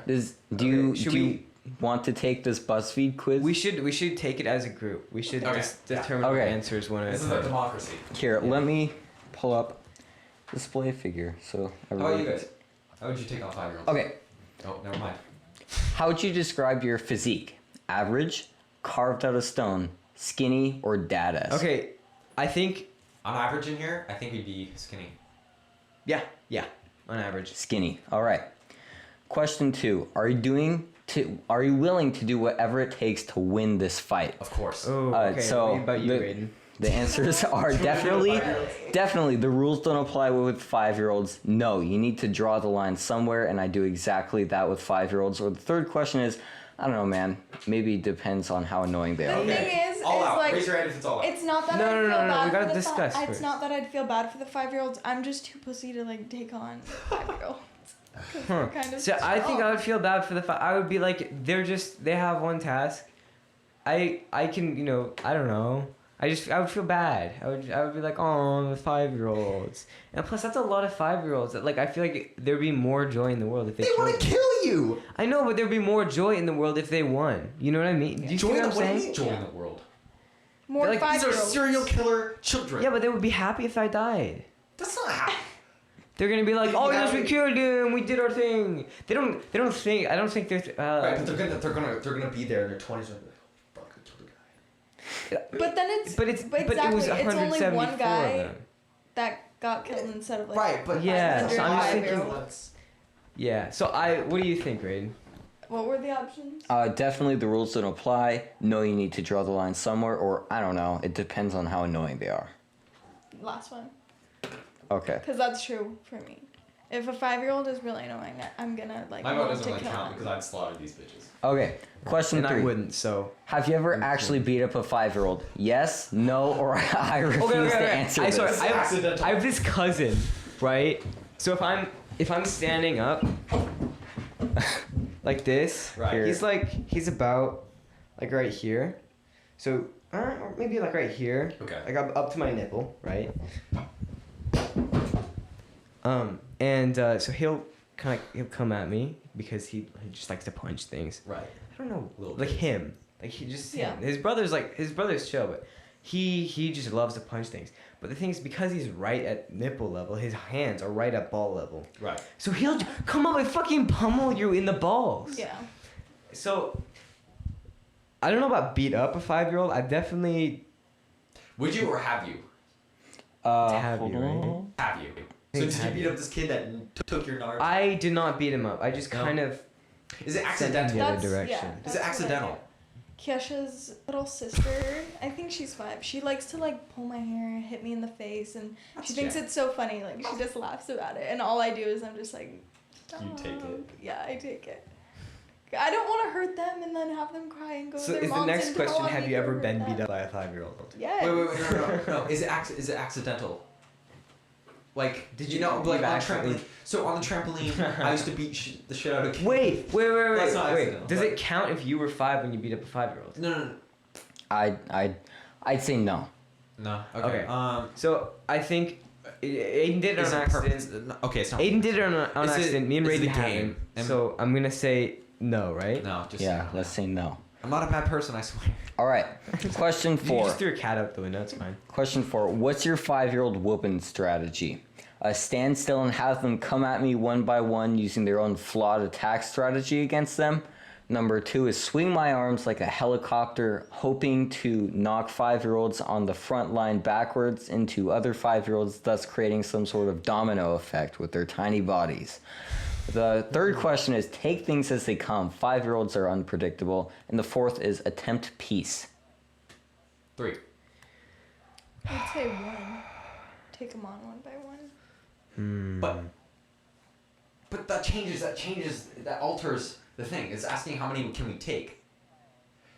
Do you should do we- you want to take this BuzzFeed quiz? We should take it as a group. We should Okay, just yeah. determine our Okay. answers one at This a is a time. democracy. Here, let me pull up display figure. So How about everybody. you guys? How would you take on 5-year-olds? Okay, Oh, never mind. how would you describe your physique? Average, carved out of stone, skinny, or dadass? Okay, I think On average in here, I think we'd be skinny. yeah, on average. Skinny. All right. Question 2. Are you willing to do whatever it takes to win this fight? Of course. Oh, okay. so what about you, the- Rayden? The answers are definitely the rules don't apply with 5-year-olds. No, you need to draw the line somewhere, and I do exactly that with 5-year-olds. Or the third question is, I don't know, man. Maybe it depends on how annoying they The are. thing is All out. like Raise your hand if it's all out. it's not that No, I'd no, feel no, no, bad we for gotta the discuss It's first. not that I'd feel bad for the 5-year-olds. I'm just too pussy to like take on 5-year-olds. 'Cause they're kind of So I think I strong. would feel bad for the. I would be like, they have one task. I can, I don't know. I would feel bad. I would be like, oh, the 5-year-olds. And plus, that's a lot of 5-year-olds. Like, I feel like there'd be more joy in the world if they. They want to kill you. I know, but there'd be more joy in the world if they won. You know what I mean? Do you see what I'm What do you saying? mean join the world? More like, these These are 5-year-olds. serial killer children. Yeah, but they would be happy if I died. That's not how. They're gonna be like, They oh would yes, have- we killed him, we did our thing. They don't think. I don't think they're. Right, but they're gonna be there in their 20s and be like, oh, fuck, I killed a guy. But then it's But exactly, it was it's only 174 one guy of them. that got killed instead of like Right, but Yeah, so I'm just thinking. 5-year-olds. Yeah. So what do you think, Rayden? What were the options? Definitely the rules don't apply. No, you need to draw the line somewhere, or I don't know. It depends on how annoying they are. Last one, Okay. because that's true for me. If a 5-year-old is really annoying, I'm gonna like My vote want doesn't to really kill count them. because I'd slaughter these bitches. Okay. Question And 3. I wouldn't. So. Have you ever actually beat up a 5-year-old? Yes, no, or I refuse to answer I, this. sorry, Accidental. I have this cousin, right? So if I'm standing up, like this, Right. he's about, like right here, so or maybe like right here. Okay. Like up to my nipple, right? So he'll come at me because he just likes to punch things. Right. I don't know, Little like kids. him. Like he just Yeah. his brother's chill, but he just loves to punch things. But the thing is, because he's right at nipple level, his hands are right at ball level. Right. So he'll come up and fucking pummel you in the balls. Yeah. So I don't know about beat up a 5-year-old. I definitely Would you or have you? Have hold you, on. Have you? So did you Have beat you. up this kid that took your nards? I did not beat him up. I just No? kind of Is it sent him accidental? the other That's- direction. yeah. Is That's it what I accidental? do. Kiesha's little sister, I think she's 5. She likes to like pull my hair, hit me in the face, and That's she thinks jack. it's so funny. Like she just laughs about it, and all I do is I'm just like, You take it. "Stop." Yeah, I take it. I don't want to hurt them and then have them cry and go to So their is the moms next and tell question, on have me you for ever hurt been them. beat up by a 5-year-old? Yes. Wait, no. Is it accidental? Like, Did you you- know, you've like on accidentally- trampoline? So on the trampoline, I used to beat the shit out of kids. Wait. That's not accidental, Does but- it count if you were 5 when you beat up a 5-year-old? No. I'd say no. No. Okay. Okay. So I think Aiden did it on Is it accident. okay, it's not. Aiden did it on Is it- accident. Me and is it Rayden a had game? him. Am- So I'm gonna say no, right? No, just Yeah, let's say no. I'm not a bad person, I swear. All right. Question You 4. just threw a cat out the window. It's fine. Question 4. What's your 5-year-old whooping strategy? Stand still and have them come at me one by one using their own flawed attack strategy against them. Number 2 is swing my arms like a helicopter, hoping to knock 5-year-olds on the front line backwards into other 5-year-olds, thus creating some sort of domino effect with their tiny bodies. The third question is take things as they come. 5-year-olds are unpredictable. And the fourth is attempt peace. 3. I'd say 1. Take them on one by one. But that alters the thing. It's asking how many can we take.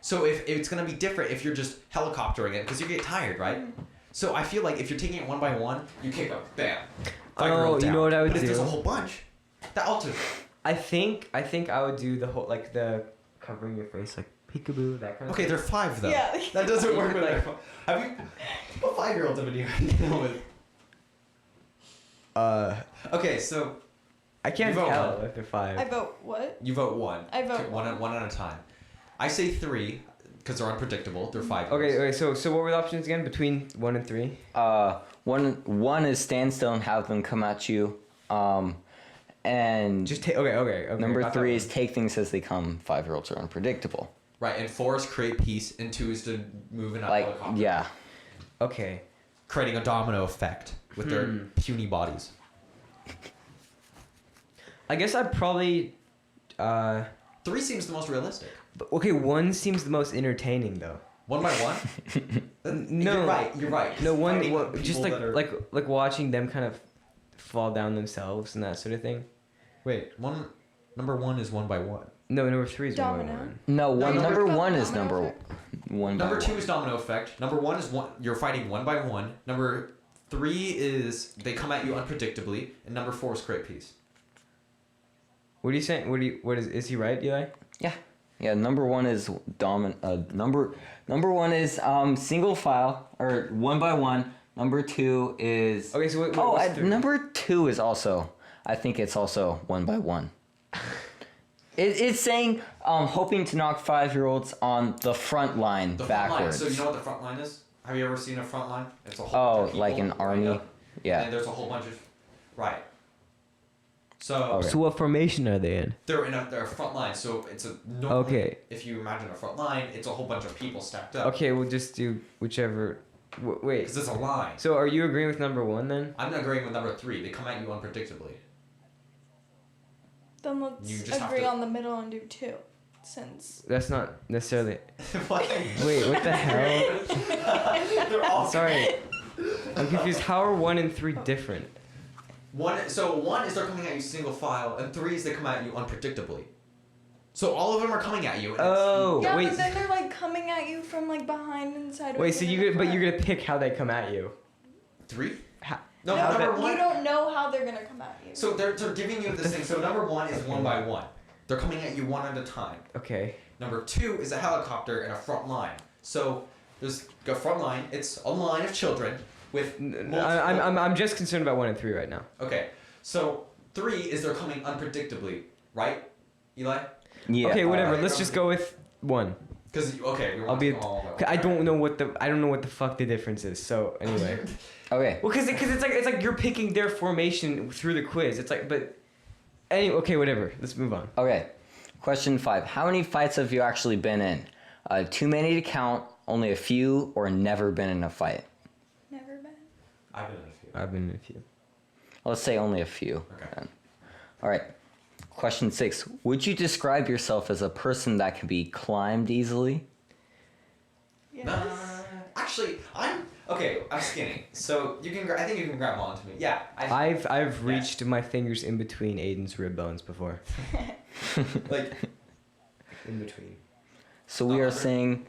So if it's gonna be different if you're just helicoptering it because you get tired, right? So I feel like if you're taking it one by one, you kick up, bam. Oh, you know what I would But if there's a do? whole bunch, that alters it. I think I would do the whole like the covering your face like peekaboo that kind of. Okay, they're 5 though. Yeah. That doesn't work with Like- like. Have you? What 5-year-olds have you deal with? Okay, so I can't You vote tell one. if they're 5. I vote what? you vote 1. I vote Okay, one one. at a time. I say 3 because they're unpredictable. They're 5. Okay, so what were the options again between 1 and 3? One is stand still and have them come at you. And Just take. Okay. number got that 3 one. is take things as they come. 5-year-olds are unpredictable. Right, and 4 is create peace, and 2 is to move in a Like, helicopter. yeah. Okay. Creating a domino effect with their puny bodies. I guess I'd probably. 3 seems the most realistic. Okay, 1 seems the most entertaining though. 1 by 1? No. You're right. No, one Fighting just people that are- like watching them kind of fall down themselves and that sort of thing. Wait, number 1 is 1 by 1. No, number 3 is Domino. 1. No, No, number no. 1 is Domino number effect. 1 by Number 2 1. is domino effect. Number 1 is you're fighting 1 by 1. Number 3 is they come at you unpredictably, and number 4 is create peace. What are you saying? What is he right, Eli? Yeah, number 1 is number 1 is single file or 1 by 1. Number 2 is Okay, so what's 3? number 2 is also, I think it's also 1 by 1. It's saying hoping to knock 5-year-olds on the front line The front line. backwards. So you know what the front line is? Have you ever seen a front line? It's a whole bunch of like people an army? lined up, Yeah. And there's a whole bunch of right. So Okay. So what formation are they in? they're a front line. So it's a normal. Okay. If you imagine a front line, it's a whole bunch of people stacked up. Okay, we'll just do whichever. Wait. Because it's a line. So are you agreeing with number 1 then? I'm not agreeing with number 3. They come at you unpredictably. Then let's You just have agree to- on the middle and do 2, since That's not necessarily. Why? Wait, what the hell? They're all Sorry, I'm confused. How are 1 and 3 different? One is they're coming at you single file, and 3 is they come at you unpredictably. So all of them are coming at you. And Oh, yeah, wait. but then they're like coming at you from like behind and sideways. Wait, so and you're in gonna, but front. you're gonna pick how they come at you. 3? How, No, how number that- one. You don't know how they're gonna come at you. So they're giving you this thing. So number 1 is 1 by 1. They're coming at you one at a time. Okay. Number 2 is a helicopter and a front line. So there's a front line. It's a line of children with. I'm just concerned about 1 and 3 right now. Okay. So 3 is they're coming unpredictably, right, Eli? Yeah. Okay, whatever. alright. Let's just go with 1. Because okay, we want I'll be. to go all about 'Cause I one. don't know what the fuck the difference is. So anyway. Okay. Well, because it's like you're picking their formation through the quiz. It's like, but anyway, okay, whatever. Let's move on. Okay. Question 5. How many fights have you actually been in? Too many to count, only a few, or never been in a fight? Never been. I've been in a few. I've been in a few. Let's say only a few. Okay. then. All right. Question 6. Would you describe yourself as a person that can be climbed easily? Yes. Actually, I'm skinny, so you can. I think you can grab onto me. Yeah. I've reached my fingers in between Aiden's rib bones before. like In between. So we are 100? saying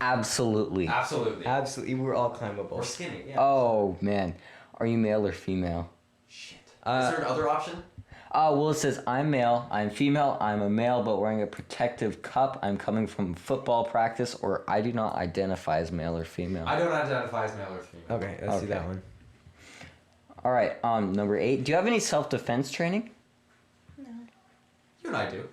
absolutely. absolutely. Absolutely, we're all climbable. Or skinny. Yeah. Oh, man. Are you male or female? Shit. Is Uh, there another option? Well, it says I'm male, I'm female, I'm a male but wearing a protective cup, I'm coming from football practice, or I do not identify as male or female. I don't identify as male or female. Okay, let's do that Okay. one. All right, number 8. Do you have any self-defense training? No. You and I do.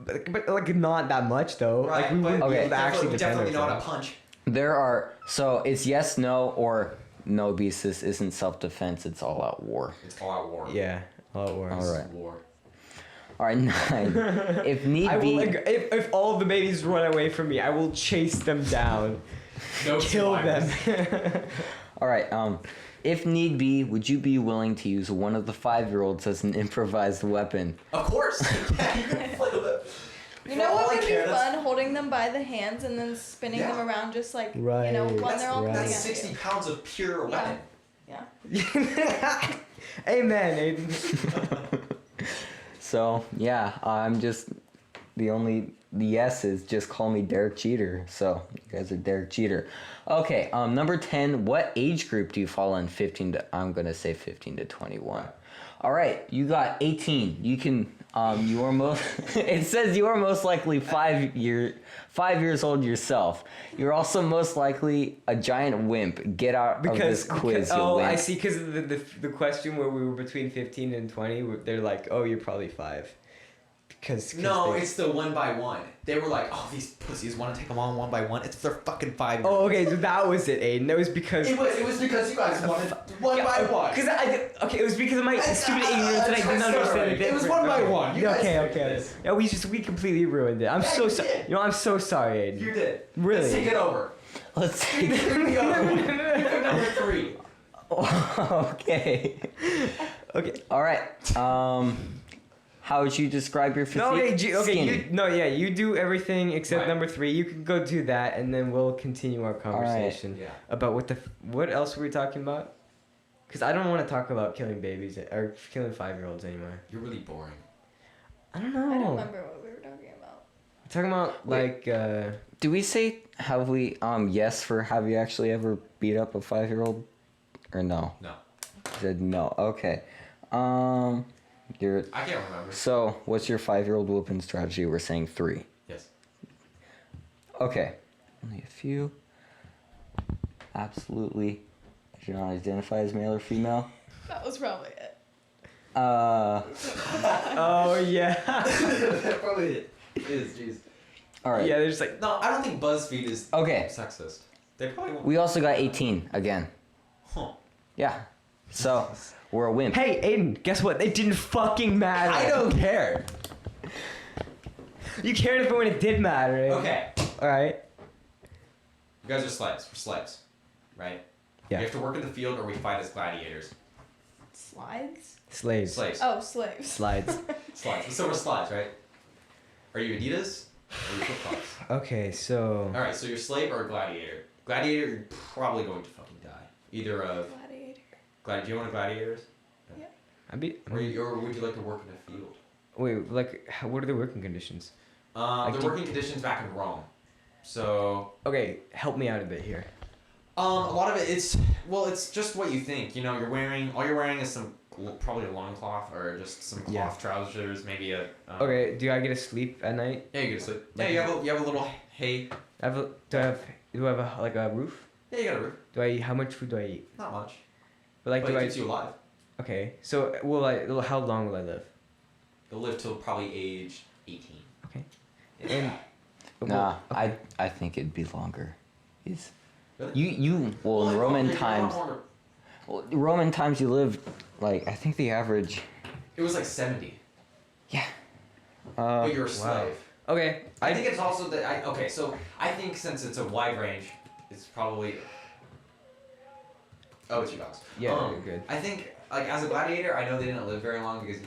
But not that much though. Right, Like we but wouldn't be Okay. able to actually we defend definitely know how to ourselves. punch. There are, so it's yes, no, or no, because this isn't self-defense, it's all-out war. It's all out war. Yeah, all it works. All right. War. All right, 9. If need I will, be... like, if all of the babies run away from me, I will chase them down, No kill them. survivors. All right, if need be, would you be willing to use one of the 5-year-olds as an improvised weapon? Of course. Yeah, you can play with it. You know For all what I would be care, that's- fun? Holding them by the hands and then spinning them Yeah. around, just like Right. you know, when That's- they're all coming That's at 60 you. pounds of pure weapon. Yeah. Amen, Aiden. So, yeah, I'm just... The yes is just call me Derek Jeter. So, you guys are Derek Jeter. Okay, number 10, what age group do you fall in? 15 to... I'm going to say 15 to 21. All right, you got 18. You can... you are most... it says you are most likely 5 years old yourself. You're also most likely a giant wimp. Get out of this quiz, you oh, wimp. I see. Because of the question where we were between 15 and 20, they're like, oh, you're probably 5. Cause No, they- it's the 1 by 1. They were like, oh, these pussies want to take them on 1 by 1. It's their fucking 5. Oh, okay, so that was it, Aiden. That was because. It was because you guys wanted 1 by 1. Because it was because of my stupid ignorance and I didn't understand the It was difference. 1 by Okay. 1. You Yeah, guys okay. figured this. Yeah, we completely ruined it. I'm Yeah, so you sorry. did. You know, I'm so sorry, Aiden. You did. Really? Let's take it over. Let's take. Pick the other one. Pick number 3. Okay. Okay. All right. How would you describe your physique? No, okay, Skinny. you do everything except Right. number 3. You can go do that, and then we'll continue our conversation Yeah. about what else were we talking about? Because I don't want to talk about killing babies or killing 5-year-olds anymore. You're really boring. I don't remember what we were talking about. We're talking about like. Do we say have we yes for have you actually ever beat up a 5-year-old or no? No. You said no. Okay. You're I can't remember. so what's your 5-year-old whooping strategy? We're saying 3. Yes. Okay. Only a few. Absolutely. Do not identify as male or female. That was probably it. Oh yeah. Probably it is, jeez. All right. Yeah, there's like. No, I don't think BuzzFeed is Okay. sexist. They probably won't. We also got 18 again. Huh. Yeah. So we're a wimp. Hey, Aiden, guess what? It didn't fucking matter. I don't care. You cared if when it did matter. Aiden. Okay. All right. You guys are slaves. We're slaves. Right? Yeah. We have to work in the field or we fight as gladiators. Slides? Slaves. Slaves. Oh, slaves. Slides. Slides. So we're slides, right? Are you Adidas or you flip-flops? Okay, so. Alright, so you're slave or a gladiator. Gladiator, you're probably going to fucking die. Either of... Gladiator. Do you want a gladiators? I'd be. Or would you like to work in a field? Wait, like, what are the working conditions? Like The working conditions back in Rome. So... Okay, help me out a bit here. A lot of it, it's just what you think. You know, all you're wearing is probably a loincloth or just some cloth Yeah. trousers, maybe a... Okay, do I get to sleep at night? Yeah, you get to sleep. Like- Yeah, you have a little hay. Do I have a roof? Yeah, you got a roof. How much food do I eat? Not much. But like, But do it I? keeps you alive. Okay, so how long will I live? You'll live till probably age 18. Okay. And. Nah, okay. I think it'd be longer. It's Really? in Roman times you lived like I think the average. It was like 70. Yeah. But you're a slave. Okay. I think it's also that okay, so I think since it's a wide range, it's probably it's your dogs. Yeah, you're good. I think like as a gladiator, I know they didn't live very long because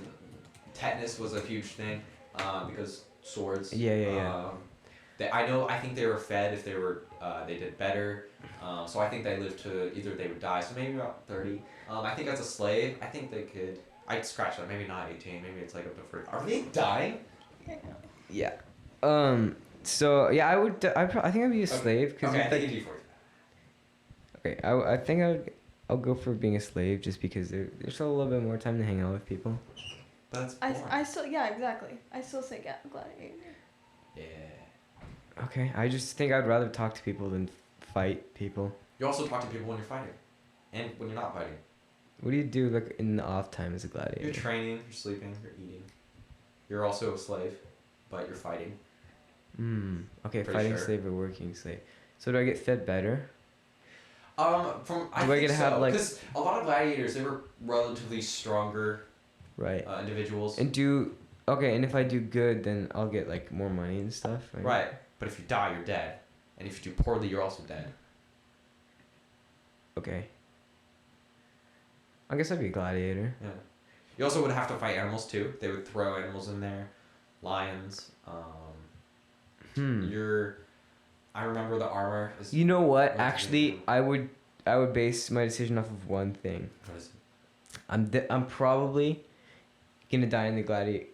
tetanus was a huge thing, because swords. Yeah. I think they were fed if they did better. So I think they lived to either they would die, so maybe about 30. I think as a slave, I think they could. I'd scratch that. Maybe not 18. Maybe it's like up to 40. Are they dying? Yeah. So yeah, I think I'd be a slave because Okay, I think it'd be 40. okay, I think I'll go for being a slave just because there's still a little bit more time to hang out with people. But that's boring. I still, exactly. I still say gladiator. Yeah. Okay, I just think I'd rather talk to people than fight people. You also talk to people when you're fighting, and when you're not fighting. What do you do like in the off time as a gladiator? You're training, you're sleeping, you're eating. You're also a slave, but you're fighting. Okay, Pretty fighting sure. slave or working slave. So do I get fed better? I Do I think get to have, so, like- because a lot of gladiators they were relatively stronger Right. individuals. And if I do good, then I'll get like more money and stuff. Right, but if you die, you're dead, and if you do poorly, you're also dead. Okay. I guess I'd be a gladiator. Yeah. You also would have to fight animals too. They would throw animals in there, lions. I remember the armor. You know what? What Actually, do I would base my decision off of one thing. What is it? I'm probably gonna die in the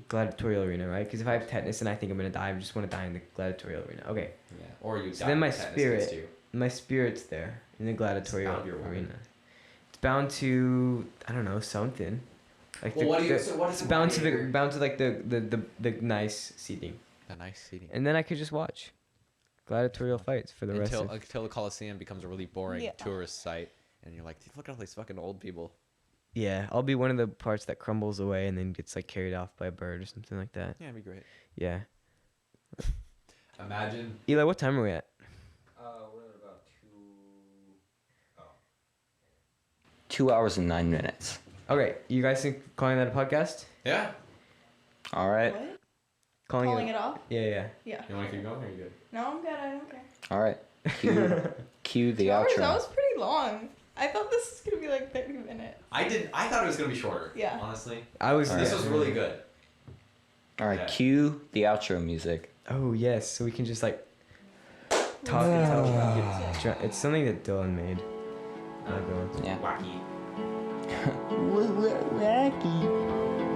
gladiatorial arena, right? Because if I have tetanus and I think I'm gonna die, I just want to die in the gladiatorial arena. Okay. Yeah. Or you. So die then my if tetanus spirit- gets you. My spirit's there in the gladiatorial bound to your woman. arena. It's bound to something. Like Well, what is it's a bound gladiator? to like the nice seating, A nice seating. and then I could just watch gladiatorial fights for the rest Until the Coliseum becomes a really boring Yeah. tourist site, and you're like, look at all these fucking old people. Yeah, I'll be one of the parts that crumbles away and then gets like carried off by a bird or something like that. Yeah, it'd be great. Yeah. Imagine. Eli, what time are we at? We're at about 2 hours and 9 minutes. Okay, you guys think calling that a podcast? Yeah. All right. What? Calling Calling it off? Yeah, yeah. Yeah. You want to keep going? Or are you good? No, I'm good. I don't care. All right. Cue the 2 hours? outro. That was pretty long. I thought this was gonna be like 30 minutes. I thought it was gonna be shorter. Yeah. Honestly. I was. All This right. was really good. All right. Yeah. Cue the outro music. Oh yes, so we can just like talk and talk about it. It's something that Dylan made. Yeah. Wacky. Wacky.